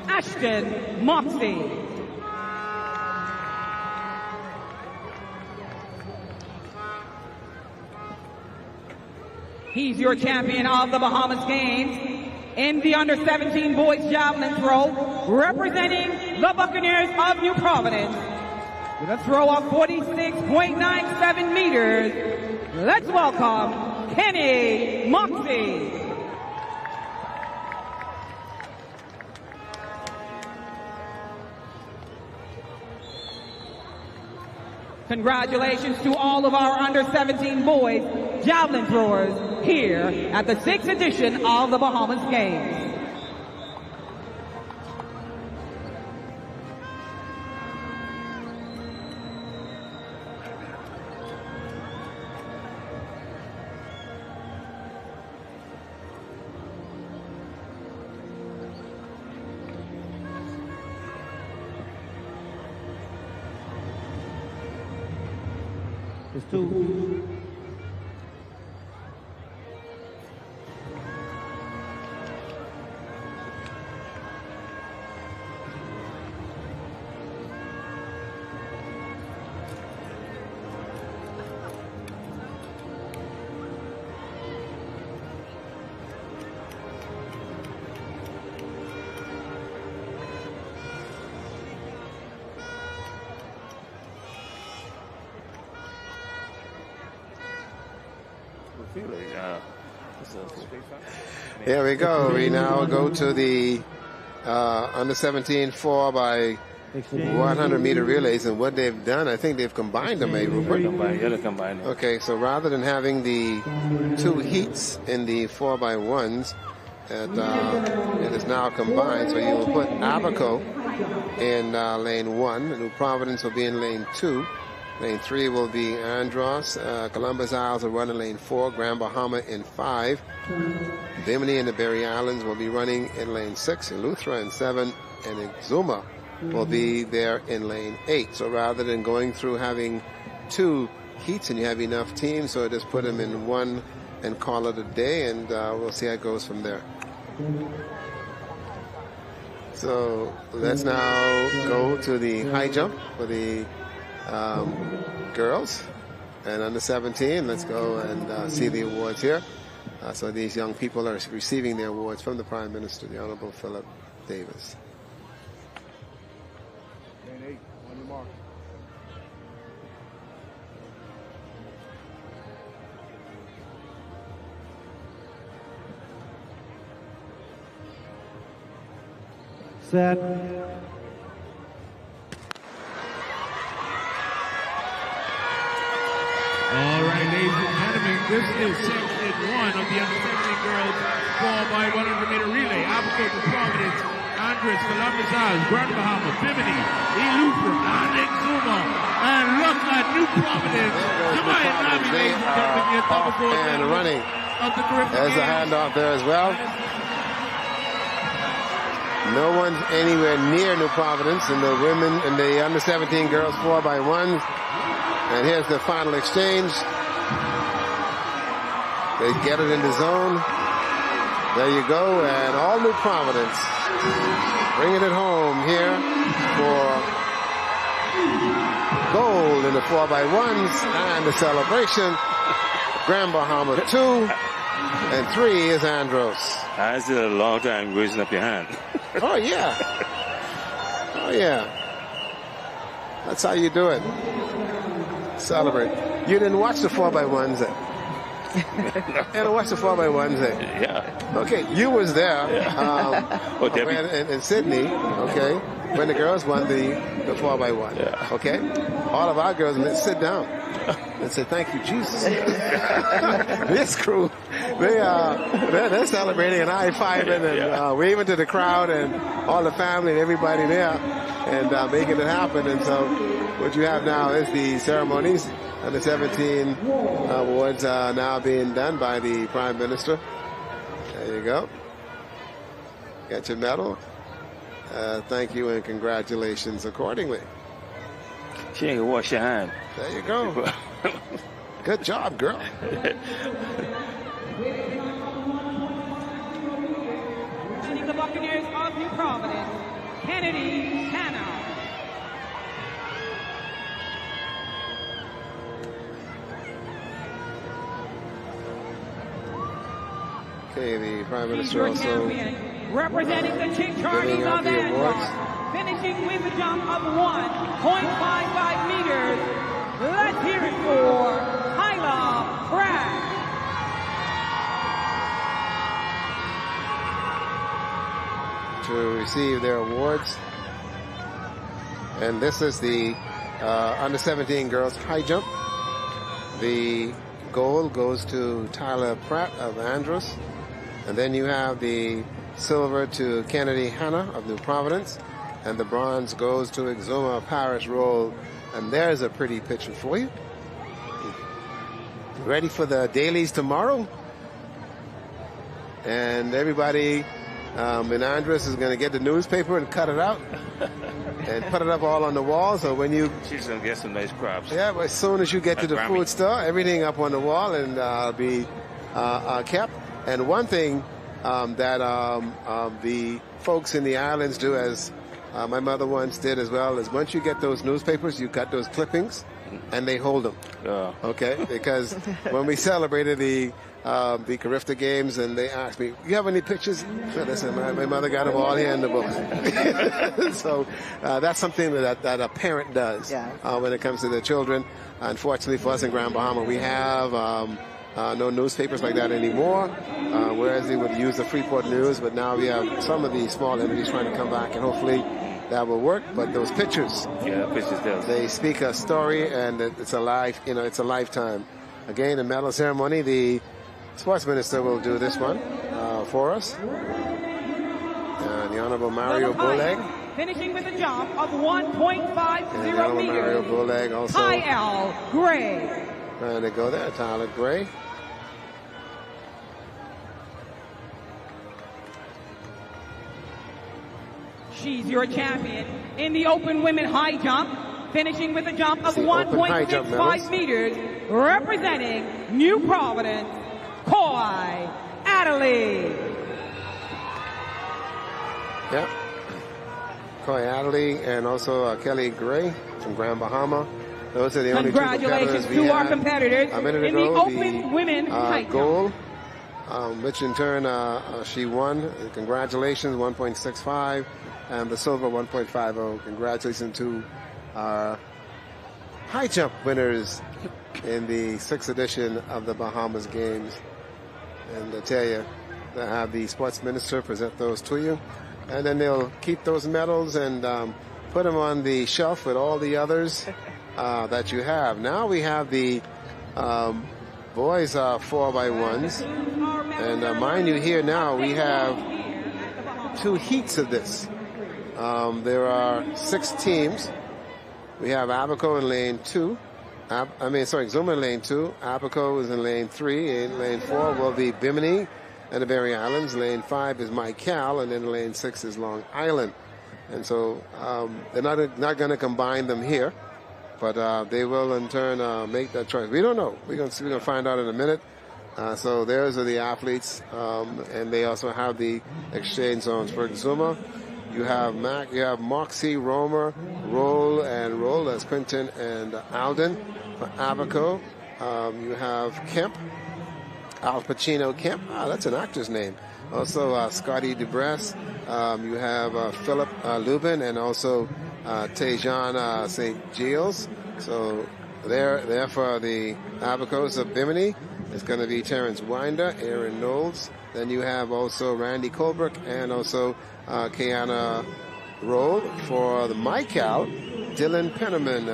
Ashton Moxie. He's your champion of the Bahamas Games in the under-17 boys javelin throw, representing the Buccaneers of New Providence with a throw of 46.97 meters. Let's welcome Kenny Moxie. Congratulations to all of our under-17 boys javelin throwers here at the 6th edition of the Bahamas Games. It's 2. Here we go. We now go to the under 17 4 by 100 meter relays, and what they've done, I think they've combined them, Rupert? Combined. Okay, so rather than having the 2 heats in the 4 by 1s, it is now combined. So you will put Abaco in lane 1, New Providence will be in lane 2. Lane 3 will be Andros. Columbus Isles will run in lane 4. Grand Bahama in 5. Bimini and the Berry Islands will be running in lane 6. Eleuthera in 7. And Exuma will be there in lane 8. So rather than going through having 2 heats and you have enough teams, so just put them in 1 and call it a day, and we'll see how it goes from there. So let's now go to the high jump for the girls and under 17. Let's go and see the awards here. So these young people are receiving their awards from the Prime Minister, the Honorable Philip Davis. Lane 8, on your mark. Set. All right, ladies and gentlemen, this is section 1 of the under 17 girls 4 by 100 meter relay. Abaco, Providence, Andres, Columbus Isles, Grand Bahama, Bimini, Eleuthera, and Exuma. And look at New Providence. And running. There's a handoff there as well. No one's anywhere near New Providence in the women and the under 17 girls 4 by 1s. And here's the final exchange. They get it in the zone. There you go. And all New Providence bringing it home here for gold in the 4 by 1s and the celebration. Grand Bahama 2 and 3 is Andros. That's a long time raising up your hand. Oh, yeah. Oh, yeah. That's how you do it. Celebrate. You didn't watch the 4 by 1s then? You didn't watch the 4 by 1s then? Yeah. Okay, you was there in Sydney, okay, when the girls won the 4 by 1. Yeah. Okay? All of our girls, let's sit down and say, thank you, Jesus. This crew, they're celebrating and high-fiving and waving to the crowd and all the family and everybody there and making it happen. And so what you have now is the ceremonies and the 17 awards now being done by the Prime Minister. There you go. Got your medal. Thank you and congratulations accordingly. She ain't gonna wash your hand. There you go. Good job, girl. The Buccaneers of New Providence, Kennedy Hannah. Okay, the Prime Minister also representing the Chick Charlies of Andros, finishing with a jump of 1.55 meters. Let's hear it for Hyla Pratt. to receive their awards. And this is the under 17 girls high jump. The gold goes to Tyler Pratt of Andros. And then you have the silver to Kennedy Hannah of New Providence. And the bronze goes to Exuma Parish Roll. And there's a pretty picture for you. Ready for the dailies tomorrow? And everybody And Andres is going to get the newspaper and cut it out and put it up all on the wall. So when you... She's going to get some nice crops. Yeah, but as soon as you get to the food store, everything up on the wall and be kept. And one thing that the folks in the islands do, as my mother once did as well, is once you get those newspapers, you cut those clippings, and they hold them. Okay? Because when we celebrated the Carifta games, and they asked me, "You have any pictures?" So listen, my mother got them all here in the book. So that's something that a parent does when it comes to their children. Unfortunately for us in Grand Bahama, we have no newspapers like that anymore, whereas they would use the Freeport News, but now we have some of these small entities trying to come back, and hopefully that will work. But those pictures, they speak a story, and it's a life, it's a lifetime. Again, the medal ceremony, the Sports Minister will do this one for us. And the Honorable Mario Boleg. Finishing with a jump of 1.50 meters. Mario Boleg also. Kyle Gray. Trying to go there, Tyler Gray. She's your champion in the open women high jump. Finishing with a jump of 1.65 meters. Representing New Providence, Coy Adderley. Yep. Coy Adderley and also Kelly Gray from Grand Bahama. Those are the only two competitors we to had. our competitors a minute in ago, the open women high gold, which in turn she won. Congratulations, 1.65, and the silver 1.50. Congratulations to our high jump winners in the 6th edition of the Bahamas Games. And I tell you, to have the sports minister present those to you, and then they'll keep those medals and put them on the shelf with all the others that you have. Now we have the boys 4x1s, and mind you, here now we have 2 heats of this. There are 6 teams. We have Abaco in lane 2. Exuma in lane 2. Abaco is in lane 3. In lane 4 will be Bimini and the Berry Islands. Lane 5 is Mycal, and then lane 6 is Long Island. And so they're not going to combine them here, but they will in turn make that choice. We don't know. We're going to find out in a minute. So those are the athletes, and they also have the exchange zones for Exuma. You have Moxie, Romer, Roll, that's Quinton and Alden. For Abaco, you have Kemp, Al Pacino Kemp. That's an actor's name. Also, Scotty Dubras. You have Philip Lubin and also Tejan St. Giles. So there for the Abacos of Bimini. It's going to be Terrence Winder, Aaron Knowles. Then you have also Randy Colbrook and also Kiana Roll. For the Mycal, Dylan Penniman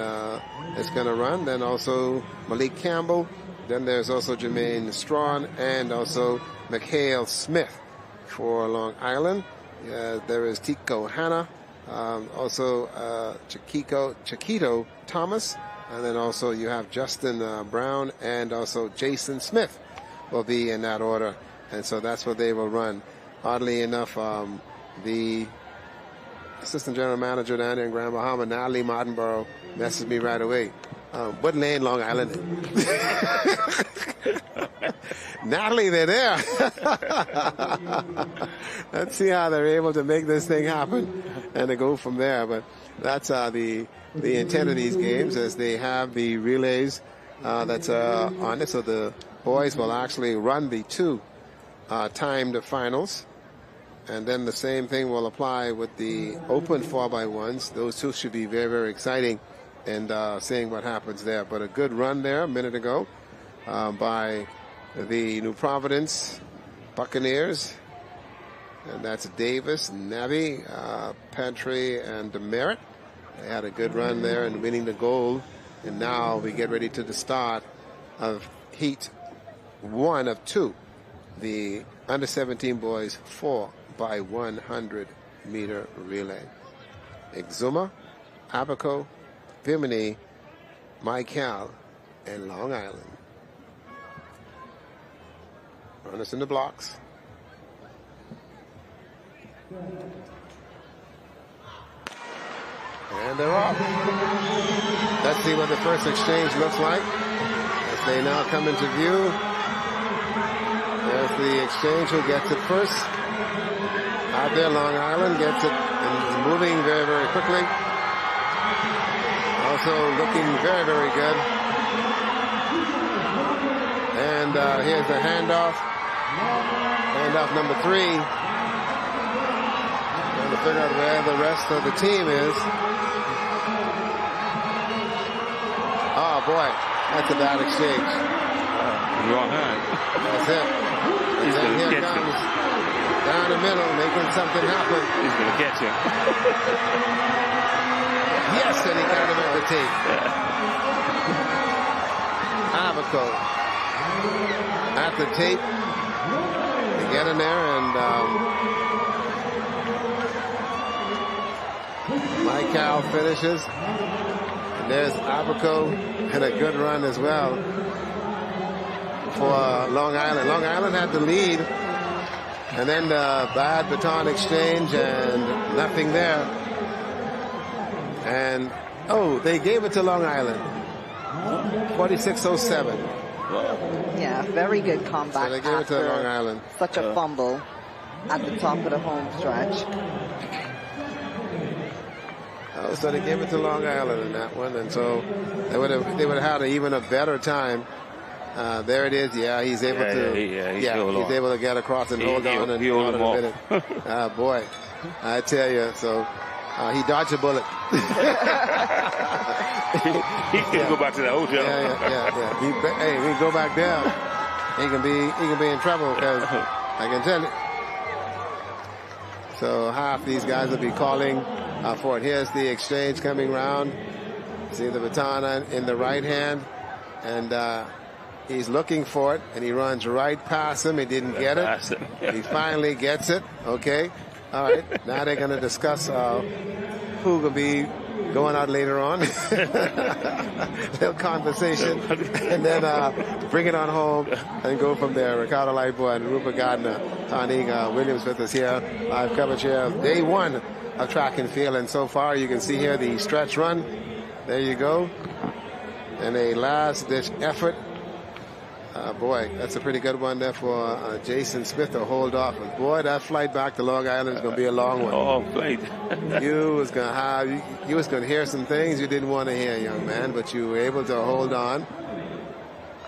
is going to run. Then also Malik Campbell. Then there's also Jermaine Strawn and also McHale Smith. For Long Island, there is Tico Hanna, also Chiquito Thomas, and then also you have Justin Brown and also Jason Smith will be in that order. And so that's what they will run. Oddly enough, the assistant general manager down there in Grand Bahama, Natalie Martinborough, messaged me right away. What lane Long Island in? Natalie, they're there. Let's see how they're able to make this thing happen and to go from there. But that's the intent of these games, as they have the relays that's on it. So the boys will actually run the 2 timed finals. And then the same thing will apply with the open 4x1s. Those 2 should be very, very exciting, and seeing what happens there. But a good run there a minute ago by the New Providence Buccaneers. And that's Davis, Navi, Pantry, and Demerit. They had a good run there in winning the gold. And now we get ready to the start of Heat 1 of 2. The under-17 boys 4x100 meter relay. Exuma, Abaco, Bimini, Mycal, and Long Island. Runners in the blocks. And they're off. Let's see what the first exchange looks like as they now come into view. There's the exchange. Who gets it first? Out there, Long Island gets it and is moving very, very quickly. Also looking very, very good. And here's the handoff. Handoff number 3. Trying to figure out where the rest of the team is. Oh boy, that's a bad exchange. Wrong hand. That's it. And then here comes down the middle, making something happen. He's going to catch him. Yes, and he got him at the tape. Abaco at the tape. They get in there, and Mike Cal finishes. And there's Abaco, and a good run as well for Long Island. Long Island had the lead, and then the bad baton exchange, and nothing there. And, oh, they gave it to Long Island. 46-07. Yeah, very good comeback. So they gave it to Long Island. Such a fumble at the top of the home stretch. Oh, so they gave it to Long Island in that one, and so they would have had even a better time. There it is. Yeah, he's able to. He's able to get across and hold on and hold on a minute. Boy, I tell you. So he dodged a bullet. He can go back to the hotel. Yeah. Hey, we go back there. He can be in trouble, because I can tell you. So half these guys will be calling for it. Here's the exchange coming round. See the baton in the right hand, and he's looking for it, and he runs right past him. He didn't get it. He finally gets it. Okay. All right. Now they're going to discuss who will be going out later on. Little conversation, and then bring it on home and go from there. Ricardo Lightboy and Rupert Gardner, Tawny Williams with us here. Live coverage here of day 1 of track and field, and so far you can see here the stretch run. There you go. And a last-ditch effort. Boy, that's a pretty good one there for Jason Smith to hold off. And boy, that flight back to Long Island is going to be a long one. Oh, flight. You was going to hear some things you didn't want to hear, young man, but you were able to hold on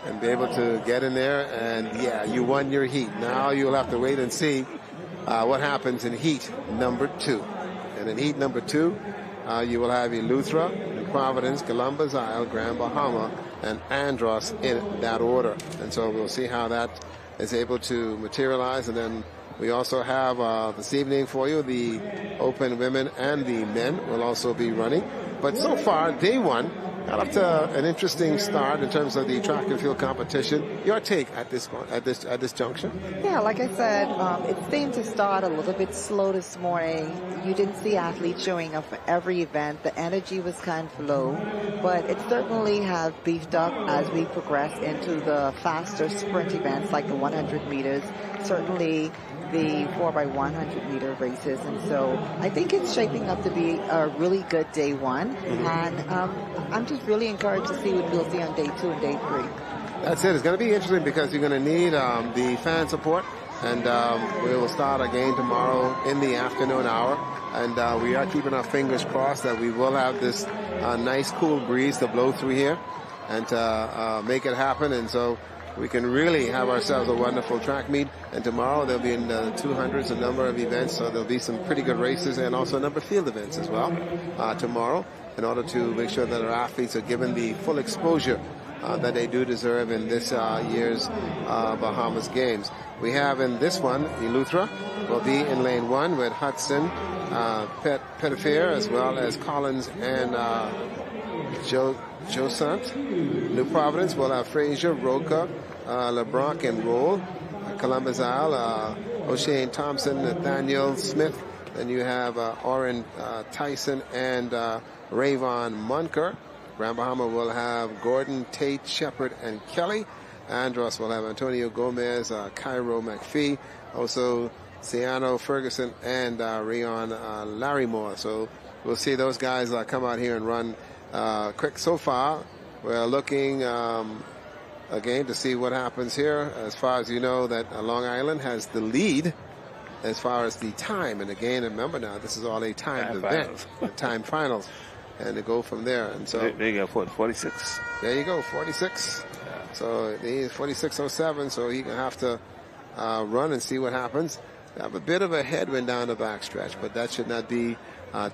and be able to get in there. And yeah, you won your heat. Now you'll have to wait and see what happens in heat number 2. And in heat number 2, you will have Eleuthera, New Providence, Columbus Isle, Grand Bahama, and Andros in that order. And so we'll see how that is able to materialize. And then we also have this evening for you, the Open Women and the Men will also be running. But so far, day 1, got up to an interesting start in terms of the track and field competition. Your take at this junction? Yeah, like I said, it seemed to start a little bit slow this morning. You didn't see athletes showing up for every event. The energy was kind of low, but it certainly has beefed up as we progress into the faster sprint events like the 100 meters, certainly the 4x100 meter races. And so I think it's shaping up to be a really good day 1. And I'm just really encouraged to see what we'll see on day 2 and day 3. That's it. It's going to be interesting because you're going to need the fan support. And we will start again tomorrow in the afternoon hour. And we are keeping our fingers crossed that we will have this nice cool breeze to blow through here and to make it happen. And so we can really have ourselves a wonderful track meet. And tomorrow there'll be in the 200s a number of events. So there'll be some pretty good races and also a number of field events as well tomorrow, in order to make sure that our athletes are given the full exposure that they do deserve in this year's Bahamas Games. We have in this one, Eleuthera will be in lane 1 with Hudson, Pettifer, as well as Collins and Josant. New Providence will have Frazier, Roca, LeBlanc, and Roll. Columbus Isle, O'Shane Thompson, Nathaniel Smith. Then you have Oren Tyson and Rayvon Munker. Grand Bahama will have Gordon, Tate, Shepard, and Kelly. Andros will have Antonio Gomez, Cairo McPhee. Also Ciano Ferguson, and Rion Larrymore. So we'll see those guys come out here and run quick. So far, we're looking again to see what happens here. As far as you know, that Long Island has the lead as far as the time. And again, remember now, this is all a timed event, time finals. And to go from there. And so they got 46. There you go, 46. Yeah. So he's 46.07, so he can have to run and see what happens. They have a bit of a headwind down the backstretch, but that should not be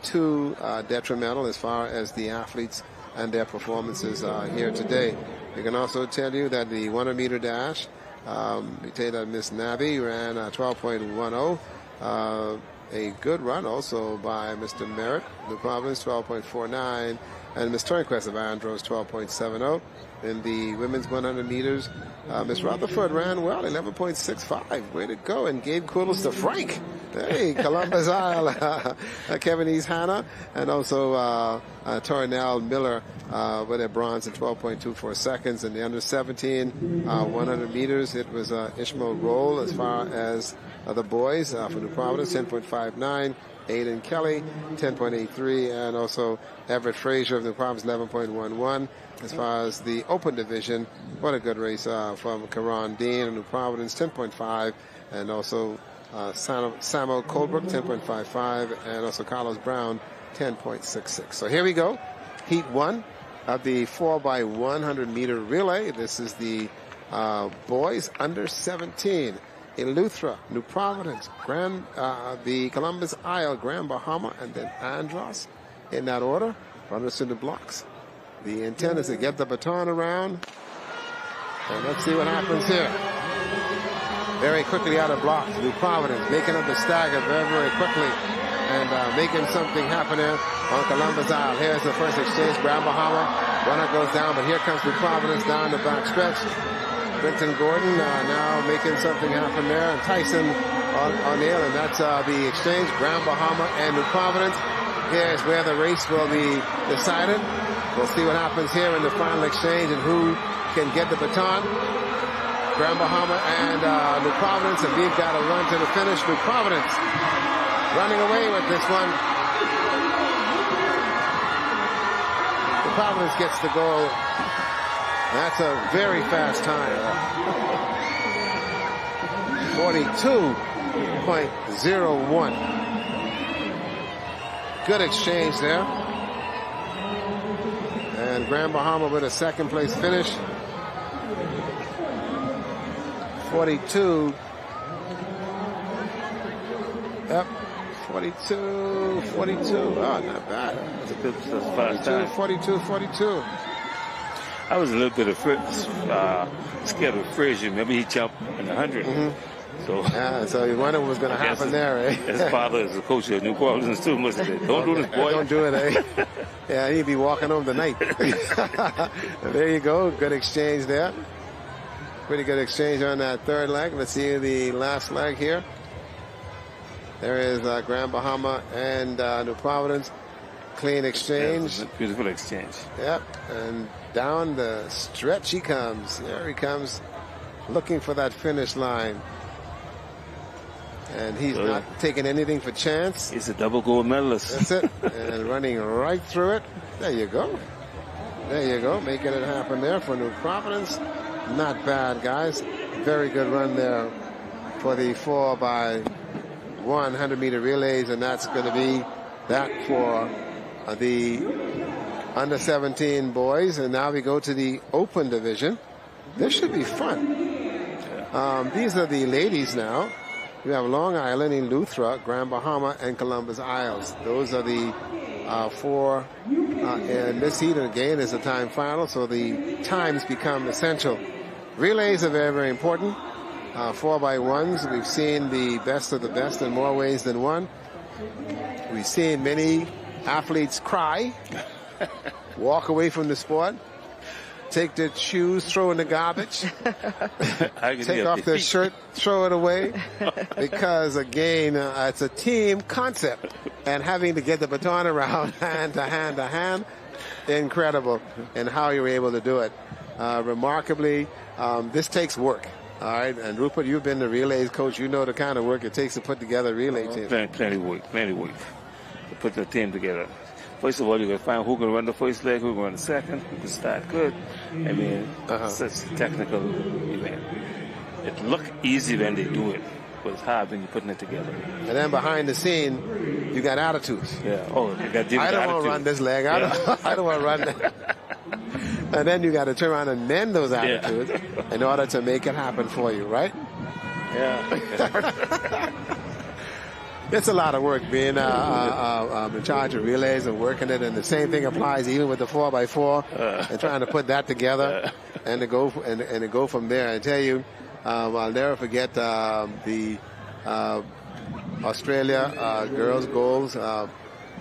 too detrimental as far as the athletes and their performances here today. We can also tell you that the 100-meter dash, we tell you that Miss Nabi ran 12.10. A good run also by Mr. Merritt, New Providence, 12.49, and Miss Turnquest of Andros, 12.70. In the women's 100 meters, Miss Rutherford ran well, 11.65. Way to go, and gave kudos to Frank. Hey, Columbus Isle, Kevin East Hanna, and also Tornell Miller with a bronze in 12.24 seconds. In the under 17 100 meters, it was Ishmael Roll as far as the boys from New Providence, 10.59. Aiden Kelly, 10.83, and also Everett Frazier of New Providence, 11.11. As far as the open division, what a good race from Karan Dean of New Providence, 10.5, and also Samo Colebrook, 10.55, and also Carlos Brown, 10.66. So here we go. Heat 1 of the 4x100-meter relay. This is the boys under 17. Eleuthera, New Providence, the Columbus Isle, Grand Bahama, and then Andros in that order. Runners in the blocks. The intent is to get the baton around. And let's see what happens here. Very quickly out of blocks. New Providence making up the stagger very, very quickly. And making something happen there on Columbus Isle. Here's the first exchange. Grand Bahama. Runner goes down, but here comes New Providence down the back stretch. Brenton Gordon now making something happen there. And Tyson O'Neill, and that's the exchange. Grand Bahama and New Providence. Here's where the race will be decided. We'll see what happens here in the final exchange and who can get the baton. Grand Bahama and New Providence, and we've got to run to the finish. New Providence running away with this one. New Providence gets the goal. That's a very fast time. 42.01. Good exchange there. And Grand Bahama with a second place finish. 42. Yep. 42. Oh, not bad. That's a good fast time. 42. I was a little bit scared of Frazier. Maybe he jumped in the 100. Mm-hmm. So you wonder what was going to happen there, eh? His father is the coach of New Providence too, must have said, don't do this, boy. Don't do it, eh? Yeah, he'd be walking home tonight. There you go. Good exchange there. Pretty good exchange on that third leg. Let's see the last leg here. There is Grand Bahama and New Providence. Clean exchange. Beautiful exchange. Yep. And down the stretch he comes. There he comes, looking for that finish line. And he's not taking anything for chance. He's a double gold medalist. That's it. And running right through it. There you go. There you go. Making it happen there for New Providence. Not bad, guys. Very good run there for the 4x100-meter relays. And that's going to be that for the under 17 boys. And now we go to the open division. This should be fun. These are the ladies now. We have Long Island, Eleuthera, Grand Bahama, and Columbus Isles. Those are the four. And this heat again is a time final, so the times become essential. Relays are very, very important. 4x1s, we've seen the best of the best in more ways than one. We've seen many athletes cry, walk away from the sport, take their shoes, throw in the garbage, take off their shirt, throw it away, because again, it's a team concept, and having to get the baton around hand to hand to hand, incredible, and how you were able to do it. Remarkably, this takes work. All right, and Rupert, you've been the relays coach. You know the kind of work it takes to put together a relay team. Plenty work to put the team together. First of all, you got to find who can run the first leg, who can run the second, who can start good. I mean, such a technical event. It looks easy when they do it, but it's hard when you're putting it together. And then behind the scene, you got attitudes. Yeah. Oh, you got different I don't want to run this leg. I don't want to run that. And then you got to turn around and mend those attitudes in order to make it happen for you, right? Yeah. It's a lot of work being in charge of relays and working it, and the same thing applies even with the 4x4 and trying to put that together and to go from there. I tell you, I'll never forget the Australia girls goals. At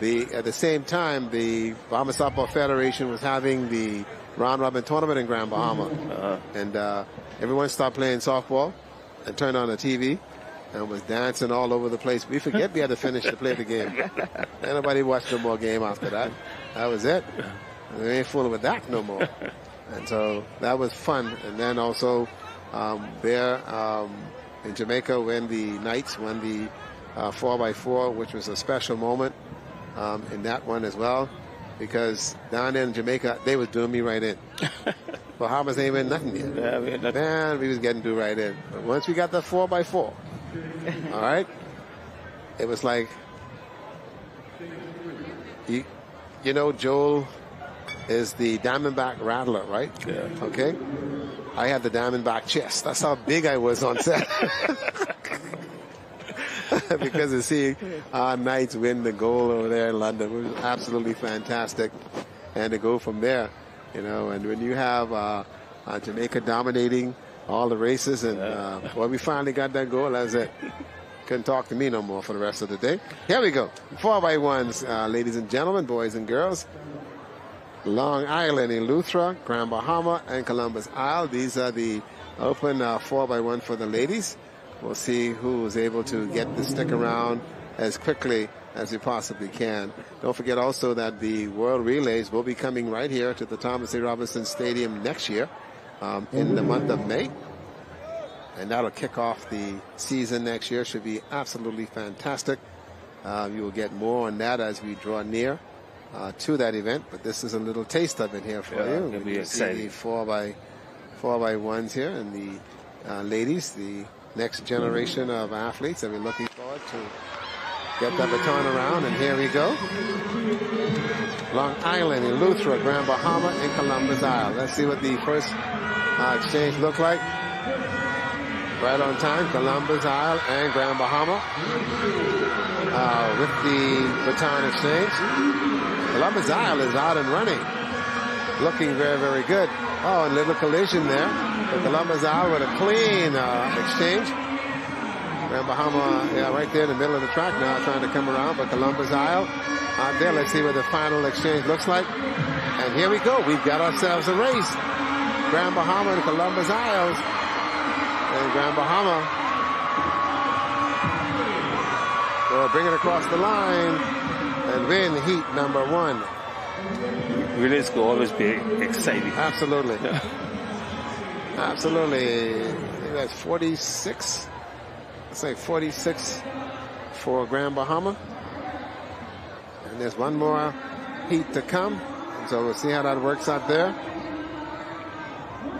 the same time, the Bahamas Softball Federation was having the round robin tournament in Grand Bahama, and everyone stopped playing softball and turned on the TV. And was dancing all over the place. We forget we had to finish to play the game. And nobody watched no more game after that. That was it. We ain't fooling with that no more. And so that was fun. And then also there in Jamaica when the Knights won the 4x4, which was a special moment in that one as well. Because down there in Jamaica, they was doing me right in. Bahamas ain't been nothing yet. Man, we was getting do right in. But once we got the 4x4, all right, it was like, you know, Joel is the Diamondback Rattler, right? Yeah. Okay. I had the Diamondback chest. That's how big I was on set. Because to see our Knights win the goal over there in London was absolutely fantastic. And to go from there, you know, and when you have Jamaica dominating all the races, and well, we finally got that goal. That's it. Couldn't talk to me no more for the rest of the day. Here we go. 4x1s, ladies and gentlemen, boys and girls. Long Island, Eleuthera, Grand Bahama, and Columbus Isle. These are the open 4x1 for the ladies. We'll see who is able to get the stick around as quickly as we possibly can. Don't forget also that the World Relays will be coming right here to the Thomas A. Robinson Stadium next year. In the month of May, and that'll kick off the season next year. Should be absolutely fantastic. You will get more on that as we draw near to that event, but this is a little taste of it here for you. It'll be exciting. See the 4x1s here, and the ladies, the next generation of athletes that we're looking forward to get that baton around. And here we go. Long Island, Eleuthera, Grand Bahama, and Columbus Isle. Let's see what the first exchange look like. Right on time, Columbus Isle and Grand Bahama with the baton exchange. Columbus Isle is out and running, looking very, very good. Oh, and little collision there. But Columbus Isle with a clean exchange. Grand Bahama, yeah, right there in the middle of the track now, trying to come around, but Columbus Isle out there. Let's see what the final exchange looks like. And here we go. We've got ourselves a race. Grand Bahama and Columbus Isles. And Grand Bahama will bring it across the line and win heat number 1. Relays will always be exciting. Absolutely. Absolutely. I think that's 46. It's like 46 for Grand Bahama. And there's one more heat to come. So we'll see how that works out there.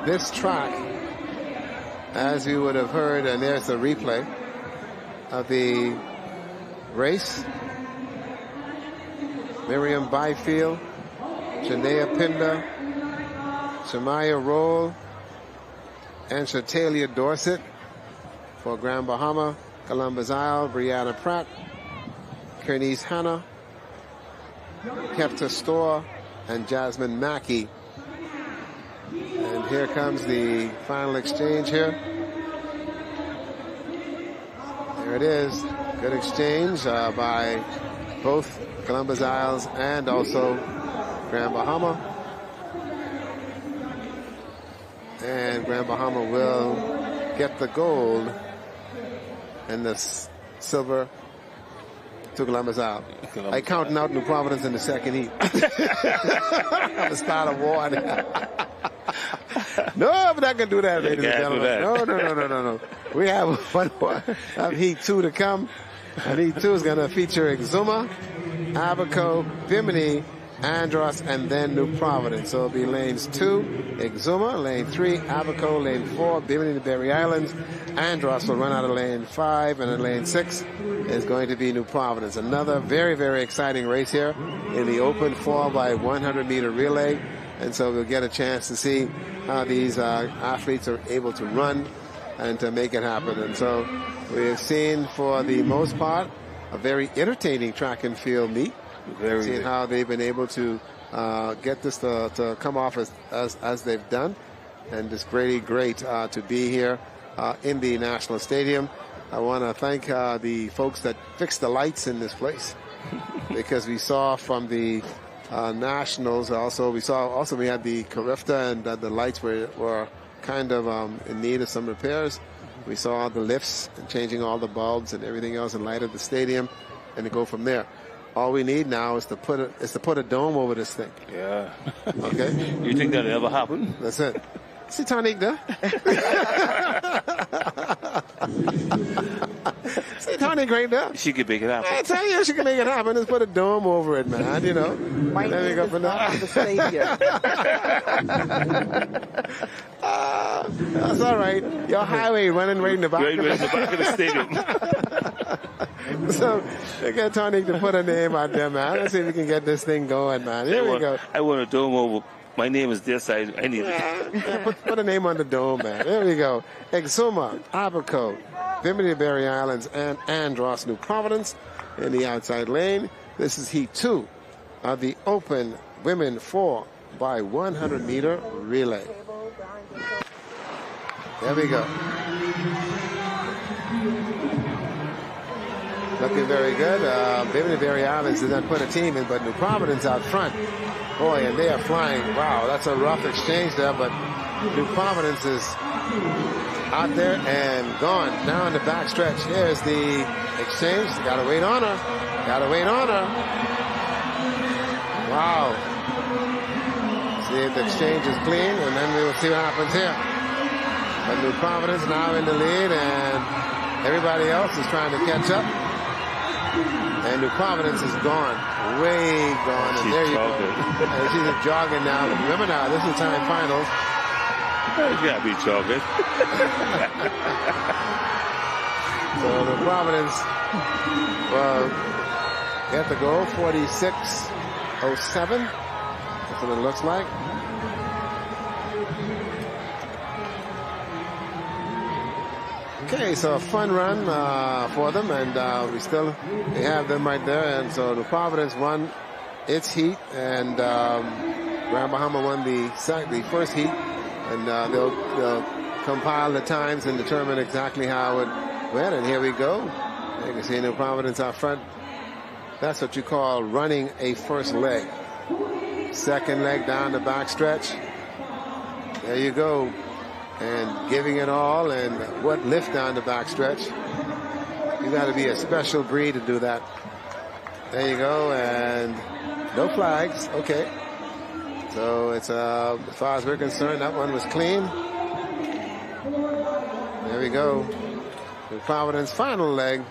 This track, as you would have heard, and there's a replay of the race. Miriam Byfield, Janaea Pinder, Shamaya Roll, and Shatalia Dorset for Grand Bahama. Columbus Isle, Brianna Pratt, Kernice Hanna, Kepta Storr, and Jasmine Mackey. And here comes the final exchange here. There it is. Good exchange by both Columbus Isles and also Grand Bahama. And Grand Bahama will get the gold and the silver to Columbus Isle. I counting out New Providence in the second heat. I'm a start of war. No, we're not going to do that, ladies and can't do gentlemen. that. No. We have one more of Heat 2 to come. And Heat 2 is going to feature Exuma, Abaco, Bimini, Andros, and then New Providence. So it'll be lanes 2, Exuma, lane 3, Abaco, lane 4, Bimini to Berry Islands. Andros will run out of lane 5, and in lane 6 is going to be New Providence. Another very, very exciting race here in the open 4x100 meter relay. And so we'll get a chance to see how these athletes are able to run and to make it happen. And so we have seen, for the most part, a very entertaining track and field meet. Seeing how they've been able to get this to come off as they've done. And it's really great to be here in the National Stadium. I want to thank the folks that fixed the lights in this place, because we saw from the Nationals we had the Carifta, and the lights were kind of in need of some repairs. We saw the lifts and changing all the bulbs and everything else in light of the stadium, and to go from there. All we need now is to put a dome over this thing. Yeah. Okay. You think that'll ever happen? That's it. See Tonique there? See Tonique right there? She could make it happen. I tell you, she can make it happen. Just put a dome over it, man. You know. My There we name go is for not now. the stadium. That's all right. Your highway running right in the back. Right in the back of the stadium. So, we get Tonique to put a name out there, man. Let's see if we can get this thing going, man. Here we go. I want a dome over. My name is this. I need it. Yeah, put a name on the dome, man. There we go. Exuma, Abaco, Bimini Berry Islands, and Andros, New Providence in the outside lane. This is Heat 2 of the Open Women 4x100 meter relay. There we go. Looking very good. Bimini Berry Islands did not put a team in, but New Providence out front. Boy, and they are flying. Wow, that's a rough exchange there, but New Providence is out there and gone. Now in the back stretch, here's the exchange. Gotta wait on her. Wow. See if the exchange is clean, and then we will see what happens here. But New Providence now in the lead, and everybody else is trying to catch up. And New Providence is gone, way gone. And there you go. And she's jogging now. But remember now, this is time finals. You gotta be jogging. So New Providence, well, they have to go 46.07. That's what it looks like. Okay, so a fun run for them, and they have them right there. And so the Providence won its heat, and Grand Bahama won the first heat, and they'll compile the times and determine exactly how it went. And here we go. You can see New Providence out front. That's what you call running a first leg. Second leg down the back stretch. There you go. And giving it all, and what lift down the back stretch. You got to be a special breed to do that. There you go, and no flags. Okay. So it's as far as we're concerned, that one was clean. There we go. The Providence final leg.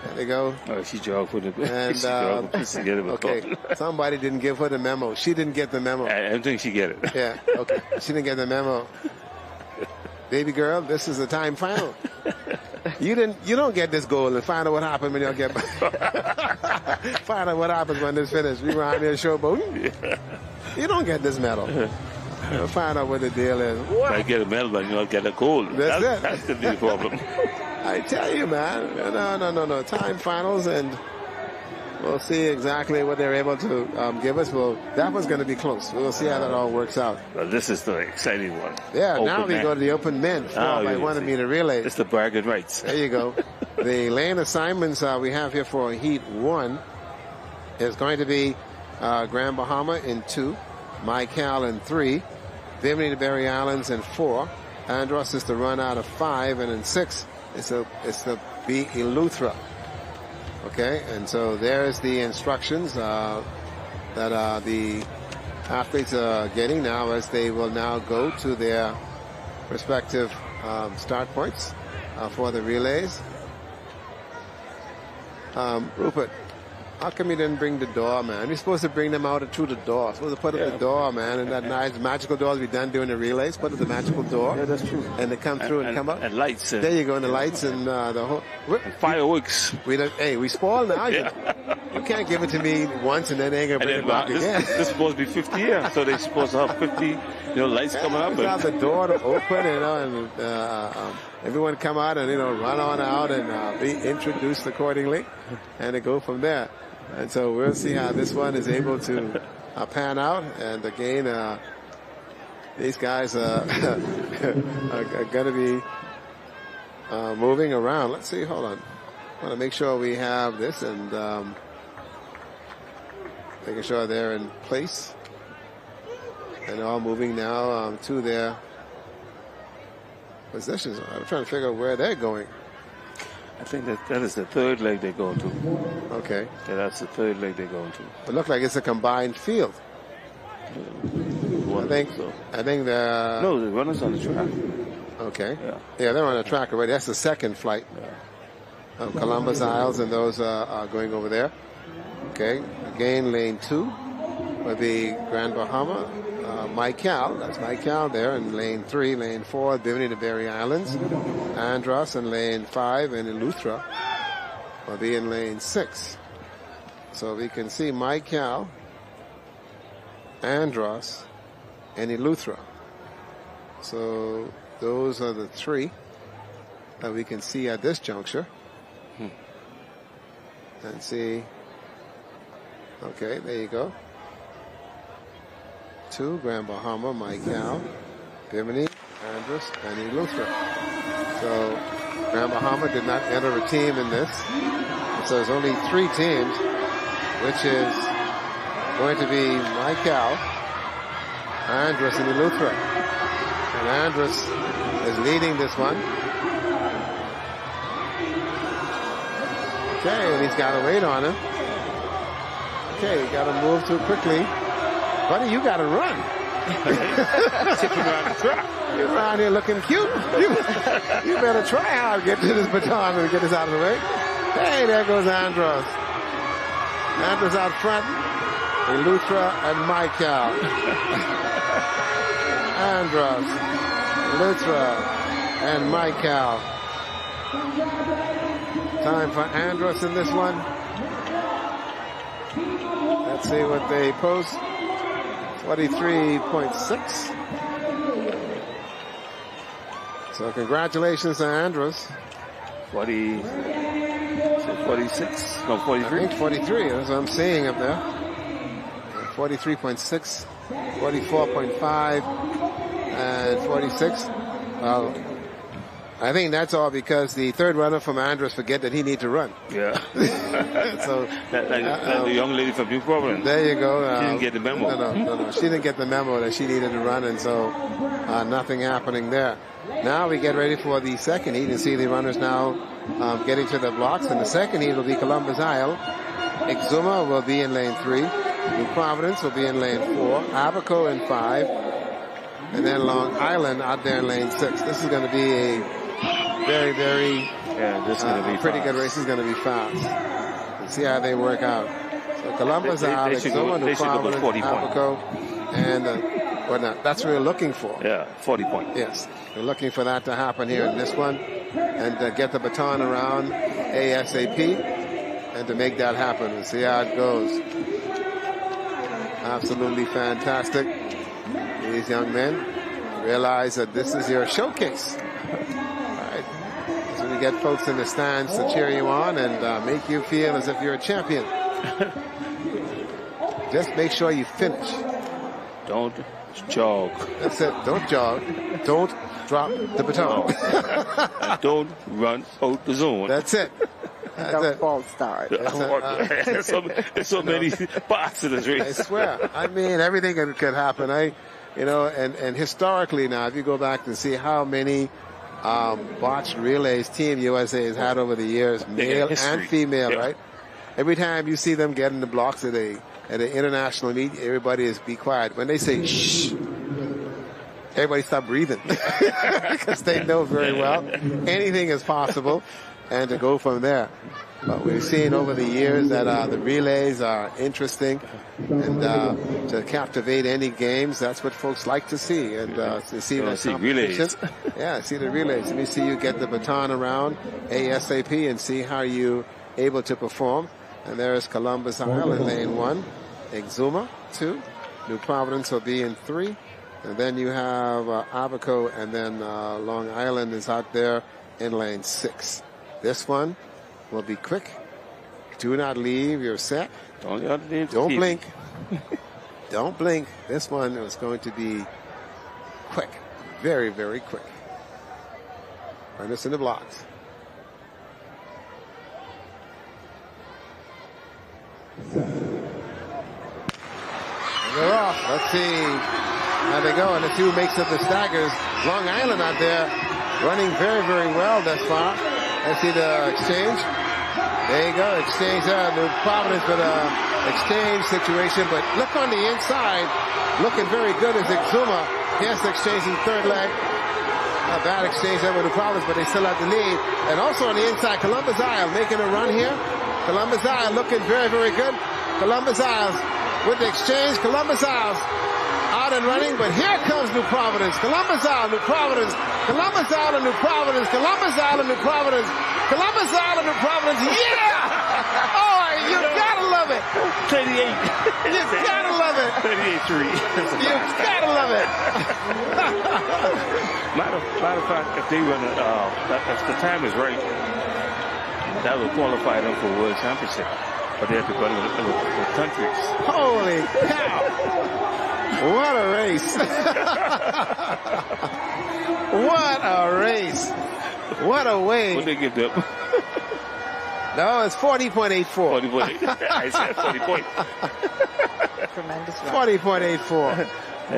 There they go. Oh, she jogged for the. And okay, somebody didn't give her the memo. She didn't get the memo. I don't think she get it. Yeah, okay. She didn't get the memo. Baby girl, this is the time final. You don't get this goal, and find out what happened when you get find out what happens when this finished. We were out there showboating. You don't get this medal. Find out what the deal is. What? I get a medal, but you don't get a gold. That's it. That's the big problem. I tell you, man. No. Time finals, and we'll see exactly what they're able to give us. Well, that one's going to be close. We'll see how that all works out. Well, this is the exciting one. Yeah, Open now we man. go to the Open Men 4x100 meter relay. It's the bragging rights. There you go. The lane assignments we have here for Heat 1 is going to be Grand Bahama in 2, Mycal in 3, Bimini to Berry Islands in 4, Andros is to run out of 5, and in 6 it's to be Eleuthera. Okay, and so there's the instructions that the athletes are getting now as they will now go to their respective start points for the relays. Rupert, how come you didn't bring the door, man? You're supposed to bring them out through the door. Supposed to put up the door, man, and that nice magical doors we done doing the relays. Put up the magical door. Yeah, that's true. And they come through and come up. And lights. There you go, and the lights and the whole... And fireworks. We spoiled now. You can't give it to me once and then they ain't going to bring it back again. This is supposed to be 50 years, so they're supposed to have 50, lights coming up. We have the door to open, and everyone come out and, run on out and be introduced accordingly, and they go from there. And so we'll see how this one is able to pan out. And again, these guys are going to be moving around. Let's see. Hold on. I want to make sure we have this and making sure they're in place. And all moving now to their positions. I'm trying to figure out where they're going. I think that is the third leg they're going to. Okay. Yeah, that's the third leg they're going to. It looks like it's a combined field. I think the... No, the runners on the track. Okay. Yeah, they're on the track already. That's the second flight. Columbus Isles and those are going over there. Okay. Again, lane 2 would be Grand Bahama. Michael, that's Michael there in lane 3, lane 4, Bimini to Berry Islands. Andros in lane 5 and Eleuthera will be in lane 6. So we can see Michael, Andros, and Eleuthera. So those are the 3 that we can see at this juncture. And see, okay, there you go. 2, Grand Bahama, Michael, Bimini, Andros, and Eleuthera. So Grand Bahama did not enter a team in this. So there's only 3 teams, which is going to be Michael, Andros, and Eleuthera. And Andros is leading this one. Okay, and he's got to wait on him. Okay, you got to move too quickly. Buddy, you got to run. Tipping around the track. You're around here looking cute. You better try hard to get to this baton and get this out of the way. Hey, there goes Andros. Andros out front. Eleuthera and Michael. Andros, Eleuthera, and Michael. Time for Andros in this one. Let's see what they post. 43.6. So congratulations to Andros. 46? No, 43? I think 43. That's what I'm seeing up there. 43.6, 44.5, and 46. Well, I think that's all because the third runner from Andros forget that he need to run. Yeah. So that the young lady from New Providence. There you go. She didn't get the memo. No. She didn't get the memo that she needed to run, and so nothing happening there. Now we get ready for the second heat and see the runners now getting to the blocks. In the second heat will be Columbus Isle. Exuma will be in lane 3. New Providence will be in lane 4. Abaco in 5. And then Long Island out there in lane 6. This is going to be a very, very this is going to be pretty fast. good race. Is going to be fast. Let's see how they work out. So Columbus Isle, Exuma, New Providence, Abaco, and that's what we're looking for. Yeah, 40 points. Yes, we're looking for that to happen here in this one, and get the baton around ASAP, and to make that happen. We'll see how it goes. Absolutely fantastic. These young men realize that this is your showcase. All right. So we get folks in the stands to cheer you on and make you feel as if you're a champion. Just make sure you finish. Don't jog. That's it. Don't jog. Don't drop the baton. And don't run out the zone. That's it. Don't false start. There's so many parts of this race. I swear. I mean, everything could happen. And historically now, if you go back and see how many botched relays Team USA has had over the years, male and female, right? Every time you see them get in the blocks, they at an international meet, everybody is be quiet. When they say shh, everybody stop breathing because they know very well anything is possible, and to go from there. But we've seen over the years that the relays are interesting, and to captivate any games, that's what folks like to see. And to see the relays. Yeah, see the relays. Let me see you get the baton around ASAP and see how you able to perform. And there is Columbus Isle in lane 1, Exuma 2, New Providence will be in 3, and then you have Abaco, and then Long Island is out there in lane 6. This one will be quick. Do not leave. You're set. Don't blink. Don't blink. This one is going to be quick. Very, very quick. Run this in the blocks. They're off. Let's see how they go. And let's see who makes up the staggers. Long Island out there running very, very well thus far. Let's see the exchange. There you go. Exchange there. New Providence with a exchange situation. But look on the inside. Looking very good is Exuma. Here's the exchange in third leg. A bad exchange there with New Providence, but they still have the lead. And also on the inside, Columbus Isle making a run here. Columbus Isle looking very, very good. Columbus Isles with the exchange. Columbus Isles out and running, but here comes New Providence. Columbus Isle, New Providence. Columbus Isle and New Providence. Columbus Isle and New Providence. Columbus Isle and New Providence. Yeah! Oh, you gotta love it. 38. You gotta love it. 38-3. You gotta love it. Matter of fact, if they run if the time is right, that will qualify them for World Championship. But they have to run with countries. Holy cow! What a race! What a race! What a way! What they give them? No, it's 40.84. 40.8. I said 40 point. Tremendous run. 40.84.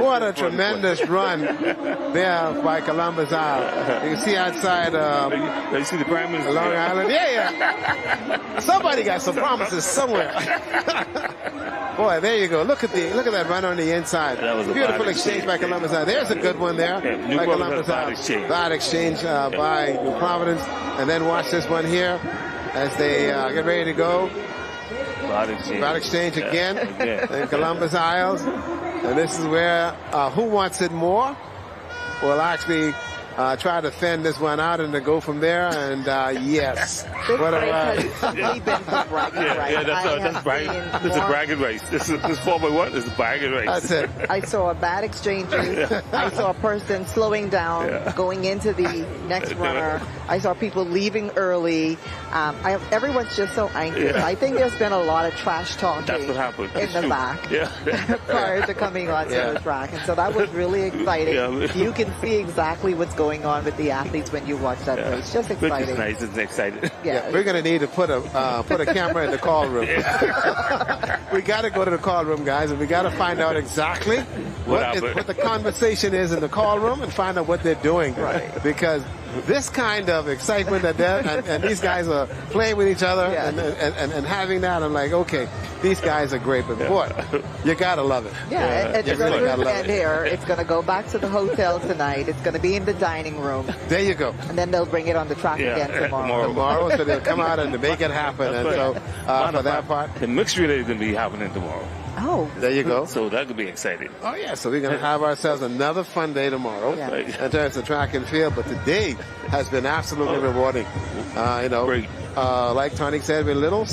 What a tremendous run there by Columbus Isle. You can see outside you see the Prime Minister Long Island. Yeah. Somebody got some promises somewhere. Boy, there you go. Look at that run on the inside. That was a beautiful exchange by Columbus Isle. There's a good one there by Columbus Isle. Bad exchange by New Providence. And then watch this one here as they get ready to go. Bad exchange again. And Columbus Isles. And this is where who wants it more will actually try to fend this one out and to go from there. And yes, what a ride. That's bragging. This is a bragging race. This is 4x1. This is a bragging race. That's it. I saw bad exchanges. I saw a person slowing down, going into the next runner. I saw people leaving early. Everyone's just so anxious. I think there's been a lot of trash talking. That's what happened. In the back prior to coming onto the track. And so that was really exciting. You can see exactly what's going on with the athletes when you watch that race. Just exciting. Which is nice. It's exciting. Yeah. We're going to need to put a camera in the call room. We got to go to the call room, guys, and we got to find out exactly what the conversation is in the call room and find out what they're doing. Right. Because this kind of excitement and these guys are playing with each other and having that, I'm like, okay, these guys are great, but boy, you gotta love it. Yeah, and it's going to end here. It's going to go back to the hotel tonight. It's going to be in the dining room. There you go. And then they'll bring it on the track again tomorrow. So they'll come out and make it happen. And so for that part, the mixed relay is going to be happening tomorrow. Oh. There you go. So that could be exciting. Oh, yeah. So we're going to have ourselves another fun day tomorrow in terms of track and field. But today has been absolutely rewarding. Great. Like Tony said, we're a little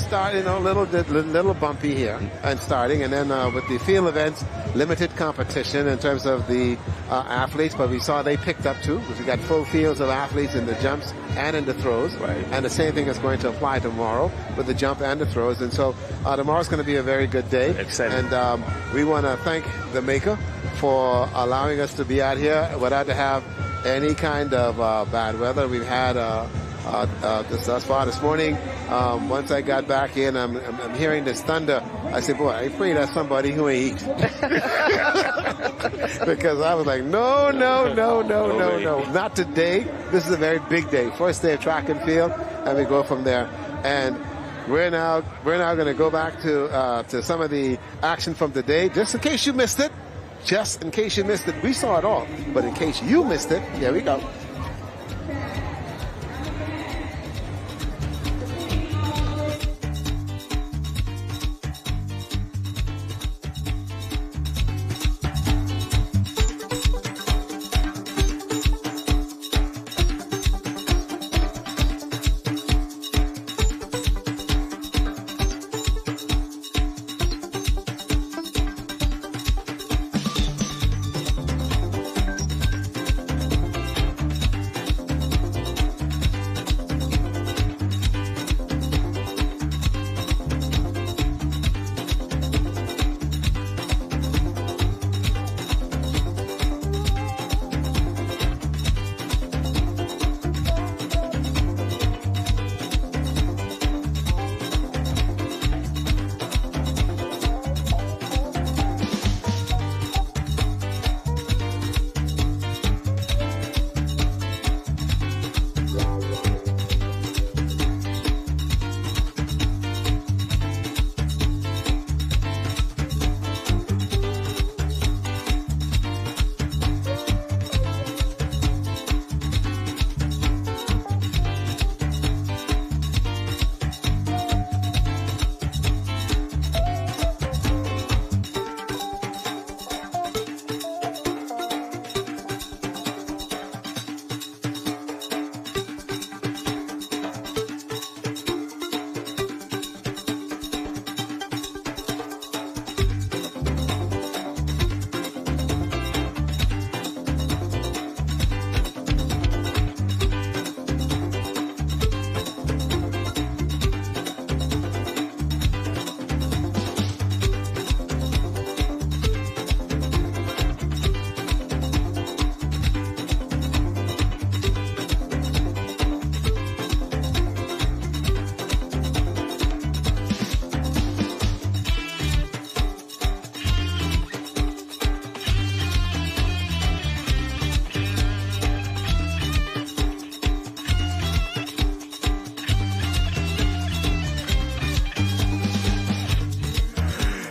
little bumpy here and starting. And then with the field events, limited competition in terms of the athletes. But we saw they picked up too, because we got full fields of athletes in the jumps and in the throws. Right. And the same thing is going to apply tomorrow with the jump and the throws. And so tomorrow's going to be a very good day. Exciting. And we want to thank the maker for allowing us to be out here without to have any kind of bad weather. We've had thus far this morning. Once I got back in, I'm hearing this thunder. I said, boy, I pray that's somebody who ain't eat. Because I was like, no, not today. This is a very big day. First day of track and field, and we go from there. And we're now going to go back to some of the action from today, just in case you missed it. Just in case you missed it, we saw it all. But in case you missed it, here we go.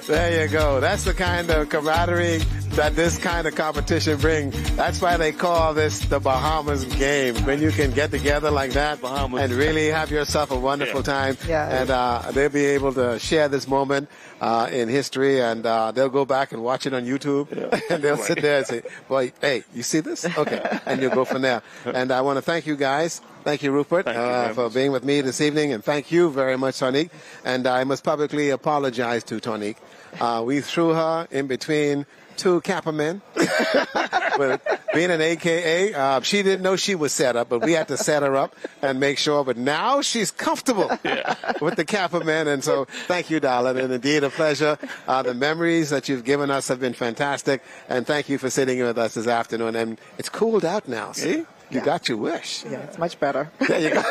There you go. That's the kind of camaraderie that this kind of competition brings. That's why they call this the Bahamas game. When you can get together like that Bahamas. and really have yourself a wonderful time. Yeah. And they'll be able to share this moment in history, and they'll go back and watch it on YouTube. Yeah. And they'll sit there and say, boy, hey, you see this? Okay. And you'll go from there. And I want to thank you guys. Thank you, Rupert, for being with me this evening. And thank you very much, Tonique. And I must publicly apologize to Tonique. We threw her in between two Kappa men. But being an AKA, she didn't know she was set up, but we had to set her up and make sure. But now she's comfortable with the Kappa men. And so thank you, darling. And indeed a pleasure. The memories that you've given us have been fantastic. And thank you for sitting with us this afternoon. And it's cooled out now. See? You got your wish. Yeah, it's much better. There you go.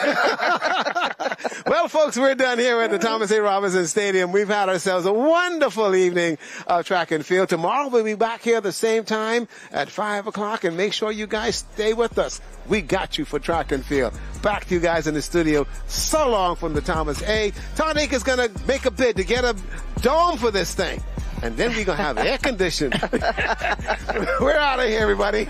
Well, folks, we're done here at the Thomas A. Robinson Stadium. We've had ourselves a wonderful evening of track and field. Tomorrow we'll be back here at the same time at 5 o'clock, and make sure you guys stay with us. We got you for track and field. Back to you guys in the studio. So long from the Thomas A. Tonique is going to make a bid to get a dome for this thing. And then we're going to have air conditioning. We're out of here, everybody.